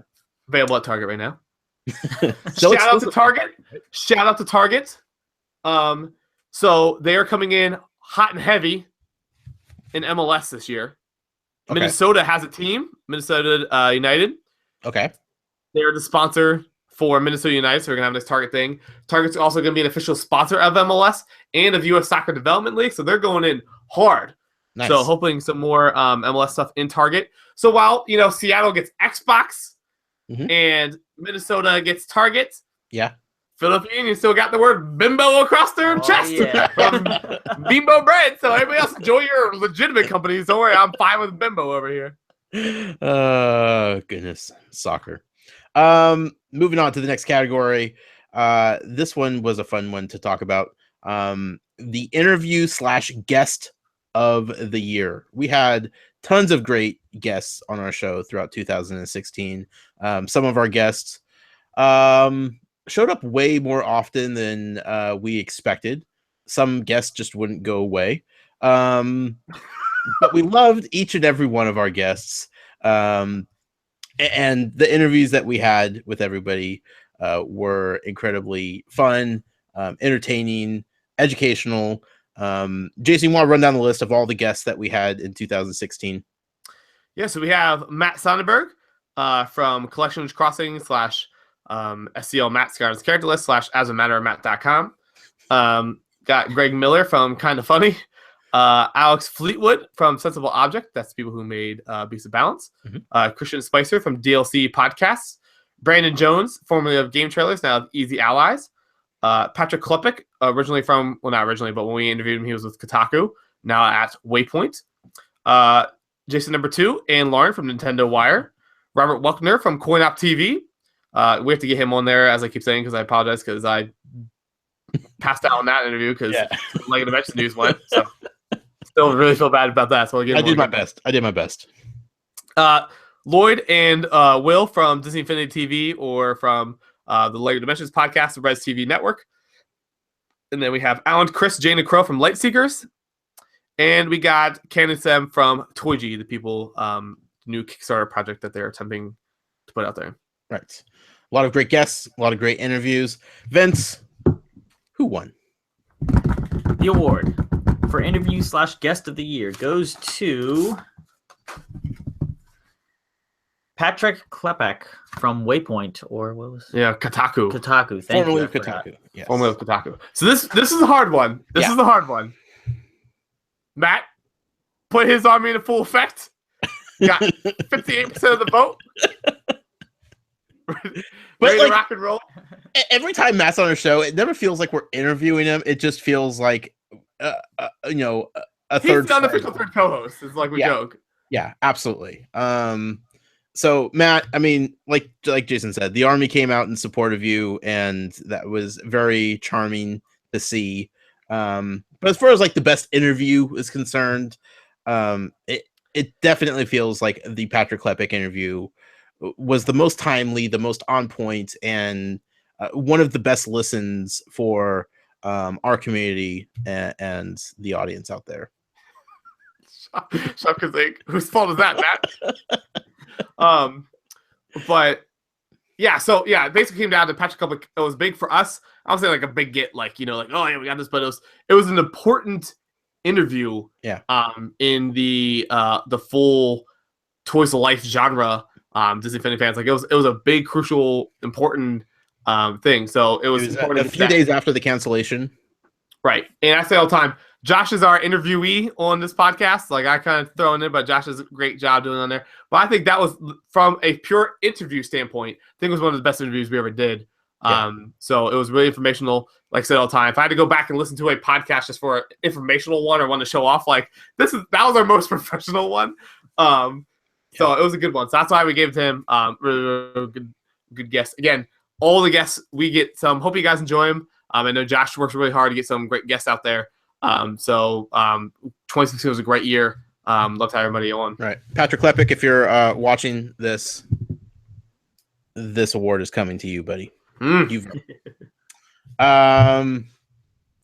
Speaker 2: Available at Target right now. Shout out to Target. So they are coming in hot and heavy in MLS this year. Okay. Minnesota has a team, Minnesota United.
Speaker 1: Okay.
Speaker 2: They're the sponsor for Minnesota United, so we're going to have this Target thing. Target's also going to be an official sponsor of MLS and of U.S. Soccer Development League, so they're going in hard. Nice. So hoping some more MLS stuff in Target. So while, Seattle gets Xbox and Minnesota gets Target, Philadelphia Union still got the word bimbo across their chest from Bimbo Bread. So everybody else enjoy your legitimate companies. Don't worry, I'm fine with bimbo over here.
Speaker 1: Goodness, soccer. Moving on to the next category. This one was a fun one to talk about. The interview / guest of the year. We had tons of great guests on our show throughout 2016. Some of our guests showed up way more often than we expected. Some guests just wouldn't go away. But we loved each and every one of our guests. And the interviews that we had with everybody were incredibly fun, entertaining, educational. Jason, you want to run down the list of all the guests that we had in 2016?
Speaker 2: Yeah, so we have Matt Sonnenberg from Collections Crossing / SCL Matt Skyrim's character list / as a matter of Matt.com. Got Greg Miller from Kinda Funny. Alex Fleetwood from Sensible Object. That's the people who made Beast of Balance. Christian Spicer from DLC Podcasts. Brandon Jones, formerly of Game Trailers, now of Easy Allies. Patrick Klepek, originally from, well, not originally, but when we interviewed him, he was with Kotaku, now at Waypoint. Jason number 2, and Lauren from Nintendo Wire. Robert Welkner from CoinOp TV. We have to get him on there, as I keep saying, because I apologize, because I passed out on that interview because Lego Dimensions news went. So still really feel bad about that. So
Speaker 1: I did my best.
Speaker 2: Lloyd and Will from Disney Infinity TV or from the Lego Dimensions podcast, the Res TV network. And then we have Alan, Chris, Jane, and Crow from Lightseekers. And we got Ken and Sam from Toyg, the people, new Kickstarter project that they're attempting to put out there.
Speaker 1: Right. A lot of great guests, a lot of great interviews. Vince, who won?
Speaker 3: The award for interview / guest of the year goes to Patrick Klepek from Waypoint, or what was
Speaker 2: Kotaku.
Speaker 3: Kotaku.
Speaker 1: Formerly of Kotaku.
Speaker 2: Yes. Formerly of Kotaku. So this is a hard one. This is the hard one. Matt put his army into full effect. Got 58% of the vote. Ready to
Speaker 1: like,
Speaker 2: rock and roll.
Speaker 1: Every time Matt's on our show, it never feels like we're interviewing him. It just feels like, a
Speaker 2: He's
Speaker 1: third
Speaker 2: the unofficial third co-host. It's like we joke.
Speaker 1: Yeah, absolutely. So Matt, I mean, like Jason said, the army came out in support of you, and that was very charming to see. But as far as like the best interview is concerned, it definitely feels like the Patrick Klepek interview was the most timely, the most on point, and one of the best listens for our community and the audience out there.
Speaker 2: Shop Kazake. Whose fault is that, Matt? But yeah, so yeah, it basically came down to Patrick Klepek. It was big for us. I would say like a big get, like, like, oh yeah, we got this, but it was an important interview.
Speaker 1: Yeah.
Speaker 2: In the full Toys to Life genre, Disney fans, like it was a big, crucial, important thing. So it was important
Speaker 1: a few days after the cancellation.
Speaker 2: Right. And I say all the time, Josh is our interviewee on this podcast. Like, I kind of throw in, but Josh does a great job doing it on there. But I think that was, from a pure interview standpoint, I think it was one of the best interviews we ever did. Yeah. So it was really informational. Like I said all the time, if I had to go back and listen to a podcast just for an informational one or one to show off, like that was our most professional one. So it was a good one. So that's why we gave it to him. Really good guest. Again, all the guests, we get some. Hope you guys enjoy them. I know Josh works really hard to get some great guests out there. 2016 was a great year. Love to have everybody on.
Speaker 1: Right. Patrick Klepek, if you're watching this award is coming to you, buddy. And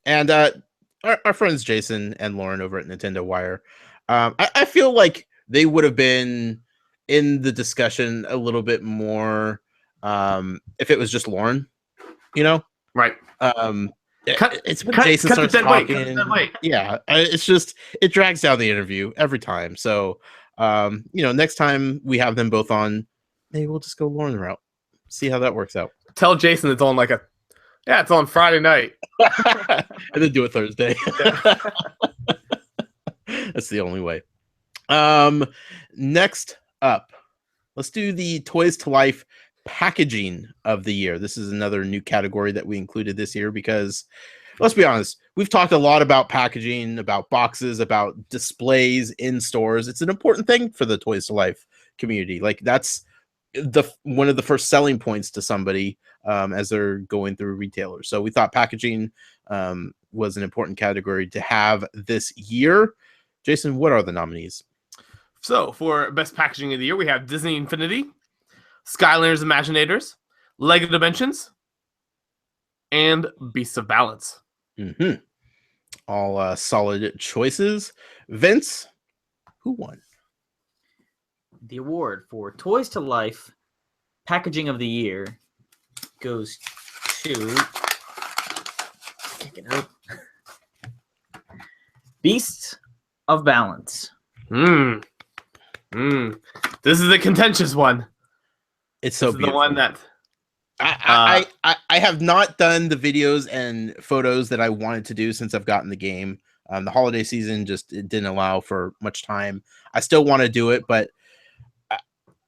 Speaker 1: our friends Jason and Lauren over at Nintendo Wire, I feel like they would have been in the discussion a little bit more if it was just Lauren,
Speaker 2: right.
Speaker 1: It's when Jason starts talking. Yeah, it's just, it drags down the interview every time. So next time we have them both on, maybe we'll just go Lauren route, see how that works out.
Speaker 2: Tell Jason it's on it's on Friday night.
Speaker 1: And then do it Thursday. That's the only way. Next up, let's do the Toys to Life packaging of the year. This is another new category that we included this year because, let's be honest, we've talked a lot about packaging, about boxes, about displays in stores. It's an important thing for the Toys to Life community. Like, that's one of the first selling points to somebody as they're going through retailers. So we thought packaging was an important category to have this year. Jason, what are the nominees?
Speaker 2: So for best packaging of the year, we have Disney Infinity, Skylanders Imaginators, Lego Dimensions, and Beasts of Balance.
Speaker 1: Mm-hmm. All solid choices. Vince, who won?
Speaker 3: The award for Toys to Life Packaging of the Year goes to Beasts of Balance.
Speaker 2: This is a contentious one.
Speaker 1: It's so beautiful.
Speaker 2: The one that
Speaker 1: I have not done the videos and photos that I wanted to do since I've gotten the game. The holiday season just didn't allow for much time. I still want to do it, but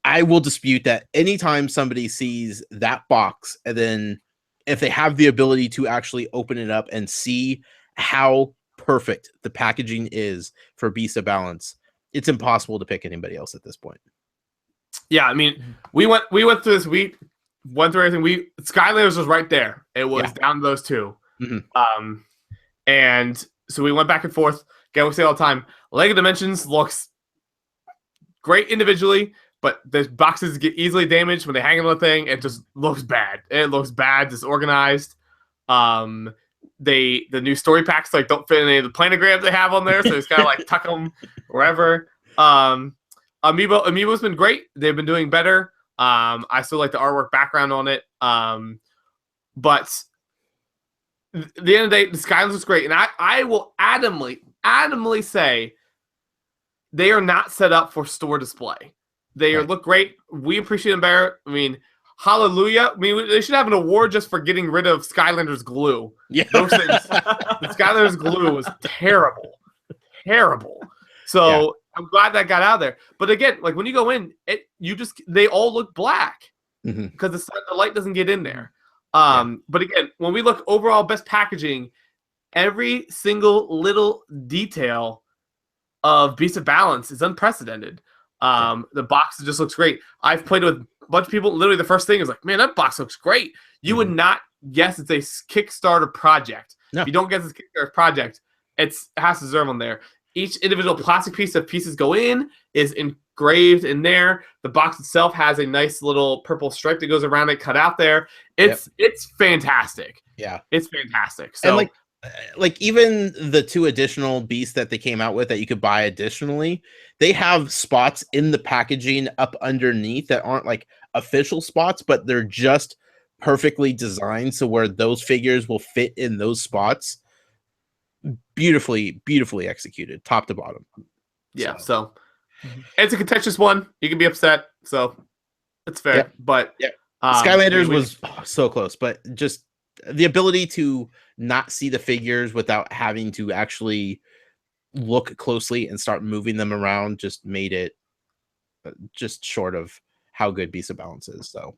Speaker 1: I will dispute that anytime somebody sees that box, and then if they have the ability to actually open it up and see how perfect the packaging is for Beast of Balance, it's impossible to pick anybody else at this point.
Speaker 2: Yeah, I mean, we went through this week, went through everything. Skylanders was right there. It was down to those two.
Speaker 1: Mm-hmm.
Speaker 2: And so we went back and forth. Again, we say all the time, Lego Dimensions looks great individually, but the boxes get easily damaged when they hang on the thing. It just looks bad. It looks bad, disorganized. The new story packs don't fit in any of the planograms they have on there, so it's kind of tuck them wherever. Amiibo's been great. They've been doing better. I still like the artwork background on it. But at the end of the day, the Skylanders looks great, and I will adamantly say they are not set up for store display. They look great. We appreciate them better. I mean, hallelujah. I mean, they should have an award just for getting rid of Skylanders glue.
Speaker 1: Yeah.
Speaker 2: Those things. The Skylanders glue was terrible. Terrible. So I'm glad that got out of there. But again, when you go in, they all look black. because the light doesn't get in there. But again, when we look overall best packaging, every single little detail of Beast of Balance is unprecedented. The box just looks great. I've played with a bunch of people. Literally, the first thing is like, man, that box looks great. You would not guess it's a Kickstarter project.
Speaker 1: No.
Speaker 2: If you don't guess it's a Kickstarter project, it has to deserve on there. Each individual plastic piece that pieces go in is engraved in there. The box itself has a nice little purple stripe that goes around it, cut out there. It's fantastic.
Speaker 1: Yeah,
Speaker 2: it's fantastic. So,
Speaker 1: and like even the 2 additional beasts that they came out with that you could buy additionally, they have spots in the packaging up underneath that aren't like official spots, but they're just perfectly designed so where those figures will fit in those spots. Beautifully executed, top to bottom.
Speaker 2: Yeah, so it's a contentious one. You can be upset, so it's fair. But
Speaker 1: Skylanders was so close, but just the ability to not see the figures without having to actually look closely and start moving them around just made it just short of how good Beast of Balance is. So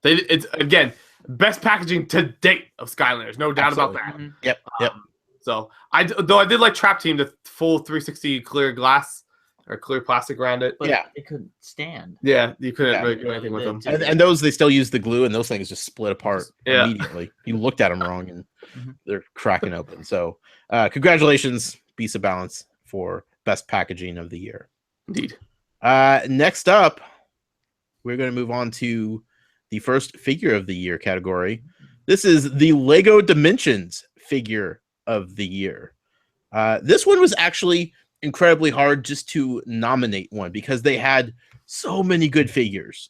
Speaker 2: it's again best packaging to date of Skylanders, no doubt about that.
Speaker 1: Yep.
Speaker 2: So I did like Trap Team, the full 360 clear glass or clear plastic around it.
Speaker 3: But it couldn't stand.
Speaker 2: Yeah, you couldn't really do anything with them.
Speaker 1: And those, they still use the glue, and those things just split apart immediately. You looked at them wrong, and they're cracking open. So congratulations, Beast of Balance, for best packaging of the year.
Speaker 2: Indeed.
Speaker 1: Next up, we're going to move on to the first figure of the year category. This is the Lego Dimensions figure of the year. This one was actually incredibly hard just to nominate one because they had so many good figures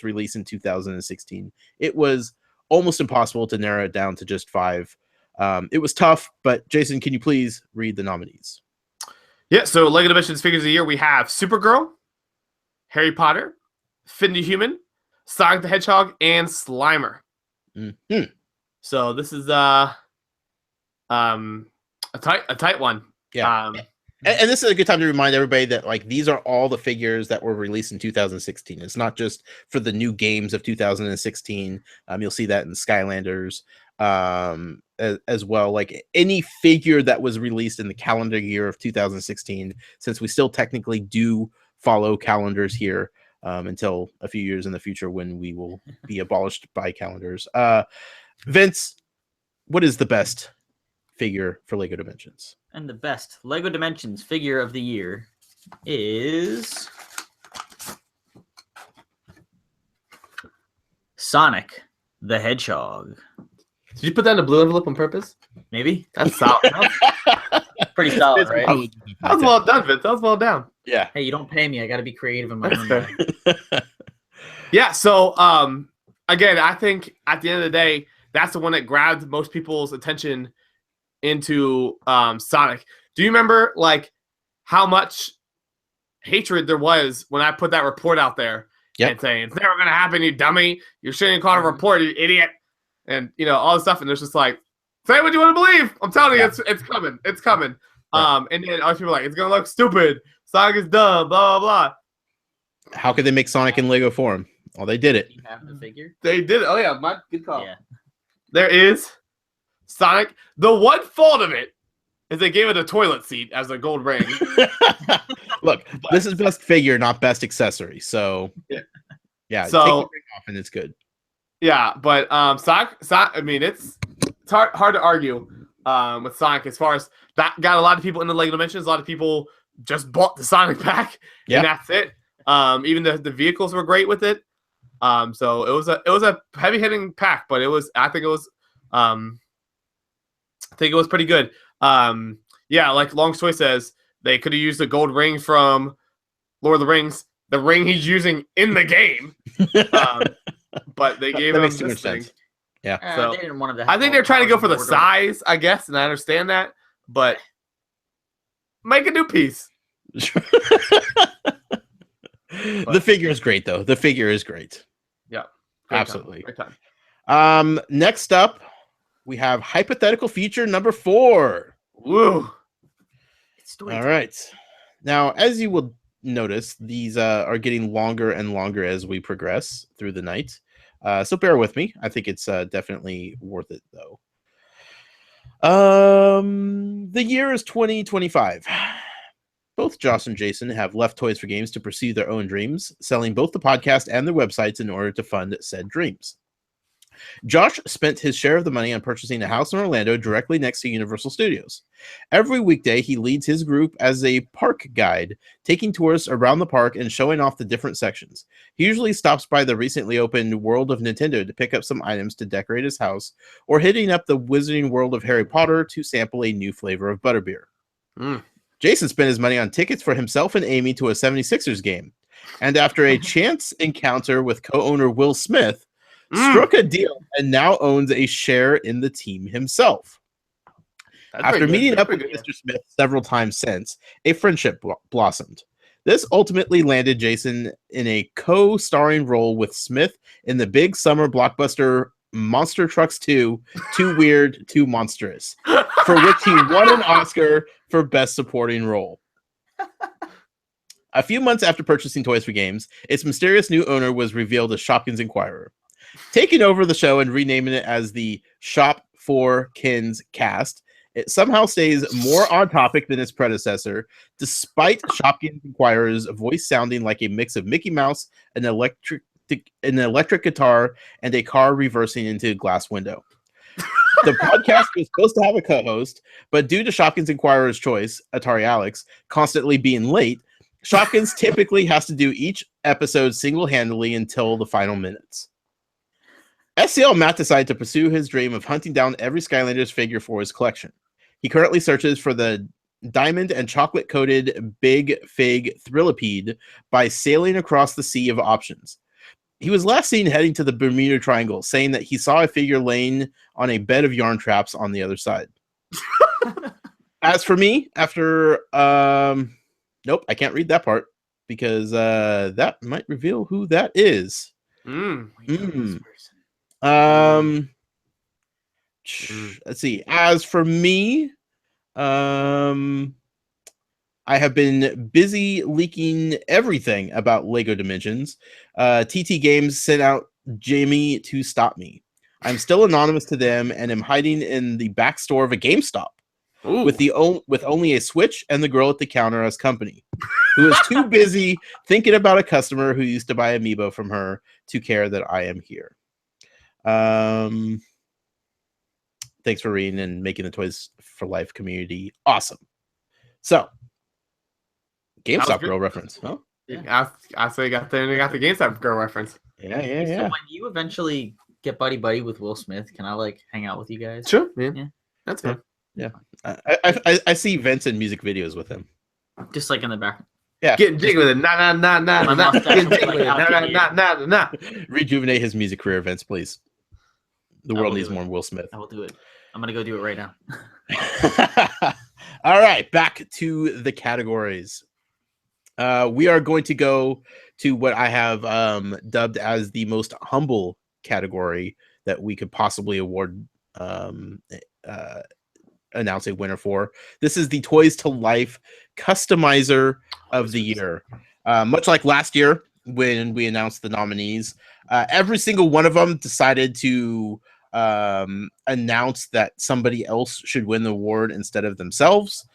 Speaker 1: released in 2016. It was almost impossible to narrow it down to just 5. It was tough, but Jason, can you please read the nominees?
Speaker 2: Yeah, so Lego Dimensions figures of the year, we have Supergirl, Harry Potter, Finn the Human, Sonic the Hedgehog, and Slimer. So this is a tight one.
Speaker 1: Yeah. And this is a good time to remind everybody that like these are all the figures that were released in 2016. It's not just for the new games of 2016. You'll see that in Skylanders as well. Like any figure that was released in the calendar year of 2016, since we still technically do follow calendars here until a few years in the future when we will be abolished by calendars. Vince, what is the best figure for Lego Dimensions?
Speaker 3: And the best Lego Dimensions figure of the year is Sonic the Hedgehog.
Speaker 2: Did you put that in a blue envelope on purpose?
Speaker 3: Maybe.
Speaker 2: That's solid.
Speaker 3: Pretty solid, right?
Speaker 2: That was well done, Vince. That was well done.
Speaker 1: Yeah.
Speaker 3: Hey, you don't pay me. I got to be creative in my own way.
Speaker 2: Yeah, so again, I think at the end of the day, that's the one that grabbed most people's attention into Sonic. Do you remember like how much hatred there was when I put that report out there and saying it's never gonna happen, you dummy, you shouldn't call it a report, you idiot, and you know all this stuff, and there's just like say what you want to believe. I'm telling you, it's coming. Right. And then other people are like it's gonna look stupid. Sonic is dumb. Blah blah blah.
Speaker 1: How could they make Sonic in Lego form? Well, they did it.
Speaker 3: You have the figure?
Speaker 2: They did it. Oh yeah, my good call.
Speaker 3: Yeah.
Speaker 2: There is Sonic. The one fault of it is they gave it a toilet seat as a gold ring.
Speaker 1: Look, this is best figure, not best accessory. So yeah,
Speaker 2: so
Speaker 1: take the ring off and it's good.
Speaker 2: Yeah, but Sonic. I mean, it's hard to argue with Sonic as far as that got a lot of people in the Lego Dimensions. A lot of people just bought the Sonic pack, and that's it. Even the vehicles were great with it. So it was a heavy hitting pack, but I think it was pretty good. Yeah, like Longstoy says, they could have used the gold ring from Lord of the Rings, the ring he's using in the game. But they gave him this thing.
Speaker 1: Sense. Yeah.
Speaker 2: So
Speaker 3: they didn't want
Speaker 2: I think they're trying to go for the size, I guess, and I understand that, but make a new piece.
Speaker 1: The figure is great, though. The figure is great.
Speaker 2: Yeah.
Speaker 1: Absolutely.
Speaker 2: Great time.
Speaker 1: Next up, we have hypothetical feature number 4.
Speaker 2: Woo.
Speaker 1: All right. Now, as you will notice, these are getting longer and longer as we progress through the night. So bear with me. I think it's definitely worth it, though. The year is 2025. Both Josh and Jason have left Toys for Games to pursue their own dreams, selling both the podcast and their websites in order to fund said dreams. Josh spent his share of the money on purchasing a house in Orlando directly next to Universal Studios. Every weekday, he leads his group as a park guide, taking tourists around the park and showing off the different sections. He usually stops by the recently opened World of Nintendo to pick up some items to decorate his house, or hitting up the Wizarding World of Harry Potter to sample a new flavor of butterbeer. Jason spent his money on tickets for himself and Amy to a 76ers game, and after a chance encounter with co-owner Will Smith, struck a deal and now owns a share in the team himself. After meeting up with Mr. Smith several times since, a friendship blossomed. This ultimately landed Jason in a co-starring role with Smith in the big summer blockbuster Monster Trucks 2, Too Weird, Too Monstrous, for which he won an Oscar for Best Supporting Role. A few months after purchasing Toys for Games, its mysterious new owner was revealed as Shopkins Inquirer. Taking over the show and renaming it as the Shop for Kins Cast, it somehow stays more on topic than its predecessor, despite Shopkins Inquirer's voice sounding like a mix of Mickey Mouse, an electric guitar, and a car reversing into a glass window. The podcast was supposed to have a co-host, but due to Shopkins Inquirer's choice, Atari Alex, constantly being late, Shopkins typically has to do each episode single-handedly until the final minutes. SCL Matt decided to pursue his dream of hunting down every Skylanders figure for his collection. He currently searches for the diamond and chocolate-coated Big Fig Thrillipede by sailing across the sea of options. He was last seen heading to the Bermuda Triangle, saying that he saw a figure laying on a bed of yarn traps on the other side. As for me, after... nope, I can't read that part, because that might reveal who that is. Let's see. As for me, I have been busy leaking everything about Lego Dimensions. TT Games sent out Jamie to stop me. I'm still anonymous to them and am hiding in the back store of a GameStop with only a Switch and the girl at the counter as company, who is too busy thinking about a customer who used to buy Amiibo from her to care that I am here. Thanks for reading and making the Toys for Life community awesome. So, GameStop girl reference, huh?
Speaker 2: Yeah. I say got the GameStop girl reference.
Speaker 1: Yeah.
Speaker 3: So when you eventually get buddy with Will Smith, can I like hang out with you guys?
Speaker 2: Sure, yeah. That's fine.
Speaker 1: Yeah. I see Vince in music videos with him.
Speaker 3: Just like in the back.
Speaker 1: Yeah.
Speaker 2: Getting jig with it. Nah. Getting jig with it. Nah.
Speaker 1: Rejuvenate his music career, Vince, please. The world needs more Will Smith.
Speaker 3: I will do it. I'm gonna go do it right now.
Speaker 1: All right, back to the categories. We are going to go to what I have dubbed as the most humble category that we could possibly announce a winner for. This is the Toys to Life Customizer of the Year. Much like last year when we announced the nominees, every single one of them decided to announce that somebody else should win the award instead of themselves.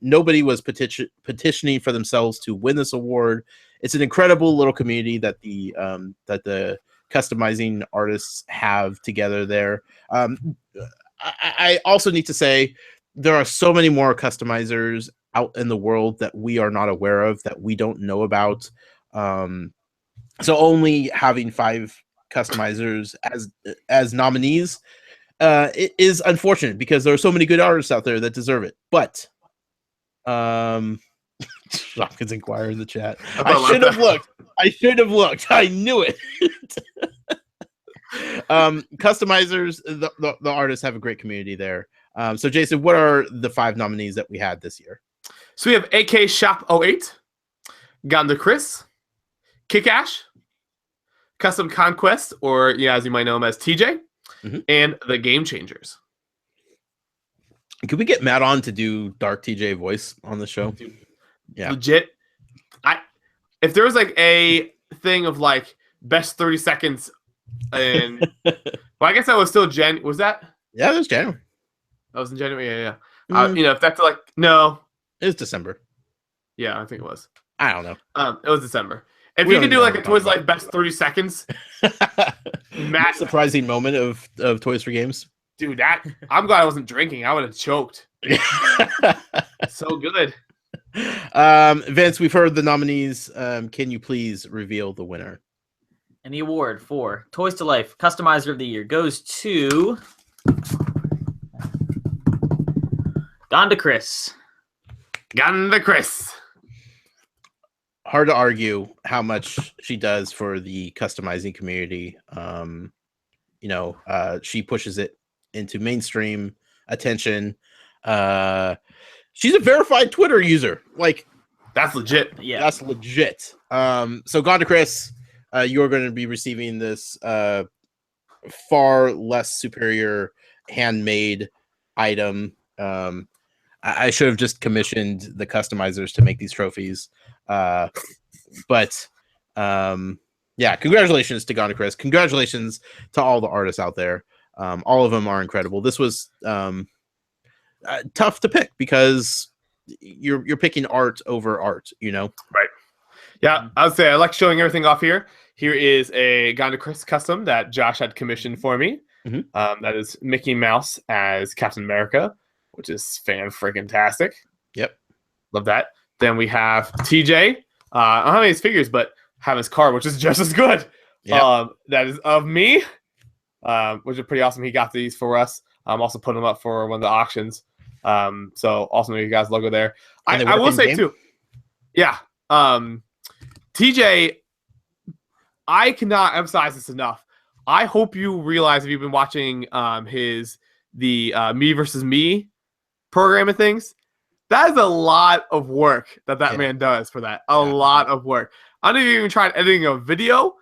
Speaker 1: Nobody was petitioning for themselves to win this award. It's an incredible little community that the customizing artists have together there. I also need to say there are so many more customizers out in the world that we are not aware of, that we don't know about. So only having 5 customizers as nominees it is unfortunate, because there are so many good artists out there that deserve it. But Shopkins Inquirer in the chat. I should have looked. I knew it. Customizers, the artists have a great community there. So Jason, what are the 5 nominees that we had this year?
Speaker 2: So we have AK Shop 08, Ganda Chris, Kick Ash, Custom Conquest, or as you might know him as TJ, and the Game Changers.
Speaker 1: Could we get Matt on to do Dark TJ voice on the show?
Speaker 2: Yeah, legit. If there was like a thing of like best 30 seconds, and well, I guess that was still Was that?
Speaker 1: Yeah, it was January.
Speaker 2: That was in January. Yeah. If that's like no,
Speaker 1: it was December.
Speaker 2: Yeah, I think it was.
Speaker 1: I don't know.
Speaker 2: It was December. If you could do like a Toys Life best 30 seconds,
Speaker 1: Most surprising moment of Toys for Games.
Speaker 2: Dude, I'm glad I wasn't drinking. I would have choked. So good.
Speaker 1: Vince, we've heard the nominees. Can you please reveal the winner?
Speaker 3: And the award for Toys to Life Customizer of the Year goes to Gonda Chris.
Speaker 1: Hard to argue how much she does for the customizing community. She pushes it into mainstream attention. She's a verified Twitter user. Like,
Speaker 2: that's legit.
Speaker 3: Yeah,
Speaker 1: that's legit. So Gonda Chris, you're going to be receiving this far less superior handmade item. I should have just commissioned the customizers to make these trophies. But congratulations to Gonda Chris. Congratulations to all the artists out there. All of them are incredible. This was tough to pick because you're picking art over art,
Speaker 2: Right. Yeah, I would say I like showing everything off here. Here is a Gonda Chris custom that Josh had commissioned for me.
Speaker 1: Mm-hmm.
Speaker 2: That is Mickey Mouse as Captain America, which is fan-freaking-tastic.
Speaker 1: Yep.
Speaker 2: Love that. Then we have TJ. I don't have his figures, but have his card, which is just as good.
Speaker 1: Yep.
Speaker 2: That is of me, which is pretty awesome. He got these for us. Also put them up for one of the auctions. So awesome, you guys logo there. I will say too. Yeah. TJ, I cannot emphasize this enough. I hope you realize if you've been watching the Me versus Me program and things, that is a lot of work that man does for that. A lot of work. I don't even tried editing a video.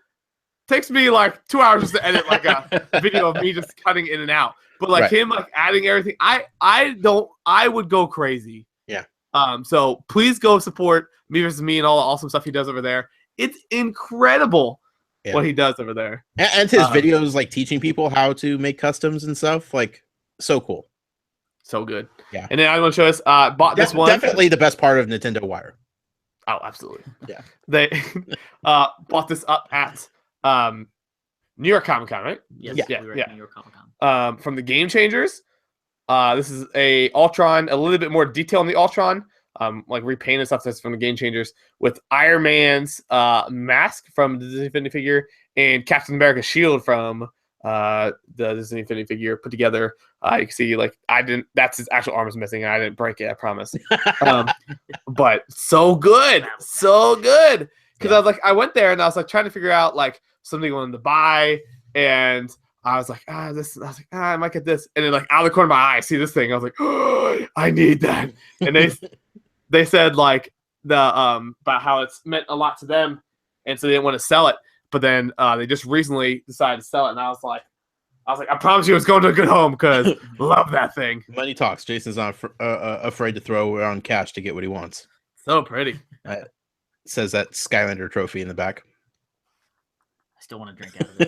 Speaker 2: Takes me like 2 hours just to edit like a video of me just cutting in and out. But like him like adding everything, I would go crazy.
Speaker 1: Yeah.
Speaker 2: So please go support Me versus Me and all the awesome stuff he does over there. It's incredible what he does over there.
Speaker 1: And his videos like teaching people how to make customs and stuff, like so cool.
Speaker 2: So good.
Speaker 1: Yeah.
Speaker 2: And then I want to show us bought this one.
Speaker 1: Definitely the best part of Nintendo Wire.
Speaker 2: Oh, absolutely.
Speaker 1: Yeah.
Speaker 2: They bought this up at New York Comic Con, right?
Speaker 3: Yes,
Speaker 2: yeah.
Speaker 3: we were at New York Comic Con.
Speaker 2: From the Game Changers. This is a Ultron, a little bit more detail on the Ultron. Like repainted stuff that's from the Game Changers with Iron Man's mask from the Disney Infinity figure and Captain America's shield from the Disney Infinity figure put together. You can see like that's his actual arm is missing. I didn't break it, I promise. But so good. Because I went there and I was like trying to figure out like something I wanted to buy, and I was like, I might get this. And then like out of the corner of my eye, I see this thing. I was like, oh, I need that. And they said like about how it's meant a lot to them, and so they didn't want to sell it. But then they just recently decided to sell it, and I was like, I promise you, it's going to a good home because love that thing.
Speaker 1: Money talks. Jason's not afraid to throw around cash to get what he wants.
Speaker 2: So pretty.
Speaker 1: Says that Skylander trophy in the back.
Speaker 3: I still want to drink out of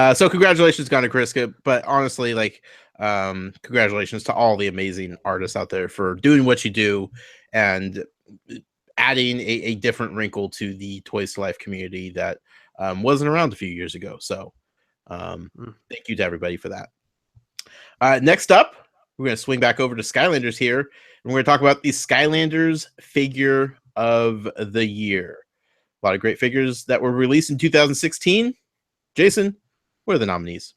Speaker 1: it. So congratulations, Gonda Chris. But honestly, like, congratulations to all the amazing artists out there for doing what you do and adding a different wrinkle to the Toys to Life community that wasn't around a few years ago. So thank you to everybody for that. Next up, we're going to swing back over to Skylanders here, and we're going to talk about the Skylanders figure of the year. A lot of great figures that were released in 2016. Jason, what are the nominees?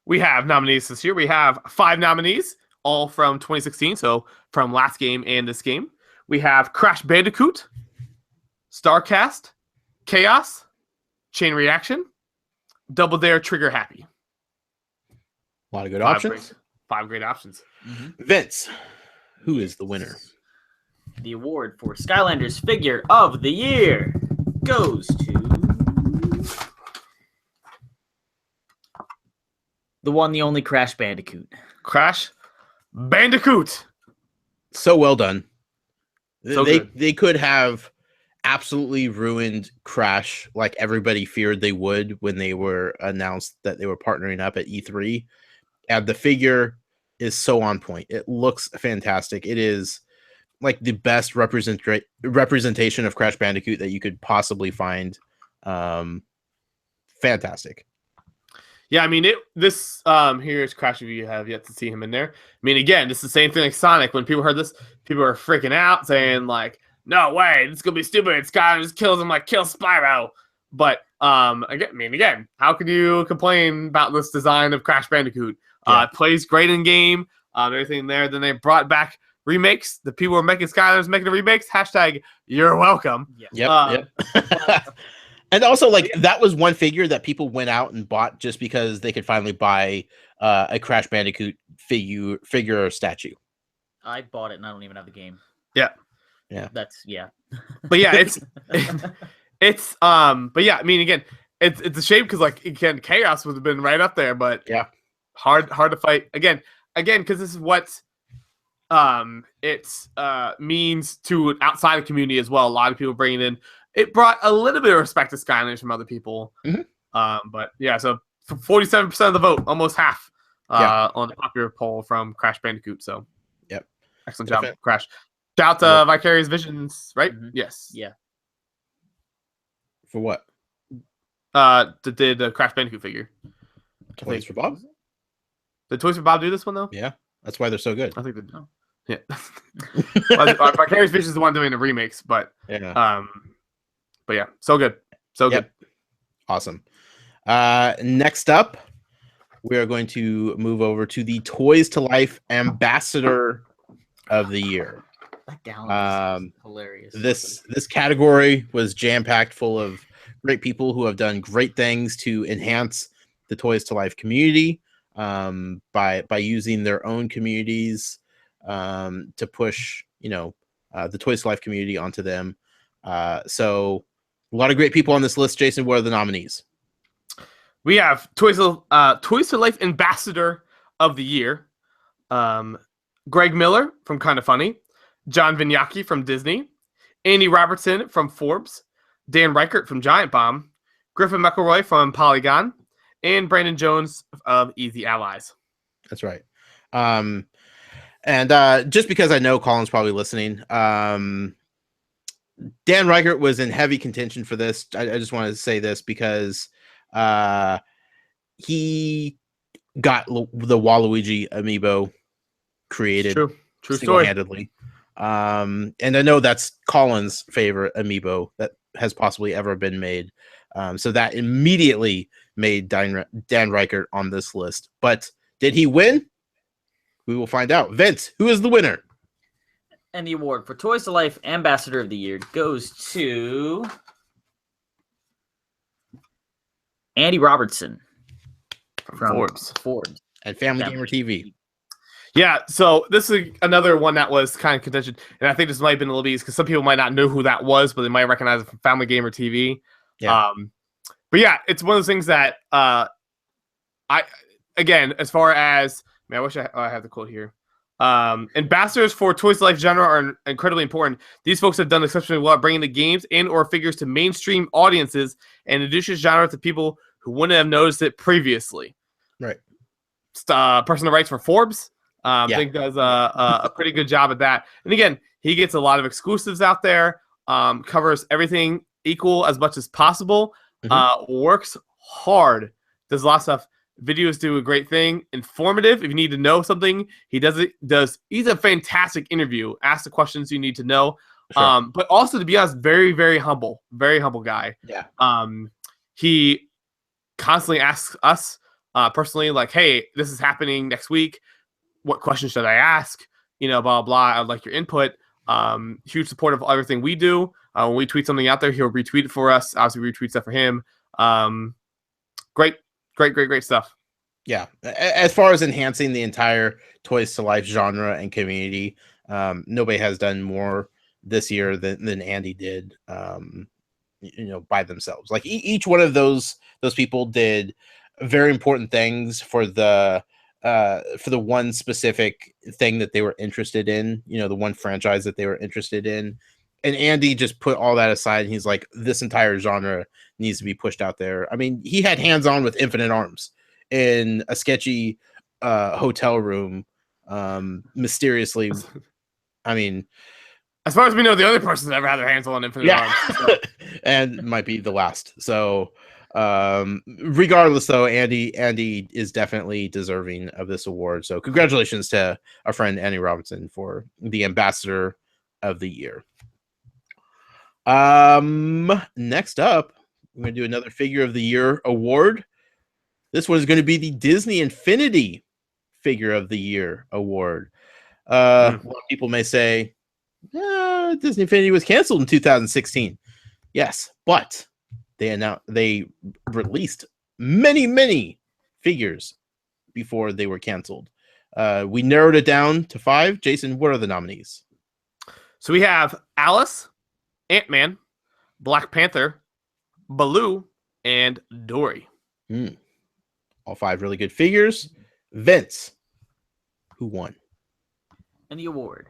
Speaker 2: We have nominees this year. We have 5 nominees, all from 2016, so from last game and this game. We have Crash Bandicoot, Starcast, Chaos, Chain Reaction, Double Dare, Trigger Happy.
Speaker 1: A lot of good options.
Speaker 2: 5 great options.
Speaker 3: Mm-hmm.
Speaker 1: Vince, who is the winner?
Speaker 3: The award for Skylanders Figure of the Year goes to the one, the only Crash Bandicoot.
Speaker 2: Crash Bandicoot.
Speaker 1: So well done.
Speaker 2: So good.
Speaker 1: They could have absolutely ruined Crash like everybody feared they would when they were announced that they were partnering up at E3. And the figure is so on point. It looks fantastic. It is like the best representation of Crash Bandicoot that you could possibly find. Fantastic.
Speaker 2: Yeah, I mean, this here's Crash if you have yet to see him in there. I mean, again, this is the same thing like Sonic. When people heard this, people were freaking out, saying like, "No way, this is gonna be stupid. Sky just kills him like kill Spyro." But again, how could you complain about this design of Crash Bandicoot?
Speaker 1: Yeah.
Speaker 2: It plays great in game, everything there. Then they brought back remakes. The people who are making Skylanders making the remakes. Hashtag you're welcome.
Speaker 3: Yeah.
Speaker 1: Yep. And also, like, that was one figure that people went out and bought just because they could finally buy a Crash Bandicoot figure or statue.
Speaker 3: I bought it and I don't even have the game.
Speaker 2: Yeah.
Speaker 3: That's yeah.
Speaker 2: But yeah, it's but yeah, I mean, again, it's a shame because like again, Chaos would have been right up there, but
Speaker 1: yeah,
Speaker 2: hard to fight again because this is what it means to outside the community as well. A lot of people bringing in. It brought a little bit of respect to Skylanders from other people.
Speaker 1: Mm-hmm.
Speaker 2: But yeah, so 47% of the vote, almost half, on the popular poll from Crash Bandicoot. So,
Speaker 1: yep,
Speaker 2: excellent job, Crash. Shout out to Vicarious Visions, right?
Speaker 3: Mm-hmm.
Speaker 2: Yes.
Speaker 3: Yeah.
Speaker 1: For what?
Speaker 2: Did the Crash Bandicoot figure?
Speaker 1: Toys for Bob?
Speaker 2: Did Toys for Bob do this one though?
Speaker 1: Yeah, that's why they're so good.
Speaker 2: I think they did. Oh. Yeah. Vicarious Visions is the one doing the remakes, but
Speaker 1: yeah.
Speaker 2: But yeah, so good. So good.
Speaker 1: Awesome. Next up, we are going to move over to the Toys to Life Ambassador of the Year.
Speaker 3: That gallon is hilarious.
Speaker 1: This category was jam-packed full of great people who have done great things to enhance the Toys to Life community by using their own communities to push, the Toys to Life community onto them. So a lot of great people on this list. Jason, what are the nominees?
Speaker 2: We have Toys to Life Ambassador of the Year. Greg Miller from Kind of Funny. John Vignacchi from Disney. Andy Robertson from Forbes. Dan Reichert from Giant Bomb. Griffin McElroy from Polygon. And Brandon Jones of Easy Allies.
Speaker 1: That's right. And just because I know Colin's probably listening, Dan Reichert was in heavy contention for this. I just wanted to say this because he got the Waluigi amiibo created single-handedly. And I know that's Colin's favorite amiibo that has possibly ever been made. So that immediately made Dan Reichert on this list. But did he win? We will find out. Vince, who is the winner?
Speaker 3: And the award for Toys to Life Ambassador of the Year goes to Andy Robertson from Forbes
Speaker 1: and Family Gamer TV.
Speaker 2: Yeah, so this is another one that was kind of contention, and I think this might have been a little bit because some people might not know who that was, but they might recognize it from Family Gamer TV.
Speaker 1: Yeah.
Speaker 2: But yeah, it's one of those things that as far as I wish I had the quote here. Ambassadors for Toys to Life genre are incredibly important. These folks have done exceptionally well at bringing the games and or figures to mainstream audiences and introduces genre to people who wouldn't have noticed it previously.
Speaker 1: Right.
Speaker 2: Person that writes for Forbes, I think does a pretty good job at that. And again, he gets a lot of exclusives out there, covers everything equal as much as possible, works hard, does a lot of stuff. Videos do a great thing. Informative. If you need to know something, he does it. He's a fantastic interview. Ask the questions you need to know. Sure. But also, to be honest, very, very humble guy.
Speaker 1: Yeah.
Speaker 2: He constantly asks us personally, like, "Hey, this is happening next week. What questions should I ask? Blah blah. I'd like your input." Huge support of everything we do. When we tweet something out there, he'll retweet it for us. Obviously, we retweet stuff for him. Great stuff.
Speaker 1: Yeah. As far as enhancing the entire Toys to Life genre and community, nobody has done more this year than Andy did, by themselves. Like each one of those people did very important things for the for the one specific thing that they were interested in, the one franchise that they were interested in. And Andy just put all that aside, and he's like, this entire genre needs to be pushed out there. I mean, he had hands-on with Infinite Arms in a sketchy hotel room, mysteriously. I mean,
Speaker 2: as far as we know, the only person that ever had their hands on Infinite Arms. So.
Speaker 1: And might be the last. So regardless, though, Andy is definitely deserving of this award. So congratulations to our friend Andy Robinson for the Ambassador of the Year. Next up, we're going to do another Figure of the Year award. This one is going to be the Disney Infinity Figure of the Year award. A lot of people may say, Disney Infinity was canceled in 2016. Yes, but they released many figures before they were canceled. We narrowed it down to 5. Jason, what are the nominees?
Speaker 2: So we have Alice, Ant-Man, Black Panther, Baloo, and Dory.
Speaker 1: All 5 really good figures. Vince, who won?
Speaker 3: And the award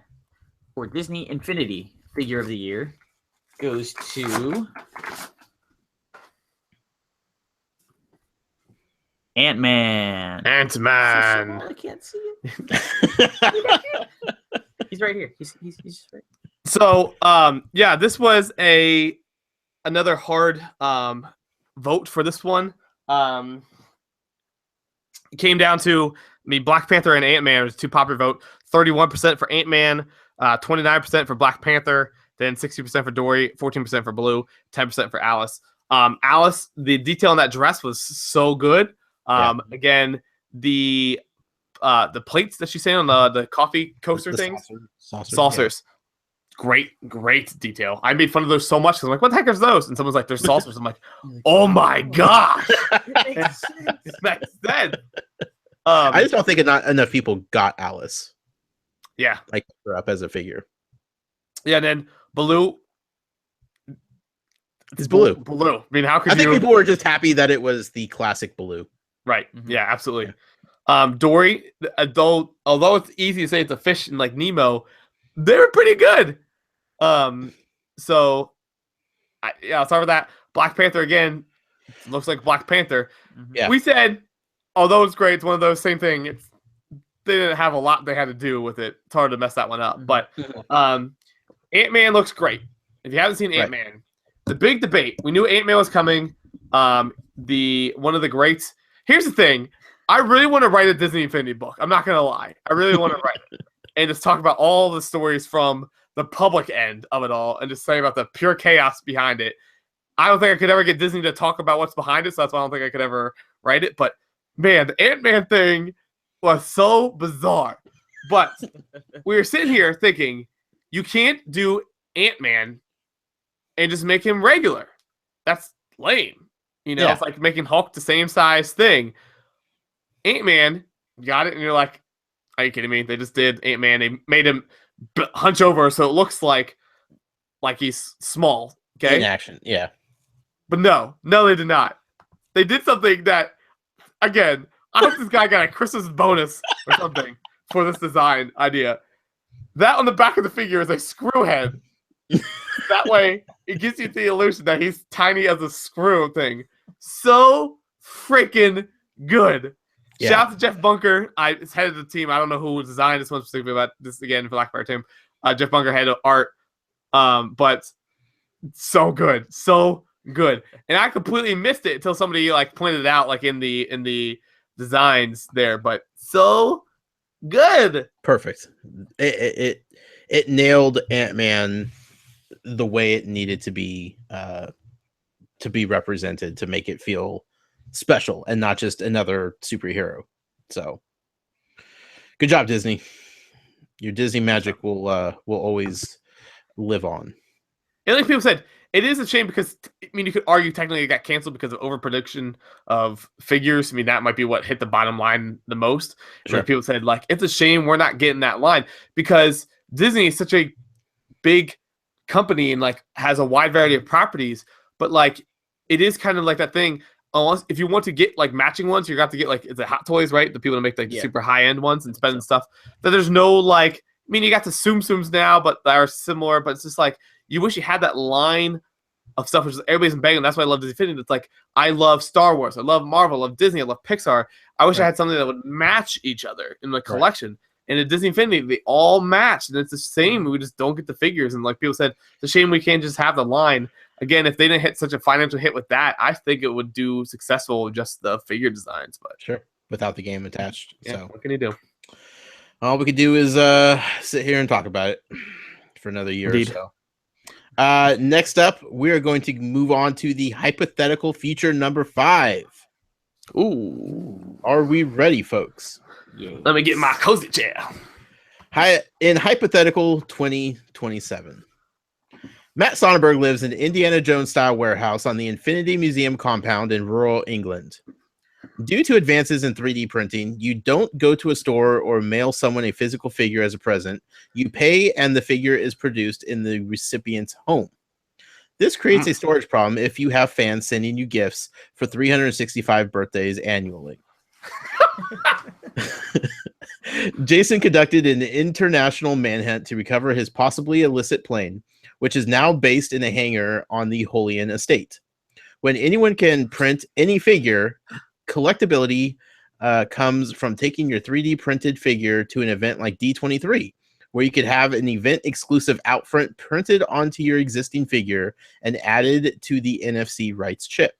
Speaker 3: for Disney Infinity Figure of the Year goes to Ant-Man.
Speaker 2: Ant-Man.
Speaker 3: I can't see it. He's right here. He's just right.
Speaker 2: So, this was another hard vote for this one. It came down to, Black Panther and Ant-Man was 2 popular vote. 31% for Ant-Man, 29% for Black Panther, then 60% for Dory, 14% for Baloo, 10% for Alice. Alice, the detail on that dress was so good. Again, the plates that she's saying on the coffee coaster things, saucers. Yeah. Great detail. I made fun of those so much because I'm like, what the heck is those? And someone's like, they're saucers. I'm like, oh my gosh. It makes sense.
Speaker 1: I just don't think not enough people got Alice.
Speaker 2: Yeah.
Speaker 1: Like her up as a figure.
Speaker 2: Yeah, and then Baloo.
Speaker 1: It's Baloo.
Speaker 2: Baloo. I mean, how could
Speaker 1: I think people were just happy that it was the classic Baloo.
Speaker 2: Right. Mm-hmm. Yeah, absolutely. Yeah. Dory, although it's easy to say it's a fish and like Nemo, they were pretty good. So I'll start with that. Black Panther again. Looks like Black Panther.
Speaker 1: Yeah.
Speaker 2: We said, although it's great, it's one of those same thing. They didn't have a lot they had to do with it. It's hard to mess that one up. But Ant-Man looks great. If you haven't seen Ant-Man, the big debate. We knew Ant-Man was coming. One of the greats. Here's the thing. I really want to write a Disney Infinity book. I'm not gonna lie. I really want to write it and just talk about all the stories from the public end of it all and just say about the pure chaos behind it. I don't think I could ever get Disney to talk about what's behind it, so that's why I don't think I could ever write it. But man, the Ant-Man thing was so bizarre. But we were sitting here thinking, you can't do Ant-Man and just make him regular. That's lame. It's like making Hulk the same size thing. Ant-Man, got it, and you're like, are you kidding me? They just did Ant-Man. They made him hunch over so it looks like he's small. Okay?
Speaker 1: In action, yeah.
Speaker 2: But no, they did not. They did something that, again, I hope this guy got a Christmas bonus or something for this design idea. That on the back of the figure is a screw head. That way, it gives you the illusion that he's tiny as a screw thing. So freaking good. Yeah. Shout out to Jeff Bunker. It's head of the team. I don't know who designed this one specifically, but this again for lack of our team. Jeff Bunker head of art. But so good. So good. And I completely missed it until somebody pointed it out in the designs there. But so good.
Speaker 1: Perfect. It nailed Ant-Man the way it needed to be represented to make it feel special and not just another superhero. So good job, Disney. Your Disney magic will always live on.
Speaker 2: And like people said, it is a shame because you could argue technically it got canceled because of overproduction of figures. That might be what hit the bottom line the most. Sure. Where people said it's a shame we're not getting that line because Disney is such a big company and has a wide variety of properties, but it is kind of like that thing. unless if you want to get like matching ones, you got to get like it's a Hot Toys, right? The people that make like the super high end ones and spend stuff. That there's no like. I mean, you got the Tsum Tsums now, but that are similar. But it's just like you wish you had that line of stuff, which is everybody's banging. That's why I love Disney Infinity. It's like I love Star Wars, I love Marvel, I love Disney, I love Pixar. I wish I had something that would match each other in the collection. And at Disney Infinity, they all match, and it's the same. We just don't get the figures. And like people said, it's a shame we can't just have the line. Again, if they didn't hit such a financial hit with that, I think it would do successful with just the figure designs. But
Speaker 1: without the game attached.
Speaker 2: Yeah,
Speaker 1: so
Speaker 2: what can you do?
Speaker 1: All we could do is sit here and talk about it for another year or so. Next up, we are going to move on to the hypothetical feature number 5. Ooh, are we ready, folks?
Speaker 2: Yeah. Let me get my cozy chair.
Speaker 1: In hypothetical 2027, Matt Sonnenberg lives in an Indiana Jones-style warehouse on the Infinity Museum compound in rural England. Due to advances in 3D printing, you don't go to a store or mail someone a physical figure as a present. You pay, and the figure is produced in the recipient's home. This creates a storage problem if you have fans sending you gifts for 365 birthdays annually. Jason conducted an international manhunt to recover his possibly illicit plane, which is now based in a hangar on the Holian estate. When anyone can print any figure, collectability comes from taking your 3D printed figure to an event like D23, where you could have an event exclusive outfront printed onto your existing figure and added to the NFC rights chip.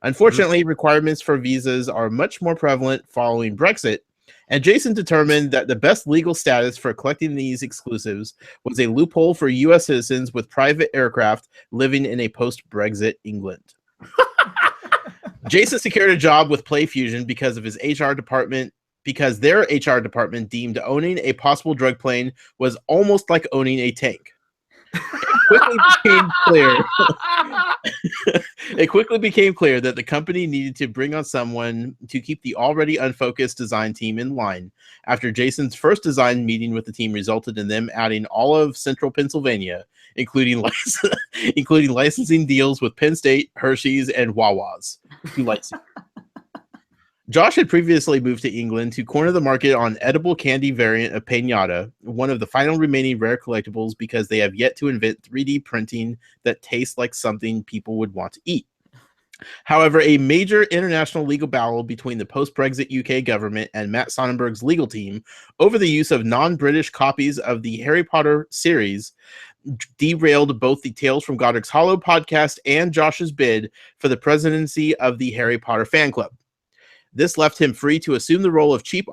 Speaker 1: Unfortunately, requirements for visas are much more prevalent following Brexit, and Jason determined that the best legal status for collecting these exclusives was a loophole for U.S. citizens with private aircraft living in a post-Brexit England. Jason secured a job with PlayFusion because their HR department deemed owning a possible drug plane was almost like owning a tank. It quickly became clear that the company needed to bring on someone to keep the already unfocused design team in line. After Jason's first design meeting with the team resulted in them adding all of central Pennsylvania, including licensing deals with Penn State, Hershey's, and Wawa's. Josh had previously moved to England to corner the market on edible candy variant of Pinata, one of the final remaining rare collectibles because they have yet to invent 3D printing that tastes like something people would want to eat. However, a major international legal battle between the post-Brexit UK government and Matt Sonnenberg's legal team over the use of non-British copies of the Harry Potter series derailed both the Tales from Godric's Hollow podcast and Josh's bid for the presidency of the Harry Potter fan club. This left him free to assume the role of chief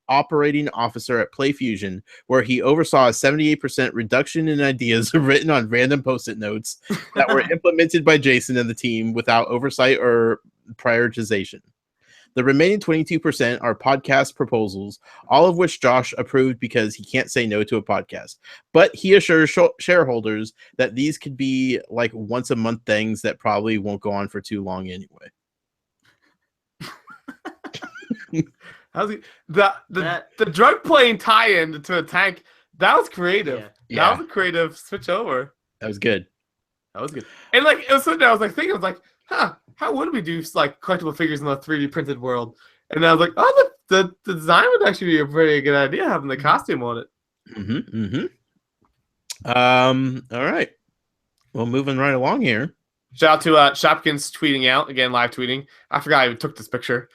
Speaker 1: operating officer at PlayFusion, where he oversaw a 78% reduction in ideas written on random post-it notes that were implemented by Jason and the team without oversight or prioritization. The remaining 22% are podcast proposals, all of which Josh approved because he can't say no to a podcast. But he assures shareholders that these could be like once a month things that probably won't go on for too long anyway.
Speaker 2: The drug plane tie-in to a tank, that was creative.
Speaker 1: Yeah.
Speaker 2: That was a creative switch over.
Speaker 1: That was good.
Speaker 2: And like it was something I was like thinking, I was like, how would we do like collectible figures in the 3D printed world? And I was like, oh, the design would actually be a pretty good idea having the costume on it.
Speaker 1: All right. Well, moving right along here.
Speaker 2: Shout out to Shopkins tweeting out again, live tweeting. I forgot I even took this picture.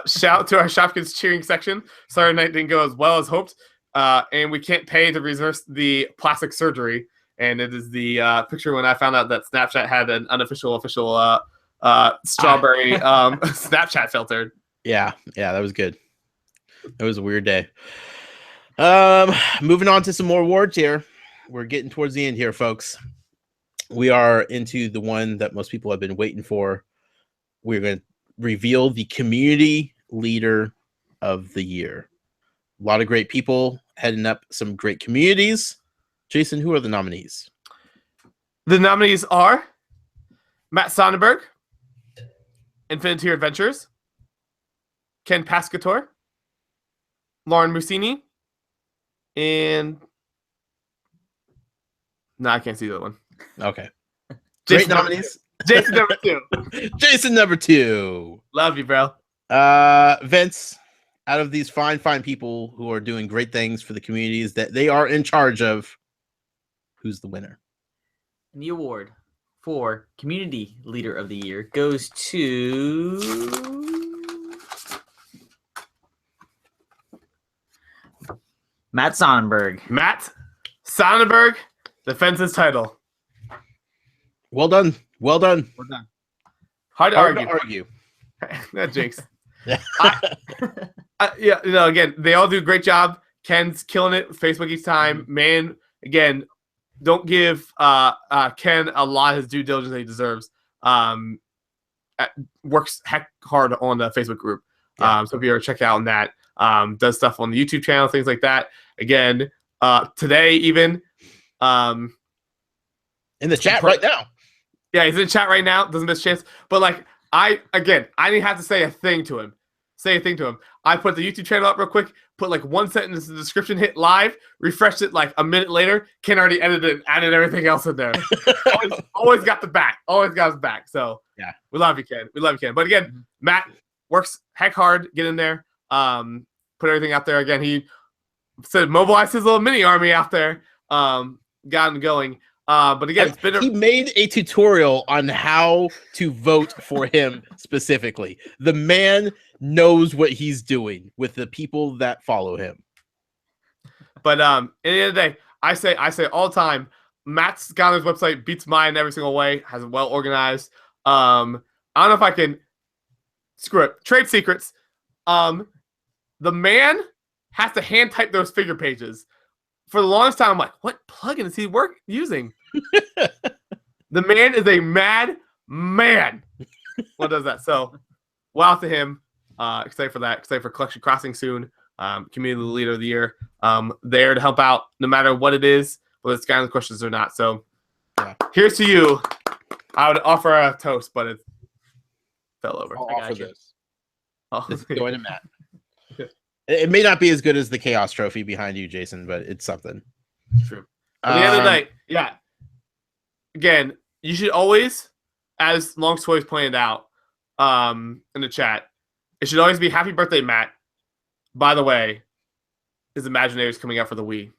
Speaker 2: Shout out to our Shopkins cheering section. Sorry, night didn't go as well as hoped, and we can't pay to reverse the plastic surgery. And it is the picture when I found out that Snapchat had an official strawberry Snapchat filter.
Speaker 1: Yeah, that was good. That was a weird day. Moving on to some more awards here. We're getting towards the end here, folks. We are into the one that most people have been waiting for. We're going to reveal the community leader of the year. A lot of great people heading up some great communities. Jason, who are the nominees?
Speaker 2: The nominees are Matt Sonnenberg, Infinity Adventures, Ken Pascator, Lauren Musini, and no, I can't see the other one.
Speaker 1: Okay.
Speaker 2: Jason
Speaker 1: Great nominees.
Speaker 2: Jason number 2.
Speaker 1: Jason number 2.
Speaker 2: Love you, bro.
Speaker 1: Vince, out of these fine people who are doing great things for the communities that they are in charge of, who's the winner?
Speaker 3: And the award for Community Leader of the Year goes to Matt Sonnenberg.
Speaker 2: Matt Sonnenberg defends his title.
Speaker 1: Well done.
Speaker 2: We're done. Hard to
Speaker 1: argue.
Speaker 2: That jinx. Yeah, again, they all do a great job. Ken's killing it with Facebook each time. Man, again, don't give Ken a lot of his due diligence that he deserves. Works heck hard on the Facebook group.
Speaker 1: Yeah.
Speaker 2: So if you ever check out on that, does stuff on the YouTube channel, things like that. Again, today even
Speaker 1: in the chat right now.
Speaker 2: Yeah, he's in the chat right now. Doesn't miss a chance. But like I didn't have to say a thing to him. I put the YouTube channel up real quick, put like one sentence in the description, hit live, refreshed it like a minute later. Ken already edited and added everything else in there. always got the back. Always got his back. So
Speaker 1: yeah,
Speaker 2: we love you, Ken. But again, Matt works heck hard, get in there, put everything out there. Again, he said mobilize his little mini army out there, got him going. But again,
Speaker 1: he made a tutorial on how to vote for him specifically. The man knows what he's doing with the people that follow him.
Speaker 2: But at the end of the day, I say all the time, Matt's got his website beats mine every single way, has it well organized. I don't know if I can screw it. Trade secrets. The man has to hand type those figure pages. For the longest time, I'm like, what plugin is he using? The man is a mad man. What does that? So, wow to him. Excited for that. Excited for Collection Crossing soon. Community Leader of the Year. There to help out no matter what it is, whether it's Skyline questions or not. So, yeah. Here's to you. I would offer a toast, but it fell over.
Speaker 1: I'll offer this.
Speaker 2: Oh.
Speaker 1: This is going to Matt. It may not be as good as the Chaos Trophy behind you, Jason, but it's something.
Speaker 2: True. At the end of the night, yeah. Again, you should always, as Long Toys pointed out in the chat, it should always be happy birthday, Matt. By the way, his Imagineer is coming out for the Wii.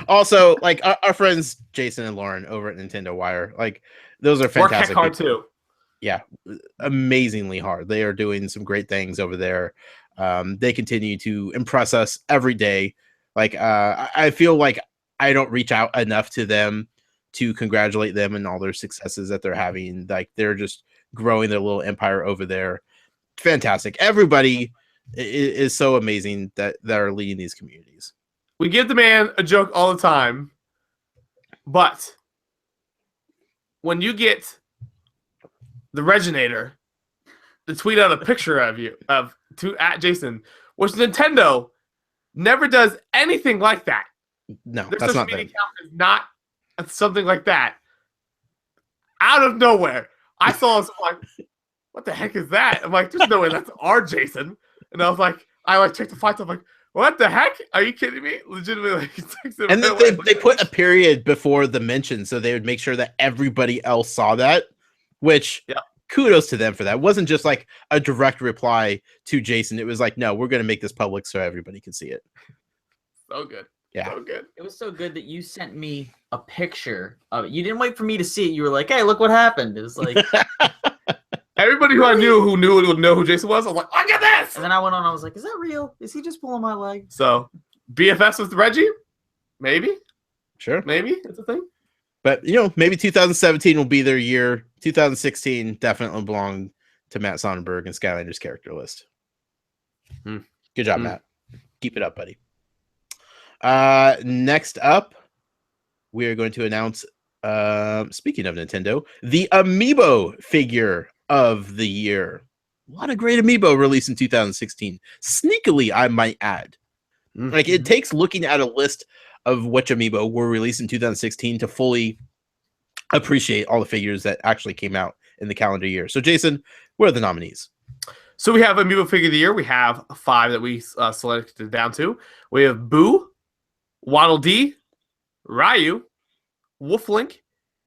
Speaker 1: Also, like our friends Jason and Lauren over at Nintendo Wire, like those are fantastic.
Speaker 2: Work hard too.
Speaker 1: Yeah, amazingly hard. They are doing some great things over there. They continue to impress us every day. Like I feel like I don't reach out enough to them to congratulate them and all their successes that they're having. Like they're just growing their little empire over there. Fantastic. Everybody is so amazing that are leading these communities.
Speaker 2: We give the man a joke all the time, but when you get the Reginator to tweet out a picture of you at Jason, which Nintendo never does anything like that.
Speaker 1: No,
Speaker 2: their
Speaker 1: that's
Speaker 2: social
Speaker 1: not
Speaker 2: media
Speaker 1: them.
Speaker 2: account is not something like that. Out of nowhere, I saw us like, what the heck is that? I'm like, there's no way that's our Jason. And I was like, checked the fight. I'm like, what the heck? Are you kidding me? Legitimately.
Speaker 1: And then they put a period before the mention so they would make sure that everybody else saw that, which kudos to them for that. It wasn't just like a direct reply to Jason. It was like, no, we're going to make this public so everybody can see it.
Speaker 2: So good.
Speaker 1: Yeah.
Speaker 2: So good.
Speaker 3: It was so good that you sent me a picture of it. You didn't wait for me to see it. You were like, hey, look what happened. It was like
Speaker 2: everybody who I knew would know who Jason was. I was like, look at this.
Speaker 3: And then I went on. I was like, is that real? Is he just pulling my leg?
Speaker 2: So BFS with Reggie? Maybe.
Speaker 1: Sure.
Speaker 2: Maybe. It's a thing.
Speaker 1: But, maybe 2017 will be their year. 2016 definitely belonged to Matt Sonnenberg and Skylanders character list. Good job, Matt. Keep it up, buddy. Next up, we are going to announce, speaking of Nintendo, the Amiibo figure of the year. A lot of great Amiibo released in 2016. Sneakily, I might add. Like, it takes looking at a list of which Amiibo were released in 2016 to fully appreciate all the figures that actually came out in the calendar year. So, Jason, what are the nominees?
Speaker 2: So we have Amiibo Figure of the Year. We have 5 that we selected down to. We have Boo, Waddle Dee, Ryu, Wolflink,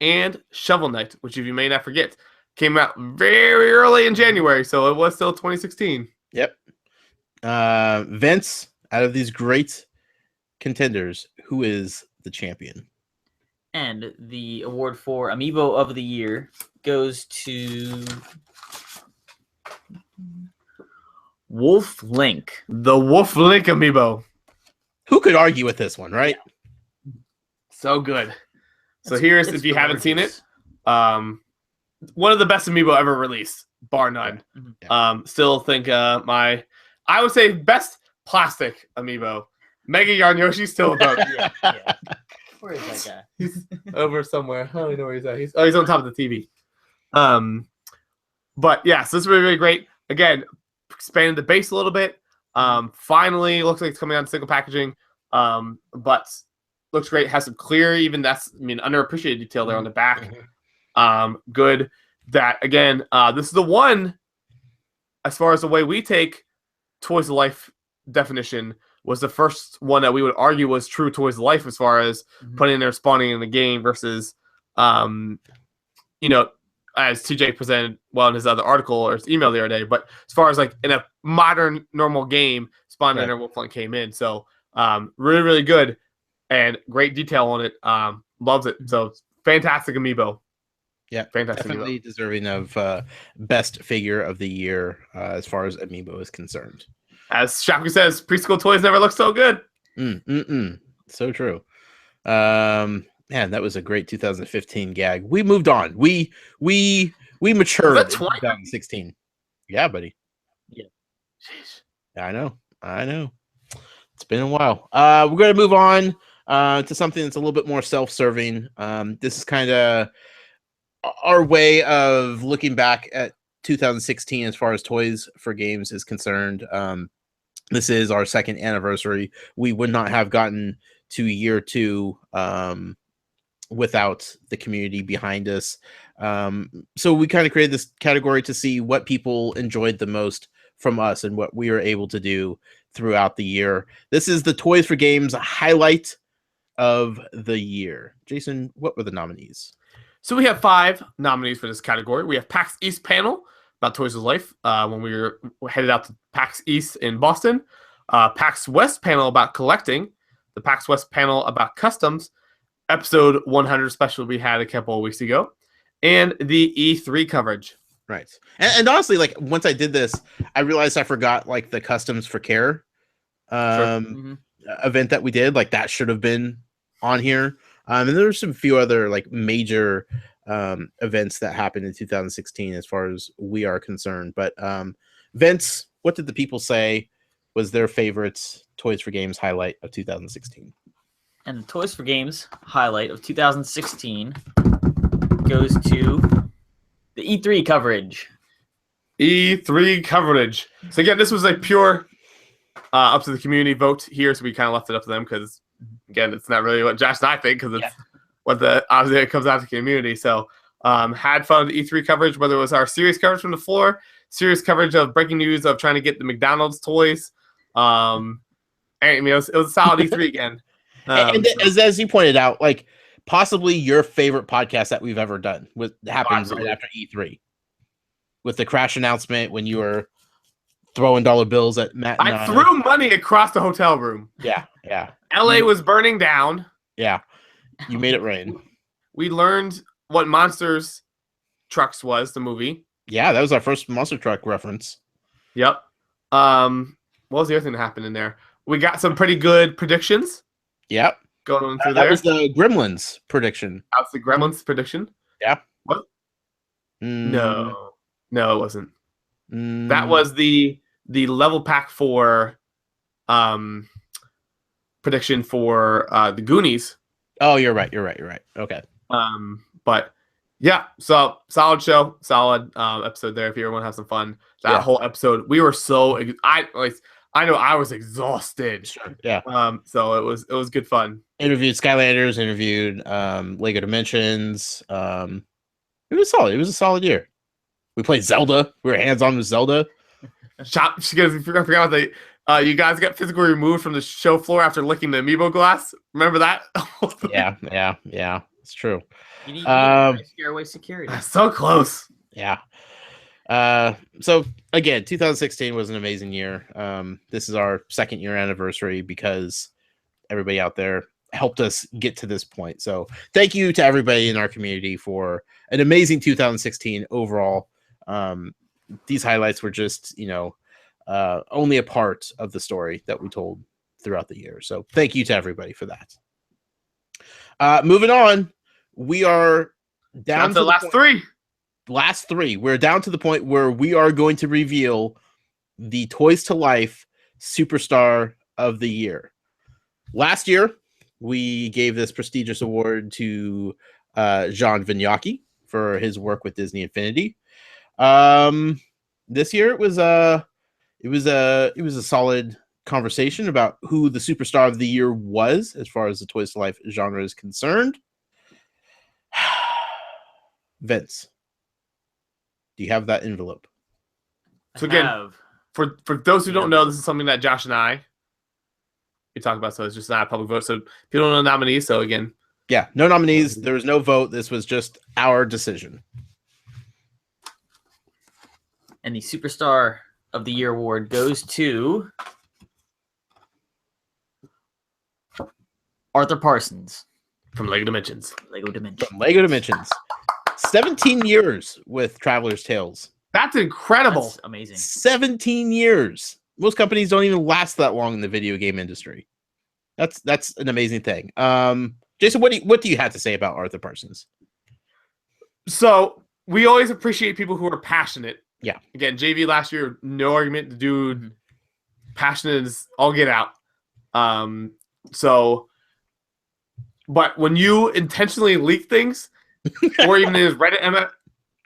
Speaker 2: and Shovel Knight, which, if you may not forget, came out very early in January, so it was still 2016.
Speaker 1: Yep. Vince, out of these great contenders, who is the champion?
Speaker 3: And the award for Amiibo of the Year goes to Wolf Link.
Speaker 2: The Wolf Link Amiibo.
Speaker 1: Who could argue with this one, right?
Speaker 2: So good. So
Speaker 3: It's-
Speaker 2: here's,
Speaker 3: it's
Speaker 2: if you haven't seen it,
Speaker 3: gorgeous.
Speaker 2: one of the best Amiibo ever released, bar none. Still think I would say best plastic Amiibo. Mega Yarn Yoshi still above.
Speaker 3: Yeah. Where is that guy?
Speaker 2: He's over somewhere. I don't even know where he's at. He's on top of the TV. But yeah, so this is really, really great. Again, expanded the base a little bit. Finally, looks like it's coming out in single packaging. But looks great. Has some clear, underappreciated detail there on the back. Good. That again, this is the one, as far as the way we take Toys of Life definition, was the first one that we would argue was true Toys of Life as far as putting their spawning in the game versus, as TJ presented well in his other article or his email the other day. But as far as like in a modern normal game, Spawn and Wolflink came in. So really, really good and great detail on it. Loves it. So it's fantastic Amiibo.
Speaker 1: Yeah,
Speaker 2: fantastic.
Speaker 1: Definitely deserving of best figure of the year as far as Amiibo is concerned.
Speaker 2: As Shaku says, preschool toys never look so good.
Speaker 1: So true. Man, that was a great 2015 gag. We moved on. We matured in 2016. Yeah, buddy.
Speaker 3: Yeah.
Speaker 1: I know. It's been a while. We're going to move on to something that's a little bit more self-serving. This is kind of our way of looking back at 2016 as far as Toys for Games is concerned. This is our second anniversary. We would not have gotten to year 2 without the community behind us. So we kind of created this category to see what people enjoyed the most from us and what we were able to do throughout the year. This is the Toys for Games highlight of the year. Jason, what were the nominees?
Speaker 2: So we have 5 nominees for this category. We have PAX East panel about Toys of Life when we were headed out to PAX East in Boston. PAX West panel about collecting. The PAX West panel about customs. Episode 100 special we had a couple of weeks ago. And the E3 coverage.
Speaker 1: Right. And honestly, like once I did this, I realized I forgot like the Customs for Care event that we did. Like that should have been on here. And there's some few other like major events that happened in 2016 as far as we are concerned. But Vince, what did the people say was their favorite Toys for Games highlight of 2016?
Speaker 3: And the Toys for Games highlight of 2016 goes to the E3 coverage.
Speaker 2: E3 coverage. So again, this was a pure up to the community vote here, so we kind of left it up to them because, again, it's not really what Josh and I think because it's what obviously it comes out to the community. So had fun with the E3 coverage, whether it was our series coverage from the floor, series coverage of breaking news of trying to get the McDonald's toys. And it was a solid E3 again.
Speaker 1: And as you pointed out, like possibly your favorite podcast that we've ever done happened right after E3 with the crash announcement when you were throwing dollar bills at Matt.
Speaker 2: I threw money across the hotel room.
Speaker 1: Yeah.
Speaker 2: LA was burning down.
Speaker 1: Yeah. You made it rain.
Speaker 2: We learned what Monsters Trucks was, the movie.
Speaker 1: Yeah, that was our first Monster Truck reference.
Speaker 2: Yep. What was the other thing that happened in there? We got some pretty good predictions.
Speaker 1: Yep.
Speaker 2: Going on through
Speaker 1: that
Speaker 2: there.
Speaker 1: Was the Gremlins prediction.
Speaker 2: That's the Gremlins prediction.
Speaker 1: Yeah.
Speaker 2: What? No, it wasn't. That was the level pack for prediction for the Goonies.
Speaker 1: Oh, you're right. Okay.
Speaker 2: But yeah, so solid show, solid episode there. If you ever want to have some fun, that whole episode, we were so I know I was exhausted.
Speaker 1: Sure. Yeah.
Speaker 2: So it was good fun.
Speaker 1: Interviewed Skylanders, interviewed Lego Dimensions. It was solid. It was a solid year. We played Zelda. We were hands on with Zelda.
Speaker 2: I forgot about the you guys got physically removed from the show floor after licking the amiibo glass. Remember that?
Speaker 1: Yeah. It's true.
Speaker 3: You need to scare away security.
Speaker 2: So close.
Speaker 1: Yeah. So again, 2016 was an amazing year. This is our 2nd year anniversary because everybody out there helped us get to this point. So thank you to everybody in our community for an amazing 2016 overall. These highlights were just, only a part of the story that we told throughout the year. So thank you to everybody for that. Moving on, we are down to the
Speaker 2: last
Speaker 1: point. Last 3. We're down to the point where we are going to reveal the Toys to Life Superstar of the Year. Last year, we gave this prestigious award to Jean Vignacchi for his work with Disney Infinity. This year, it was a solid conversation about who the Superstar of the Year was as far as the Toys to Life genre is concerned. Vince, do you have that envelope?
Speaker 2: So again, for those who don't know, this is something that Josh and I talk about, so it's just not a public vote. So people don't know nominees. So again,
Speaker 1: yeah, no nominees. There was no vote. This was just our decision.
Speaker 3: And the Superstar of the Year award goes to Arthur Parsons
Speaker 2: from Lego Dimensions.
Speaker 1: From Lego Dimensions. 17 years with Traveler's Tales.
Speaker 2: That's incredible.
Speaker 3: That's amazing.
Speaker 1: 17 years. Most companies don't even last that long in the video game industry. That's an amazing thing. Jason, what do you have to say about Arthur Parsons?
Speaker 2: So we always appreciate people who are passionate.
Speaker 1: Yeah.
Speaker 2: Again, JV last year, no argument. The dude, passionate is all get out. But when you intentionally leak things, or even in his Reddit AMA,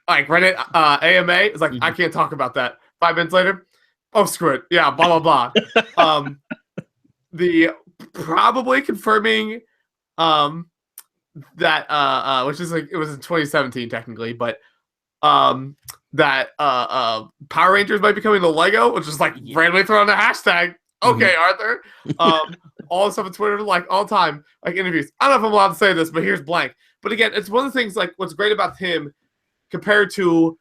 Speaker 2: it's like, I can't talk about that. 5 minutes later, oh, screw it. Yeah, blah, blah, blah. The probably confirming that, which is like, it was in 2017 technically, but that Power Rangers might be coming to Lego, which is like randomly thrown a hashtag. Okay, Arthur. All the stuff on Twitter, like all the time, like interviews. I don't know if I'm allowed to say this, but here's blank. But again, it's one of the things, like, what's great about him compared to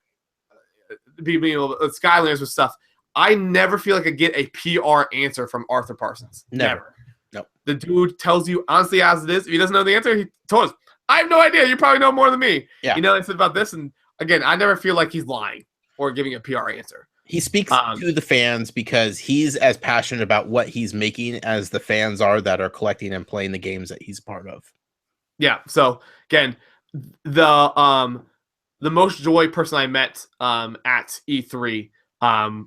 Speaker 2: being able Skylanders with stuff. I never feel like I get a PR answer from Arthur Parsons. Never.
Speaker 1: Nope.
Speaker 2: The dude tells you honestly as it is. If he doesn't know the answer, he told us, I have no idea. You probably know more than me.
Speaker 1: Yeah.
Speaker 2: You know, I said about this. And again, I never feel like he's lying or giving a PR answer.
Speaker 1: He speaks to the fans because he's as passionate about what he's making as the fans are that are collecting and playing the games that he's a part of.
Speaker 2: Yeah. So again, the most joy person I met at E3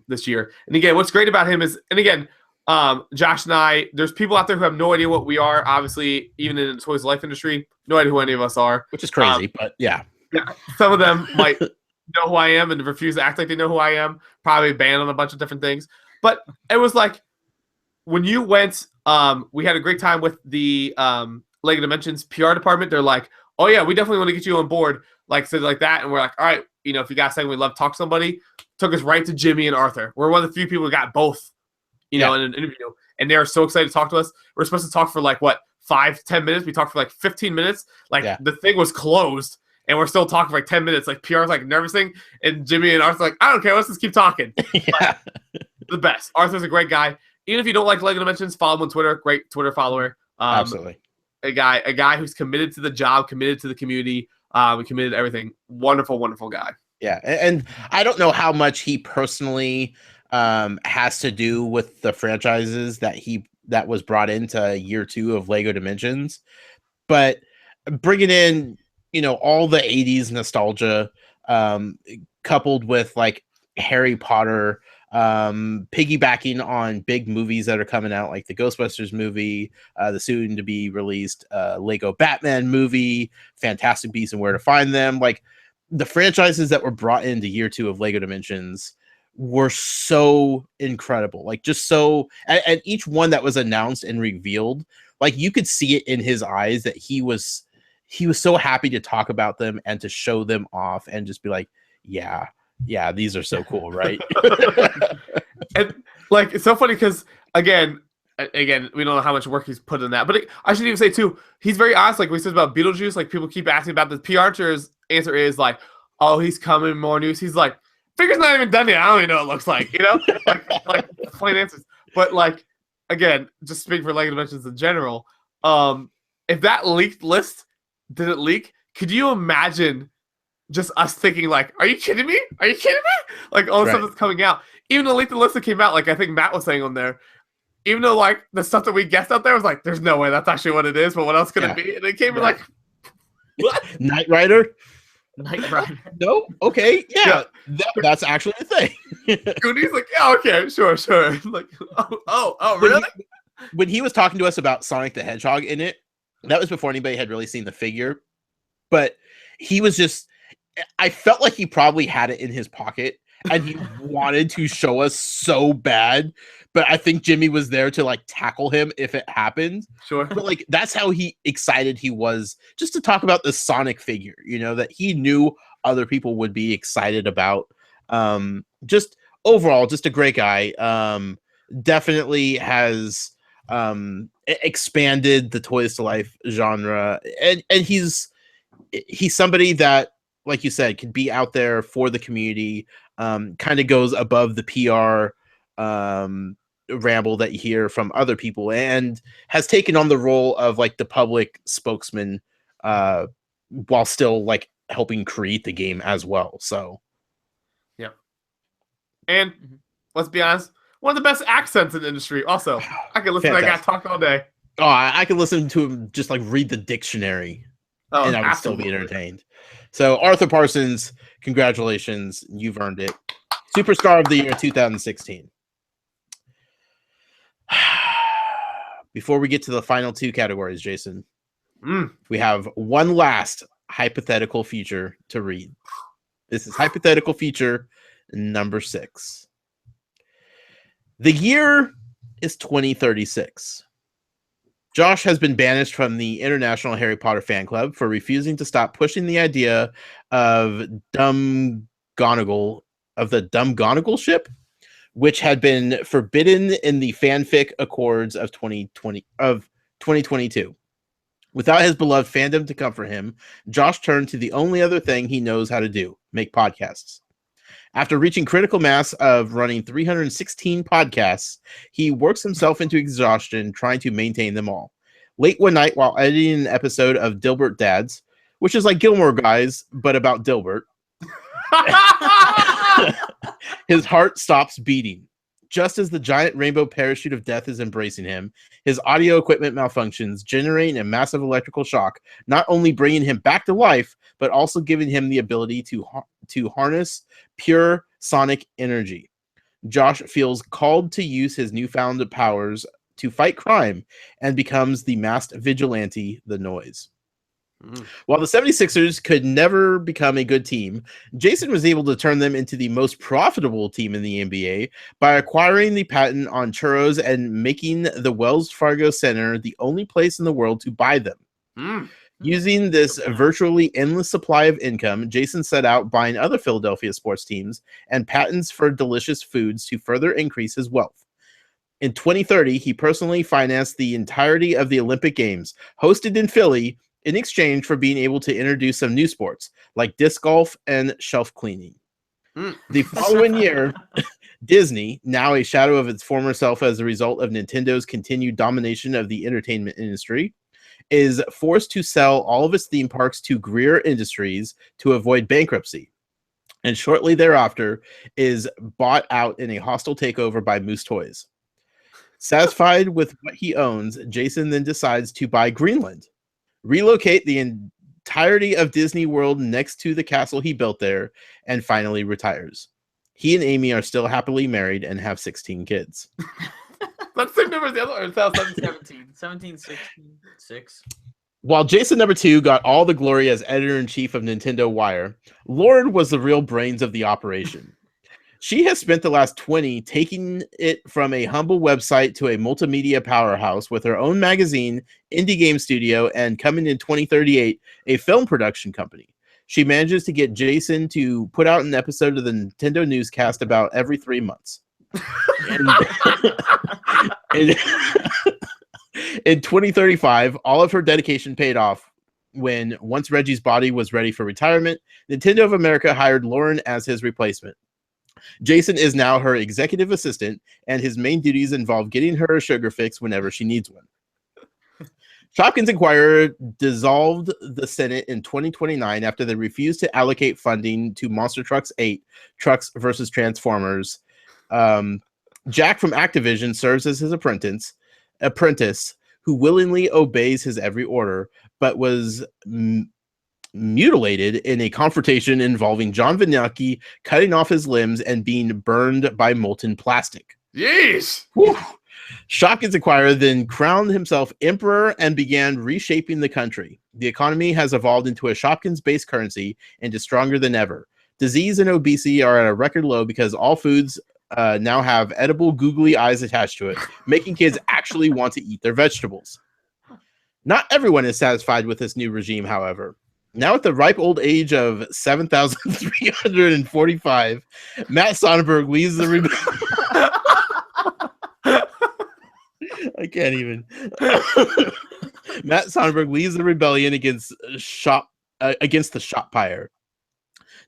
Speaker 2: this year. And again, what's great about him is, and again, Josh and I, there's people out there who have no idea what we are. Obviously, even in the toys life industry, no idea who any of us are.
Speaker 1: Which is crazy, but yeah.
Speaker 2: Yeah. Some of them might know who I am and refuse to act like they know who I am. Probably banned on a bunch of different things. But it was like, when you went, we had a great time with the Lego Dimensions PR department. They're like, oh yeah, we definitely want to get you on board. Like, said like that. And we're like, all right, if you got a second, we'd love to talk to somebody. Took us right to Jimmy and Arthur. We're one of the few people who got both, in an interview. And they're so excited to talk to us. We're supposed to talk for like, 5-10 minutes? We talked for like 15 minutes. The thing was closed. And we're still talking for like 10 minutes. Like, PR's like nervousing. And Jimmy and Arthur's like, I don't care. Let's just keep talking.
Speaker 1: Yeah.
Speaker 2: The best. Arthur's a great guy. Even if you don't like Lego Dimensions, follow him on Twitter. Great Twitter follower.
Speaker 1: Absolutely.
Speaker 2: A guy who's committed to the job, committed to the community, committed to everything. Wonderful, wonderful guy.
Speaker 1: Yeah. And I don't know how much he personally has to do with the franchises that was brought into year 2 of Lego Dimensions. But bringing in, all the 80s nostalgia, coupled with like Harry Potter, piggybacking on big movies that are coming out, like the Ghostbusters movie, the soon to be released Lego Batman movie, Fantastic Beasts and Where to Find Them. Like, the franchises that were brought into year 2 of Lego Dimensions were so incredible. Like, just so, and each one that was announced and revealed, like, you could see it in his eyes that he was so happy to talk about them and to show them off and just be like, yeah, these are so cool, right?
Speaker 2: And like, it's so funny because, again, again, we don't know how much work he's put in that. But I should even say too, he's very honest. Like we said about Beetlejuice, like people keep asking about this. P. Archer's answer is like, "Oh, he's coming, more news." He's like, "Figure's not even done yet. I don't even know what it looks like." You know, like plain answers. But like again, just speaking for LEGO Dimensions in general, if that leaked list didn't leak, could you imagine just us thinking like, "Are you kidding me? Are you kidding me?" Like all the stuff that's coming out, even the leaked list that came out, like I think Matt was saying on there. Even though, like, the stuff that we guessed out there was like, there's no way that's actually what it is, but what else could it be? And it came in like, what?
Speaker 1: Knight Rider?
Speaker 3: Knight Rider.
Speaker 1: No? Okay. Yeah. That's actually a thing.
Speaker 2: Goonies, like, yeah, okay, sure. Like, oh, really?
Speaker 1: When he was talking to us about Sonic the Hedgehog in it, that was before anybody had really seen the figure. But he was just, I felt like he probably had it in his pocket and he wanted to show us so bad. But I think Jimmy was there to like tackle him if it happened.
Speaker 2: Sure.
Speaker 1: But like that's how excited he was just to talk about the Sonic figure, that he knew other people would be excited about. Just overall, just a great guy. Definitely has expanded the Toys to Life genre. And he's somebody that, like you said, can be out there for the community, kind of goes above the PR ramble that you hear from other people and has taken on the role of like the public spokesman while still like helping create the game as well. So
Speaker 2: yeah. And let's be honest, one of the best accents in the industry. Also, I can listen to that guy talk all day.
Speaker 1: Oh, I can listen to him just like read the dictionary and I would still be entertained. So Arthur Parsons, congratulations. You've earned it. Superstar of the Year 2016. Before we get to the final two categories, Jason, we have one last hypothetical feature to read. This is hypothetical feature number 6. The year is 2036. Josh has been banished from the International Harry Potter Fan Club for refusing to stop pushing the idea of the Dumgonigal ship, which had been forbidden in the fanfic accords of 2022. Without his beloved fandom to comfort him, Josh turned to the only other thing he knows how to do: make podcasts. After reaching critical mass of running 316 podcasts, he works himself into exhaustion trying to maintain them all. Late one night, while editing an episode of Dilbert Dads, which is like Gilmore Guys, but about Dilbert, his heart stops beating. Just as the giant rainbow parachute of death is embracing him, his audio equipment malfunctions, generating a massive electrical shock, not only bringing him back to life, but also giving him the ability to harness pure sonic energy. Josh feels called to use his newfound powers to fight crime and becomes the masked vigilante, The Noise. While the 76ers could never become a good team, Jason was able to turn them into the most profitable team in the NBA by acquiring the patent on churros and making the Wells Fargo Center the only place in the world to buy them. Using this virtually endless supply of income, Jason set out buying other Philadelphia sports teams and patents for delicious foods to further increase his wealth. In 2030, he personally financed the entirety of the Olympic Games, hosted in Philly, in exchange for being able to introduce some new sports like disc golf and shelf cleaning. The following year, Disney, now a shadow of its former self as a result of Nintendo's continued domination of the entertainment industry, is forced to sell all of its theme parks to Greer Industries to avoid bankruptcy. And shortly thereafter is bought out in a hostile takeover by Moose Toys. Satisfied with what he owns, Jason then decides to buy Greenland, relocate the entirety of Disney World next to the castle he built there, and finally retires. He and Amy are still happily married and have 16 kids.
Speaker 2: Let's say number the other one.
Speaker 3: 17, 16, 6.
Speaker 1: While Jason number 2 got all the glory as editor-in-chief of Nintendo Wire, Lauren was the real brains of the operation. She has spent the last 20 taking it from a humble website to a multimedia powerhouse with her own magazine, indie game studio, and coming in 2038, a film production company. She manages to get Jason to put out an episode of the Nintendo newscast about every 3 months. In, in 2035, all of her dedication paid off when, once Reggie's body was ready for retirement, Nintendo of America hired Lauren as his replacement. Jason is now her executive assistant, and his main duties involve getting her a sugar fix whenever she needs one. Shopkins Inquirer dissolved the Senate in 2029 after they refused to allocate funding to Monster Trucks 8, Trucks versus Transformers. Jack from Activision serves as his apprentice, who willingly obeys his every order, but was mutilated in a confrontation involving John Vignacchi cutting off his limbs and being burned by molten plastic.
Speaker 2: Yeesh!
Speaker 1: Whew. Shopkins Inquirer then crowned himself emperor and began reshaping the country. The economy has evolved into a Shopkins-based currency and is stronger than ever. Disease and obesity are at a record low because all foods now have edible googly eyes attached to it, making kids actually want to eat their vegetables. Not everyone is satisfied with this new regime, however. Now at the ripe old age of 7,345, Matt Sonnenberg leads the rebellion. I can't even. Matt Sonnenberg leads the rebellion against the shop pyre.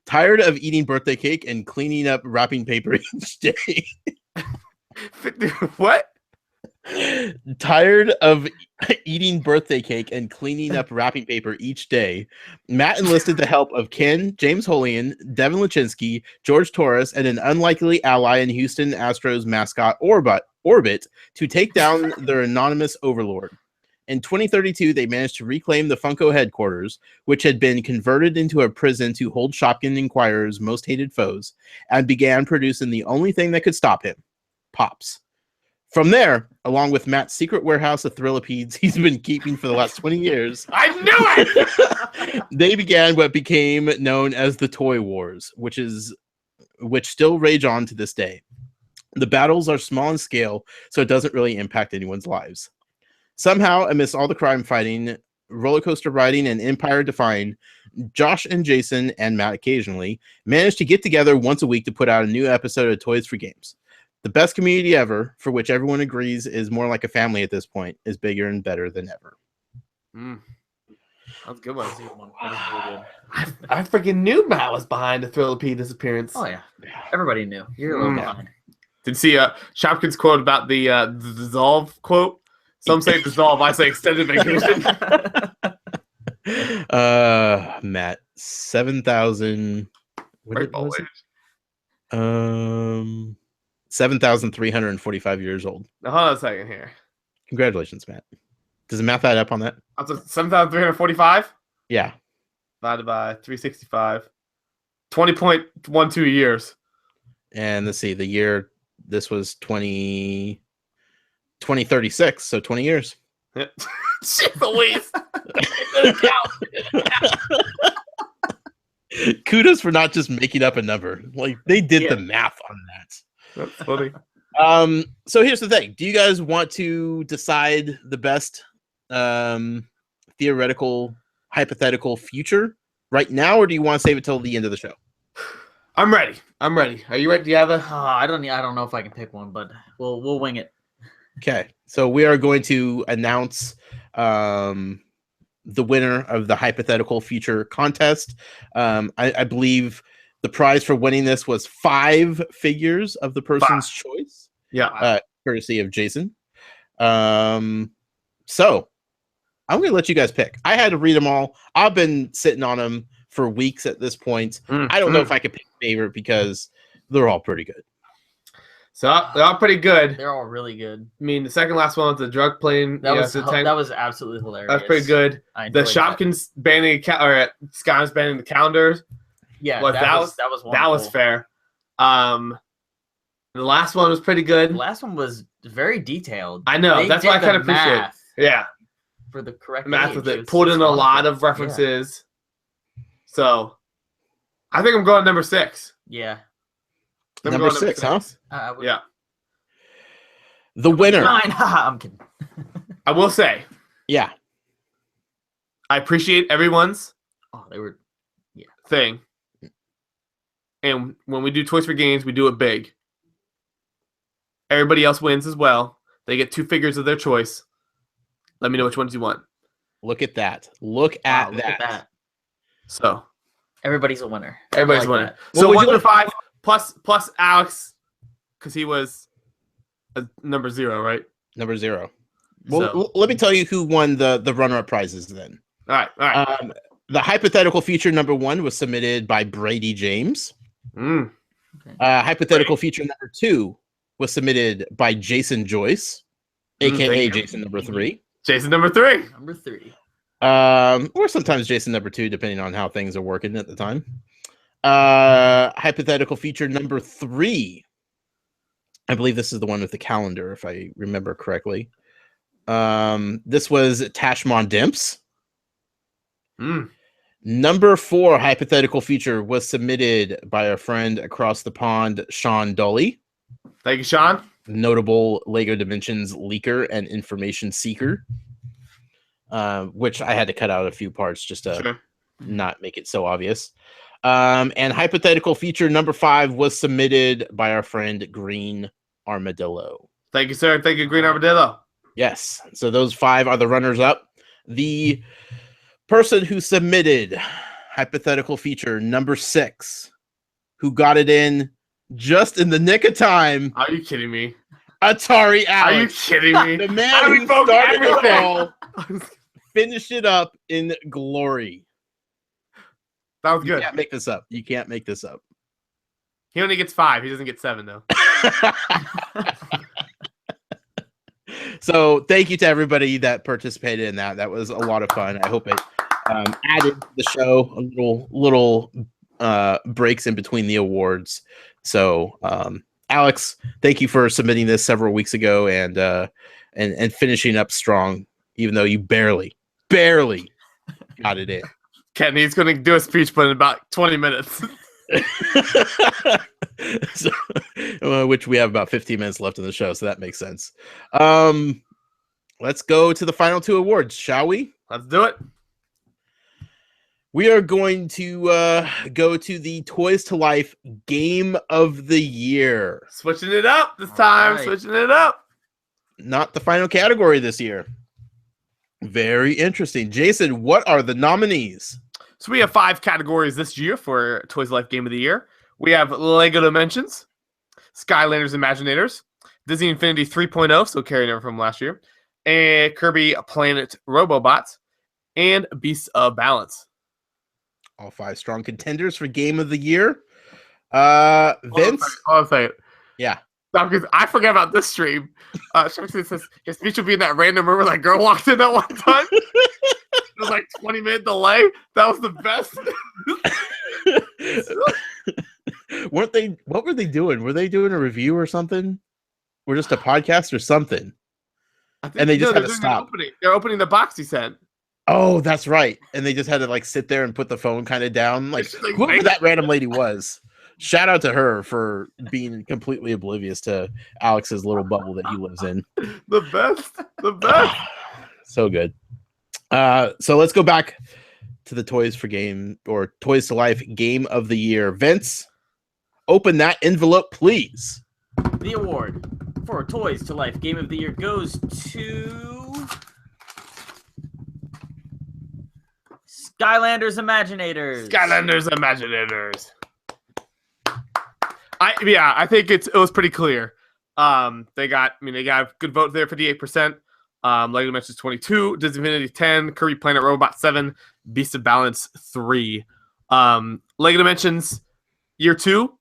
Speaker 1: Tired of eating birthday cake and cleaning up wrapping paper each day.
Speaker 2: What?
Speaker 1: Tired of eating birthday cake and cleaning up wrapping paper each day, Matt enlisted the help of Ken, James Holian, Devin Lachinsky, George Torres, and an unlikely ally in Houston Astros mascot Orbit to take down their anonymous overlord. In 2032, they managed to reclaim the Funko headquarters, which had been converted into a prison to hold Shopkins Inquirer's most hated foes, and began producing the only thing that could stop him, Pops. From there, along with Matt's secret warehouse of Thrillipedes he's been keeping for the last 20 years,
Speaker 2: I knew it!
Speaker 1: they began what became known as the Toy Wars, which still rage on to this day. The battles are small in scale, so it doesn't really impact anyone's lives. Somehow, amidst all the crime fighting, roller coaster riding, and empire defying, Josh and Jason, and Matt occasionally, manage to get together once a week to put out a new episode of Toys for Games. The best community ever, for which everyone agrees is more like a family at this point, is bigger and better than ever.
Speaker 2: That's a good one.
Speaker 3: Really
Speaker 2: I freaking knew Matt was behind the Thrillipede disappearance.
Speaker 3: oh yeah, everybody knew. You're a little behind.
Speaker 2: Did see Shopkins quote about the dissolve quote? Some say dissolve, I say extended vacation.
Speaker 1: Matt, 7,000. What was it? 7,345 years old.
Speaker 2: Now, hold on a second here.
Speaker 1: Congratulations, Matt. Does the math add up on that?
Speaker 2: That's 7,345
Speaker 1: Yeah.
Speaker 2: divided by 365. 20.12 years.
Speaker 1: And let's see, the year this was 2036, so 20 years.
Speaker 2: Shit, Louise.
Speaker 1: Kudos for not just making up a number. Like they did the math on that.
Speaker 2: That's funny.
Speaker 1: So here's the thing. Do you guys want to decide the best theoretical, hypothetical future right now, or do you want to save it till the end of the show?
Speaker 2: I'm ready. Are you ready? Do you have a
Speaker 3: I don't know if I can pick one, but we'll wing it.
Speaker 1: Okay. So we are going to announce the winner of the hypothetical future contest. I believe the prize for winning this was 5 figures of the person's choice.
Speaker 2: Yeah.
Speaker 1: Courtesy of Jason. So I'm going to let you guys pick. I had to read them all. I've been sitting on them for weeks at this point. I don't know if I could pick a favorite because they're all pretty good.
Speaker 2: So they're all pretty good.
Speaker 3: They're all really good.
Speaker 2: I mean, the second last one was the drug plane.
Speaker 3: That was absolutely hilarious.
Speaker 2: That's pretty good. The Shopkins banning Scott's banning the calendars.
Speaker 3: Yeah,
Speaker 2: that was
Speaker 3: wonderful.
Speaker 2: That was fair. The last one was pretty good.
Speaker 3: The last one was very detailed.
Speaker 2: I know. That's why I kind of appreciate it. Yeah.
Speaker 3: For the correct
Speaker 2: math with it. Pulled in a lot of references. Yeah. So I think I'm going number 6.
Speaker 3: Yeah.
Speaker 1: Number 6, huh?
Speaker 2: Yeah.
Speaker 1: The winner.
Speaker 3: 9. I'm kidding.
Speaker 2: I will say.
Speaker 1: Yeah.
Speaker 2: I appreciate everyone's
Speaker 3: thing.
Speaker 2: And when we do Toys for Games, we do it big. Everybody else wins as well. They get 2 figures of their choice. Let me know which ones you want.
Speaker 1: Look at that. Look
Speaker 3: Wow,
Speaker 1: at
Speaker 3: look
Speaker 1: that.
Speaker 3: at that.
Speaker 2: So
Speaker 3: Everybody's a winner.
Speaker 2: everybody's
Speaker 3: I like
Speaker 2: winning.
Speaker 3: that.
Speaker 1: What
Speaker 2: So
Speaker 1: would
Speaker 2: 1
Speaker 1: you
Speaker 2: through
Speaker 1: like-
Speaker 2: 5 plus Alex, because he was number 0, right?
Speaker 1: Number 0. Well,
Speaker 2: So,
Speaker 1: let me tell you who won the runner-up prizes then.
Speaker 2: all right.
Speaker 1: The hypothetical feature number 1 was submitted by Brady James. Hypothetical feature number 2 was submitted by Jason Joyce,
Speaker 2: thank
Speaker 1: aka
Speaker 2: you.
Speaker 1: Jason number 3.
Speaker 2: Jason number 3.
Speaker 3: Number 3.
Speaker 1: Or sometimes Jason number 2, depending on how things are working at the time. Hypothetical feature number 3. I believe this is the one with the calendar, if I remember correctly. This was Tashmon Dimps. Number 4 hypothetical feature was submitted by our friend across the pond, Sean Dolly,
Speaker 2: Thank you, Sean.
Speaker 1: notable Lego Dimensions leaker and information seeker, which I had to cut out a few parts just to
Speaker 2: Sure.
Speaker 1: not make it so obvious. And hypothetical feature number 5 was submitted by our friend Green Armadillo.
Speaker 2: Thank you, sir. Thank you, Green Armadillo.
Speaker 1: Yes. So those 5 are the runners up. The person who submitted hypothetical feature number 6, who got it in just in the nick of time,
Speaker 2: Are you kidding me?
Speaker 1: Atari
Speaker 2: Are you
Speaker 1: Alex.
Speaker 2: kidding me?
Speaker 1: The
Speaker 2: How
Speaker 1: man
Speaker 2: do we
Speaker 1: who
Speaker 2: vote
Speaker 1: started it
Speaker 2: everything?
Speaker 1: all finished it up in glory.
Speaker 2: That was
Speaker 1: You
Speaker 2: good.
Speaker 1: can't make this up. You can't make this up.
Speaker 2: He only gets 5. He doesn't get 7, though.
Speaker 1: So thank you to everybody that participated in that. That was a lot of fun. I hope it added to the show a little breaks in between the awards. So Alex, thank you for submitting this several weeks ago and finishing up strong, even though you barely got it in.
Speaker 2: Ken, he's going to do a speech, but in about 20 minutes.
Speaker 1: So, which we have about 15 minutes left in the show, so that makes sense. Let's go to the final 2 awards, shall we?
Speaker 2: Let's do it.
Speaker 1: We are going to go to the Toys to Life Game of the Year.
Speaker 2: Switching it up this time.
Speaker 3: right.
Speaker 2: Switching it up.
Speaker 1: Not the final category this year. Very interesting. Jason, what are the nominees?
Speaker 2: So we have 5 categories this year for Toys to Life Game of the Year. We have Lego Dimensions, Skylanders Imaginators, Disney Infinity 3.0, so carrying over from last year, and Kirby Planet Robobots, and Beasts of Balance.
Speaker 1: All 5 strong contenders for Game of the Year. Vince?
Speaker 2: Hold on a second.
Speaker 1: Yeah.
Speaker 2: No, because I forgot about this stream. Shamsi says his speech will be in that random room where that girl walked in that one time. It was like 20-minute delay. That was the best.
Speaker 1: What were they doing? Were they doing a review or something? Or just a podcast or something?
Speaker 2: I think,
Speaker 1: And they just
Speaker 2: they're
Speaker 1: had to
Speaker 2: doing an
Speaker 1: stop.
Speaker 2: They're opening the box he sent.
Speaker 1: Oh, that's right. And they just had to like sit there and put the phone kind of down. Like
Speaker 2: It's like,
Speaker 1: whoever
Speaker 2: wait.
Speaker 1: that random lady was. Shout out to her for being completely oblivious to Alex's little bubble that he lives in.
Speaker 2: The best. The best.
Speaker 1: So good. So let's go back to the Toys to Life Game of the Year. Vince, open that envelope, please.
Speaker 3: The award for Toys to Life Game of the Year goes to Skylanders Imaginators.
Speaker 2: Skylanders Imaginators. I think it was pretty clear. They got a good vote there, 58%. Lego Dimensions 22, Disney Infinity 10, Kirby Planet Robot 7, Beast of Balance 3. Lego Dimensions Year 2.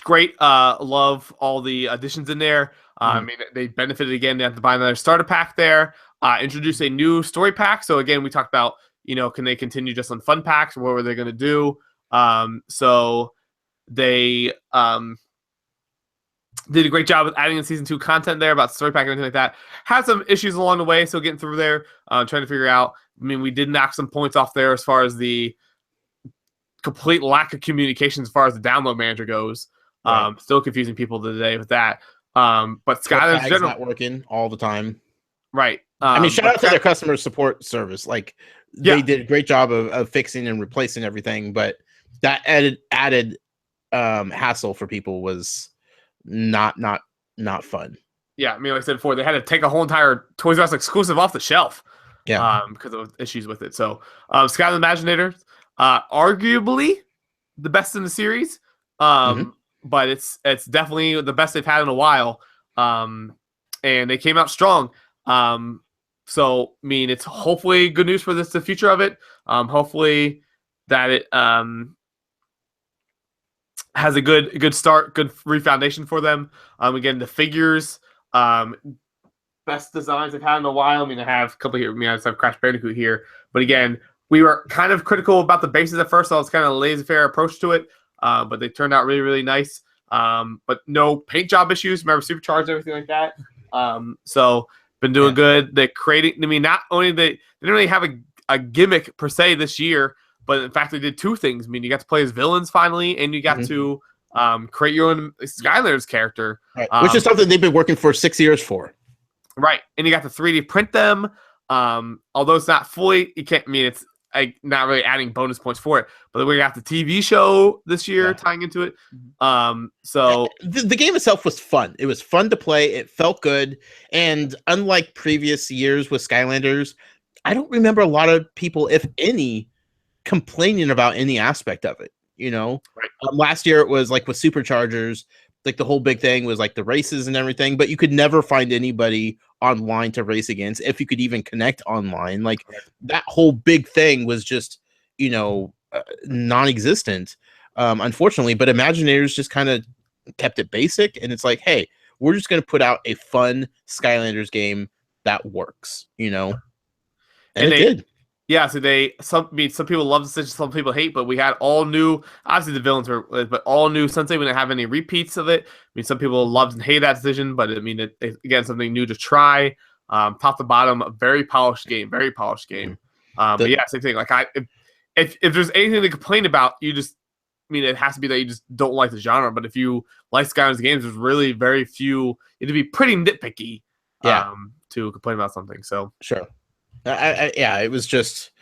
Speaker 2: Great. Love all the additions in there. I mean, they benefited again. They have to buy another starter pack there. Introduce a new story pack. So again, we talked about, can they continue just on fun packs? What were they going to do? So they did a great job with adding in season 2 content there about story pack and everything like that. Had some issues along the way, so getting through there, trying to figure out. I mean, we did knock some points off there as far as the complete lack of communication as far as the download manager goes.
Speaker 1: Right.
Speaker 2: Still confusing people today with that. But Skylanders
Speaker 1: Flip tags not working all the time.
Speaker 2: right?
Speaker 1: I mean, shout
Speaker 2: but
Speaker 1: out to their customer support service. Like
Speaker 2: Yeah.
Speaker 1: they did a great job of fixing and replacing everything, but that added hassle for people was not not fun.
Speaker 2: Yeah, I mean, like I said before, they had to take a whole entire Toys R Us exclusive off the shelf.
Speaker 1: Yeah.
Speaker 2: Because of issues with it. So, Skyland Imaginators, arguably the best in the series. But it's definitely the best they've had in a while. And they came out strong. So I mean, it's hopefully good news for the future of it. Hopefully that it has a good start, good refoundation for them. Again, the figures, best designs they've had in a while. I mean, I have a couple here. I mean, I just have Crash Bandicoot here, but again, we were kind of critical about the bases at first, so it's kind of a laissez-faire approach to it. But they turned out really, really nice. But no paint job issues. Remember, supercharged, everything like that. So been doing good. They're creating. I mean, not only they didn't really have a gimmick per se this year, but in fact they did two things. I mean, you got to play as villains finally, and you got to create your own Skylanders character,
Speaker 1: right. Which is something they've been working for 6 years for.
Speaker 2: Right, and you got to 3D print them. Although it's not fully, you can't. I mean, it's not really adding bonus points for it. But we got the TV show this year tying into it. So
Speaker 1: the game itself was fun. It was fun to play. It felt good, and unlike previous years with Skylanders, I don't remember a lot of people, if any, complaining about any aspect of it. You know, last year it was like with Superchargers. Like the whole big thing was like the races and everything, but you could never find anybody online to race against if you could even connect online. Like that whole big thing was just, non-existent, unfortunately. But Imagineers just kind of kept it basic, and it's like, hey, we're just going to put out a fun Skylanders game that works, and it did.
Speaker 2: Yeah, so some people love the decision, some people hate, but we had all new. Obviously, the villains were, but all new Sensei. We didn't have any repeats of it. I mean, some people loved and hated that decision, but I mean, again, something new to try. Top to bottom, a very polished game, But yeah, same thing. Like if there's anything to complain about, it has to be that you just don't like the genre. But if you like Skylanders games, there's really very few. It'd be pretty nitpicky, to complain about something. So
Speaker 1: sure. It was just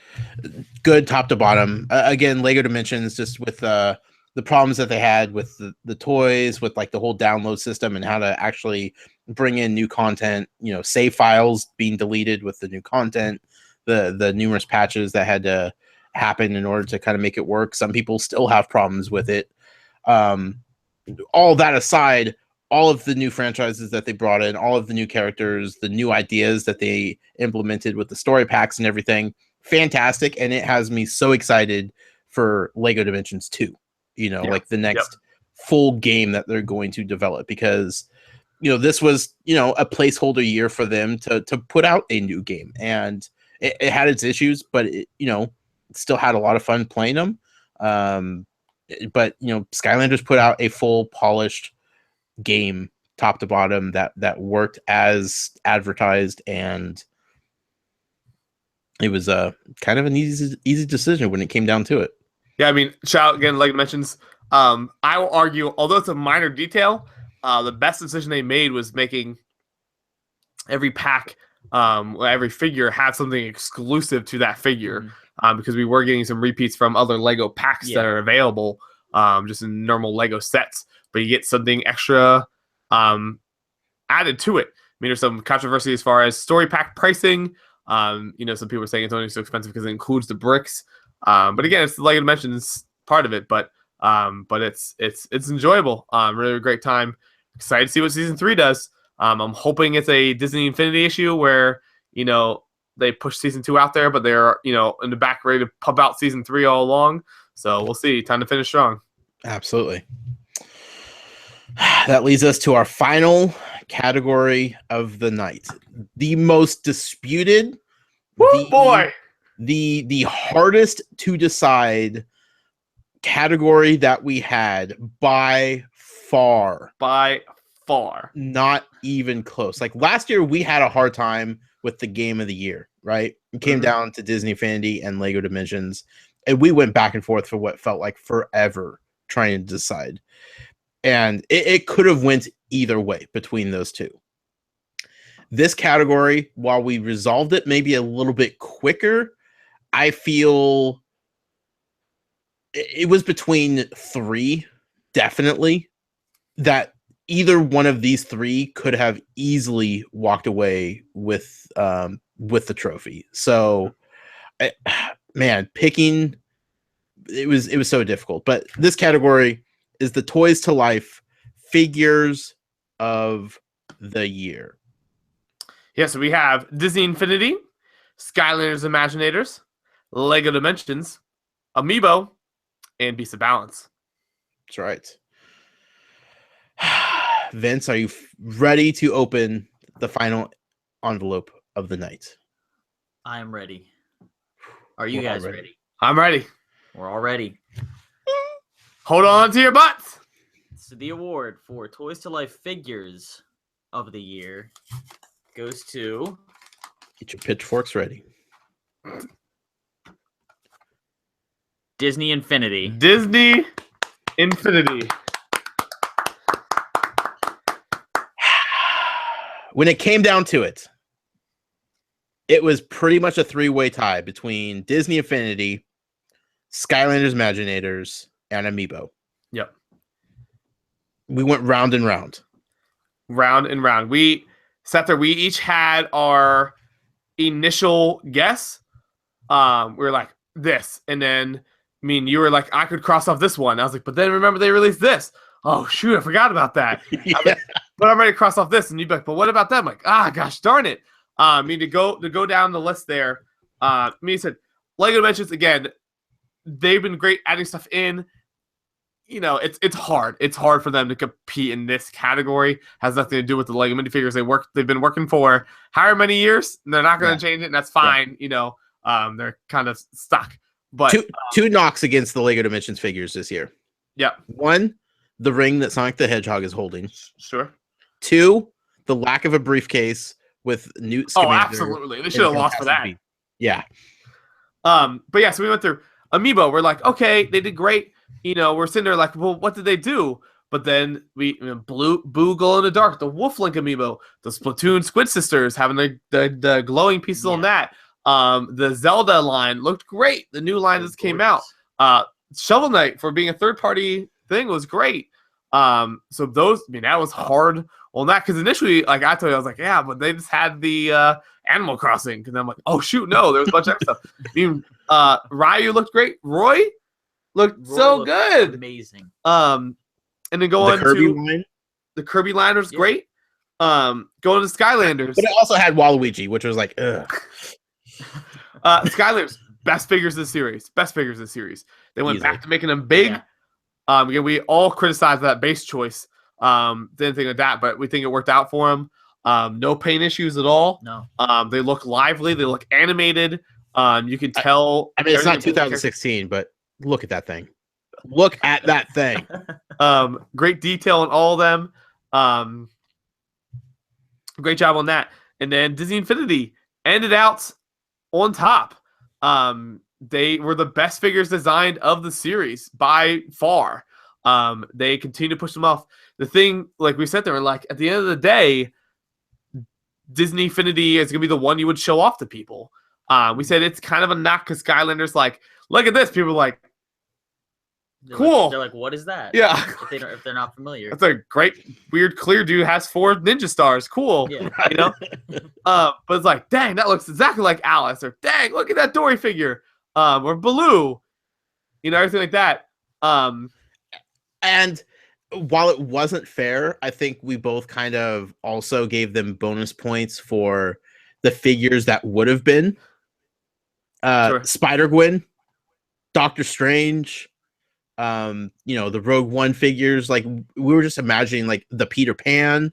Speaker 1: good top to bottom. Again, Lego Dimensions, just with the problems that they had with the toys, with like the whole download system and how to actually bring in new content, save files being deleted with the new content, the numerous patches that had to happen in order to kind of make it work. Some people still have problems with it. All that aside, all of the new franchises that they brought in, all of the new characters, the new ideas that they implemented with the story packs and everything, fantastic. And it has me so excited for Lego Dimensions 2, like the next full game that they're going to develop, because, this was, a placeholder year for them to put out a new game, and it had its issues, but it still had a lot of fun playing them. But Skylanders put out a full polished game top to bottom that worked as advertised, and it was kind of an easy decision when it came down to it.
Speaker 2: Yeah, I mean, shout out again, like mentions. I will argue, although it's a minor detail, the best decision they made was making every pack, every figure have something exclusive to that figure, because we were getting some repeats from other Lego packs that are available, just in normal Lego sets. But you get something extra added to it. I mean, there's some controversy as far as story pack pricing. Some people are saying it's only so expensive because it includes the bricks. But again, it's like I mentioned, it's part of it. But it's enjoyable. Really a great time. Excited to see what season 3 does. I'm hoping it's a Disney Infinity issue where they push season 2 out there, but they're in the back ready to pump out season 3 all along. So we'll see. Time to finish strong.
Speaker 1: Absolutely. That leads us to our final category of the night. The most disputed, the hardest to decide category that we had by far. Not even close. Like last year, we had a hard time with the game of the year, right? It came down to Disney Infinity and Lego Dimensions, and we went back and forth for what felt like forever trying to decide. And it could have went either way between those two. This category, while we resolved it maybe a little bit quicker, I feel it was between 3, definitely, that either one of these three could have easily walked away with the trophy. So, man, picking it was so difficult. But this category is the Toys to Life figures of the year.
Speaker 2: Yeah, so we have Disney Infinity, Skylanders Imaginators, Lego Dimensions, Amiibo, and Beast of Balance.
Speaker 1: That's right. Vince, are you ready to open the final envelope of the night?
Speaker 3: I am ready. Are you
Speaker 1: We're all
Speaker 3: guys
Speaker 1: ready.
Speaker 3: ready?
Speaker 2: I'm ready.
Speaker 3: We're all ready.
Speaker 2: Hold on to your butts.
Speaker 3: So the award for Toys to Life figures of the year goes to
Speaker 1: Get your pitchforks ready.
Speaker 3: Disney Infinity.
Speaker 2: Disney Infinity.
Speaker 1: When it came down to it, it was pretty much a three-way tie between Disney Infinity, Skylanders Imaginators, and Amiibo.
Speaker 2: Yep.
Speaker 1: We went round and round.
Speaker 2: Round and round. We sat there. We each had our initial guess. We were like, this. And then, you were like, I could cross off this one. I was like, but then remember they released this. Oh, shoot, I forgot about that.
Speaker 1: Yeah.
Speaker 2: Like, but I'm ready to cross off this. And you'd be like, but what about them? I'm like, gosh darn it. To go down the list there. Said Lego Dimensions, again, they've been great adding stuff in. It's hard. It's hard for them to compete in this category. Has nothing to do with the Lego minifigures they've been working for however many years. And they're not going to change it, and that's fine. Yeah. They're kind of stuck. But
Speaker 1: two knocks against the Lego Dimensions figures this year.
Speaker 2: Yeah.
Speaker 1: One, the ring that Sonic the Hedgehog is holding.
Speaker 2: Sure.
Speaker 1: Two, the lack of a briefcase with Newt Scamander.
Speaker 2: Oh, absolutely. They should have lost for that.
Speaker 1: Yeah.
Speaker 2: But yeah, so we went through Amiibo. We're like, okay, they did great. We're sitting there like, well, what did they do? But then we Boo Glow in the Dark, the Wolf Link Amiibo, the Splatoon Squid Sisters having the glowing pieces on that. The Zelda line looked great. The new line just came out. Shovel Knight, for being a third-party thing, was great. So those, that was hard on that, because initially, like I told you, I was like, yeah, but they just had the Animal Crossing, because I'm like, oh shoot, no, there was a bunch of other stuff. Ryu looked great. Roy looked good,
Speaker 3: amazing.
Speaker 2: And then going
Speaker 1: Kirby
Speaker 2: to
Speaker 1: line.
Speaker 2: the Kirby line was great. Going to Skylanders,
Speaker 1: But it also had Waluigi, which was like, ugh.
Speaker 2: Skylanders, best figures of the series. They went back to making them big.
Speaker 3: Yeah.
Speaker 2: Again, we all criticized that base choice. Didn't think of that, but we think it worked out for them. No paint issues at all.
Speaker 3: No.
Speaker 2: They look lively. They look animated. You can tell.
Speaker 1: It's not 2016, but look at that thing. Look at that thing.
Speaker 2: Great detail on all of them. Great job on that. And then Disney Infinity ended out on top. They were the best figures designed of the series by far. They continue to push them off. The thing, like we said there, like at the end of the day, Disney Infinity is gonna be the one you would show off to people. We said it's kind of a knock because Skylanders like, look at this. People are like, cool.
Speaker 3: They're like, what is that?
Speaker 2: Yeah.
Speaker 3: If they're not familiar.
Speaker 2: That's a great, weird, clear dude has 4 ninja stars. Cool.
Speaker 3: Yeah.
Speaker 2: But it's like, dang, that looks exactly like Alice. Or dang, look at that Dory figure. Or Baloo. Everything like that.
Speaker 1: And while it wasn't fair, I think we both kind of also gave them bonus points for the figures that would have been.
Speaker 2: Sure.
Speaker 1: Spider-Gwen, Doctor Strange, the Rogue One figures. Like, we were just imagining like the Peter Pan.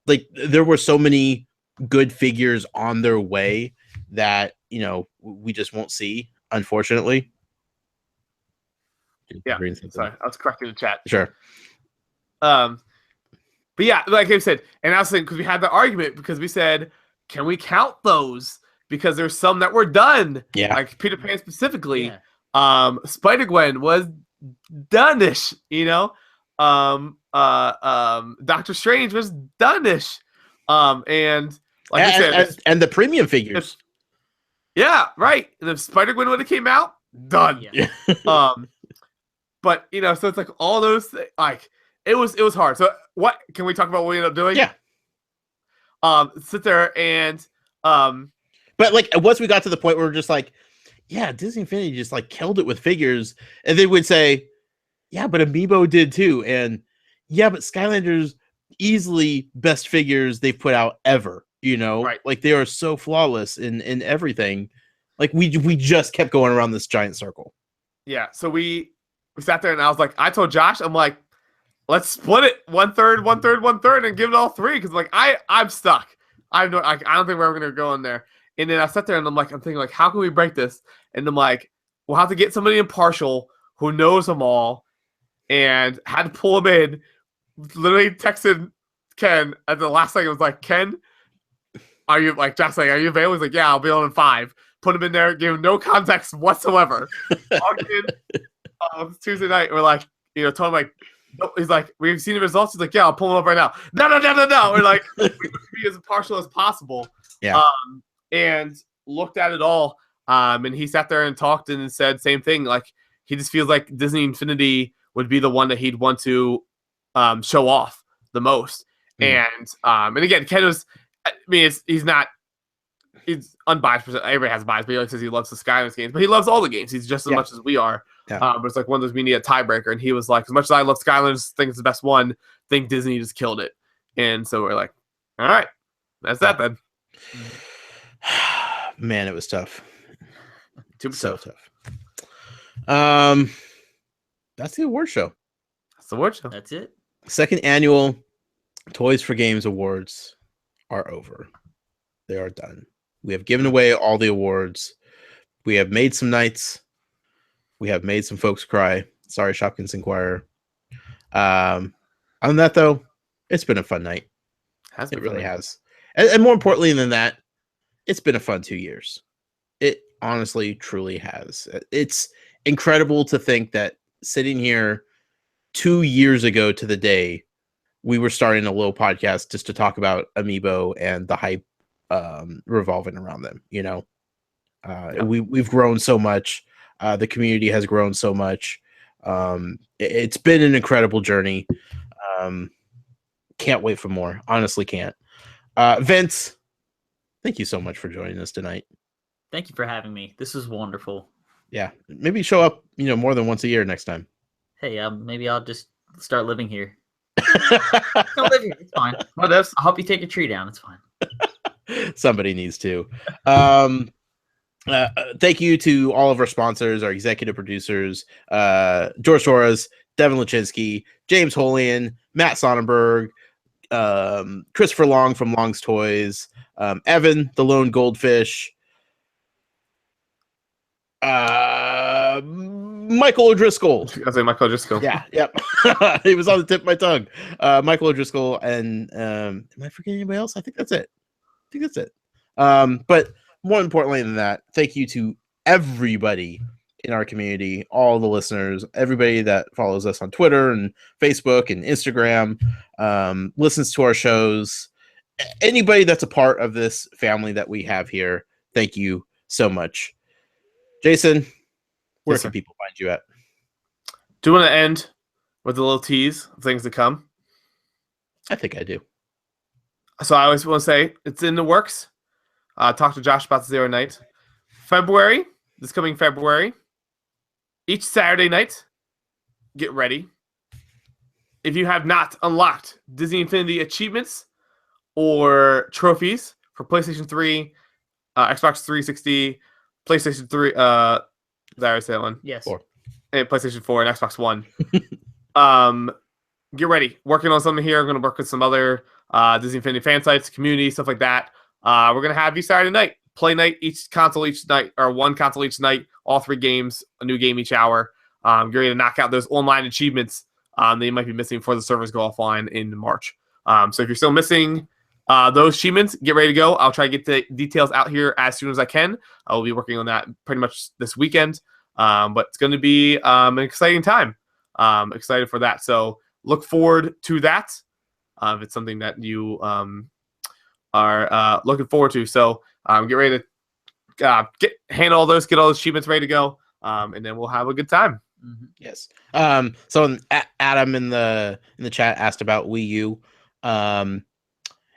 Speaker 1: Like, there were so many good figures on their way that we just won't see, unfortunately.
Speaker 2: Yeah, sorry, I was correcting the chat.
Speaker 1: Sure.
Speaker 2: But yeah, like I said, and I was saying, because we had the argument, because we said, can we count those? Because there's some that were done.
Speaker 1: Yeah.
Speaker 2: Like Peter Pan specifically. Yeah. Spider-Gwen was done-ish, Doctor Strange was done-ish. And like I said,
Speaker 1: and the premium figures.
Speaker 2: Yeah, right. And if Spider-Gwen would have came out, done.
Speaker 3: Yeah.
Speaker 2: But so it's like all those things, like It was hard. So what can we talk about what we ended up doing?
Speaker 1: Yeah.
Speaker 2: Sit there and
Speaker 1: But like once we got to the point where we're just like, yeah, Disney Infinity just like killed it with figures, and they would say, yeah, but Amiibo did too, and yeah, but Skylanders easily best figures they've put out ever.
Speaker 2: Right.
Speaker 1: Like they are so flawless in everything. Like we just kept going around this giant circle.
Speaker 2: yeah. So we sat there and I was like, I told Josh, I'm like, let's split it 1/3, 1/3, 1/3, and give it all 3 because like I'm stuck. I don't think we're ever gonna go in there. And then I sat there and I'm thinking like, how can we break this? And I'm like, we'll have to get somebody impartial who knows them all, and had to pull him in. Literally texted Ken at the last second. Was like, Ken, are you like Josh? Like, are you available? He's like, yeah, I'll be on in 5. Put him in there, give him no context whatsoever. Walked in Tuesday night. We're like, told him like. He's like, we've seen the results. He's like, yeah, I'll pull him up right now. No. We're like, we have to be as impartial as possible.
Speaker 1: Yeah.
Speaker 2: And looked at it all. And he sat there and talked and said same thing. Like he just feels like Disney Infinity would be the one that he'd want to show off the most. And again, Ken was. I mean, he's unbiased. Everybody has bias, but he says he loves the Skylanders games, but he loves all the games. He's just as much as we are.
Speaker 1: Yeah.
Speaker 2: But it's like one of those we need a tiebreaker, and he was like, as much as I love Skylanders, think it's the best one. Think Disney just killed it, and so we're like, all right, that's that then.
Speaker 1: Man, it was tough.
Speaker 2: So
Speaker 1: tough. That's the award show.
Speaker 2: That's the award show.
Speaker 3: That's it.
Speaker 1: Second annual Toys for Games Awards are over. They are done. We have given away all the awards. We have made some nights. We have made some folks cry. Sorry, Shopkins Inquirer. Other than that, though, it's been a fun night. It really has. And more importantly than that, it's been a fun 2 years. It honestly, truly has. It's incredible to think that sitting here 2 years ago to the day, we were starting a little podcast just to talk about Amiibo and the hype revolving around them. We've grown so much. The community has grown so much. It's been an incredible journey. Can't wait for more. Honestly, can't. Vince, thank you so much for joining us tonight.
Speaker 3: Thank you for having me. This was wonderful.
Speaker 1: Yeah, maybe show up, more than once a year next time.
Speaker 3: Hey, maybe I'll just start living here. Don't live here. It's fine. I'll help you take a tree down. It's fine.
Speaker 1: Somebody needs to. Thank you to all of our sponsors, our executive producers, George Torres, Devin Lachinsky, James Holian, Matt Sonnenberg, Christopher Long from Long's Toys, Evan, the Lone Goldfish, Michael O'Driscoll.
Speaker 2: I was like Michael O'Driscoll.
Speaker 1: Yeah, yep. He was on the tip of my tongue. Michael O'Driscoll, and am I forgetting anybody else? I think that's it. But more importantly than that, thank you to everybody in our community, all the listeners, everybody that follows us on Twitter and Facebook and Instagram, listens to our shows, anybody that's a part of this family that we have here. Thank you so much. Jason, where can people find you at?
Speaker 2: Do you want to end with a little tease of things to come?
Speaker 1: I think I do.
Speaker 2: So I always want to say it's in the works. Talk to Josh about the Zero Night. This coming February, each Saturday night, get ready. If you have not unlocked Disney Infinity achievements or trophies for PlayStation 3, Xbox 360, PlayStation 3, did I already say that one?
Speaker 3: Yes.
Speaker 1: 4.
Speaker 2: And PlayStation 4 and Xbox One. Get ready. Working on something here. I'm going to work with some other Disney Infinity fan sites, community, stuff like that. We're going to have each Saturday night, play night, each console each night, or one console each night, all 3 games, a new game each hour. Get ready to knock out those online achievements that you might be missing before the servers go offline in March. So if you're still missing those achievements, get ready to go. I'll try to get the details out here as soon as I can. I will be working on that pretty much this weekend. But it's going to be an exciting time. Excited for that. So look forward to that. If it's something that you are looking forward to. So get ready to handle all those, get all those achievements ready to go. And then we'll have a good time.
Speaker 1: Yes. So Adam in the chat asked about Wii U.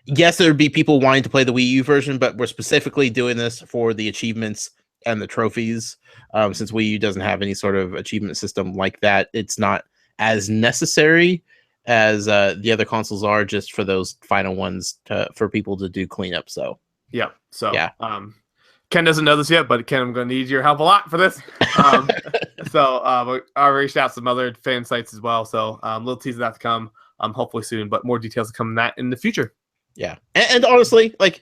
Speaker 1: Yes, there'd be people wanting to play the Wii U version, but we're specifically doing this for the achievements and the trophies. Since Wii U doesn't have any sort of achievement system like that, it's not as necessary as the other consoles are, just for those final ones for people to do cleanup. So
Speaker 2: yeah. So
Speaker 1: yeah.
Speaker 2: Ken doesn't know this yet, but Ken, I'm going to need your help a lot for this. I reached out to some other fan sites as well. So little tease of that to come hopefully soon, but more details to come on that in the future.
Speaker 1: Yeah. And honestly, like,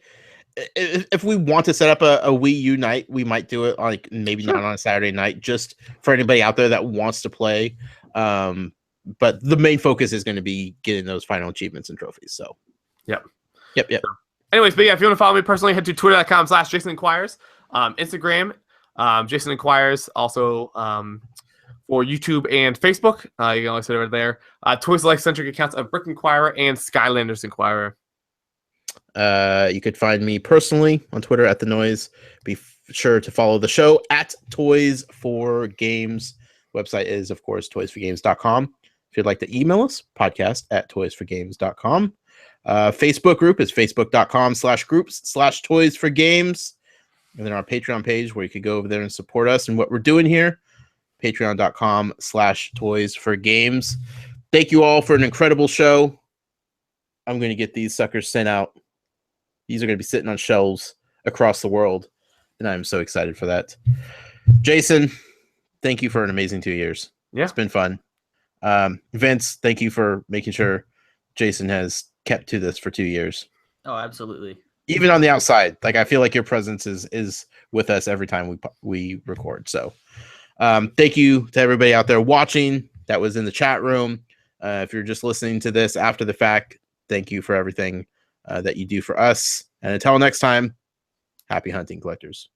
Speaker 1: if we want to set up a Wii U night, we might do it like maybe not on a Saturday night, just for anybody out there that wants to play. But the main focus is going to be getting those final achievements and trophies. So,
Speaker 2: yep.
Speaker 1: Anyways,
Speaker 2: but yeah, if you want to follow me personally, head to twitter.com/JasonInquires, Instagram, Jason Inquires, also for YouTube and Facebook. You can always hit over there. Toys Life centric accounts of Brick Inquirer and Skylanders Inquirer.
Speaker 1: You could find me personally on Twitter at The Noise. Be sure to follow the show at Toys for Games. Website is, of course, toysforgames.com. If you'd like to email us, podcast at toysforgames.com. Facebook group is facebook.com/groups/toysforgames. And then our Patreon page where you could go over there and support us and what we're doing here. Patreon.com/toysforgames. Thank you all for an incredible show. I'm going to get these suckers sent out. These are going to be sitting on shelves across the world. And I'm so excited for that. Jason, thank you for an amazing 2 years.
Speaker 2: Yeah.
Speaker 1: It's been fun. Vince, thank you for making sure Jason has kept to this for 2 years.
Speaker 3: Oh, absolutely.
Speaker 1: Even on the outside, like, I feel like your presence is with us every time we record. So thank you to everybody out there watching that was in the chat room. If you're just listening to this after the fact, thank you for everything that you do for us. And until next time, happy hunting, collectors.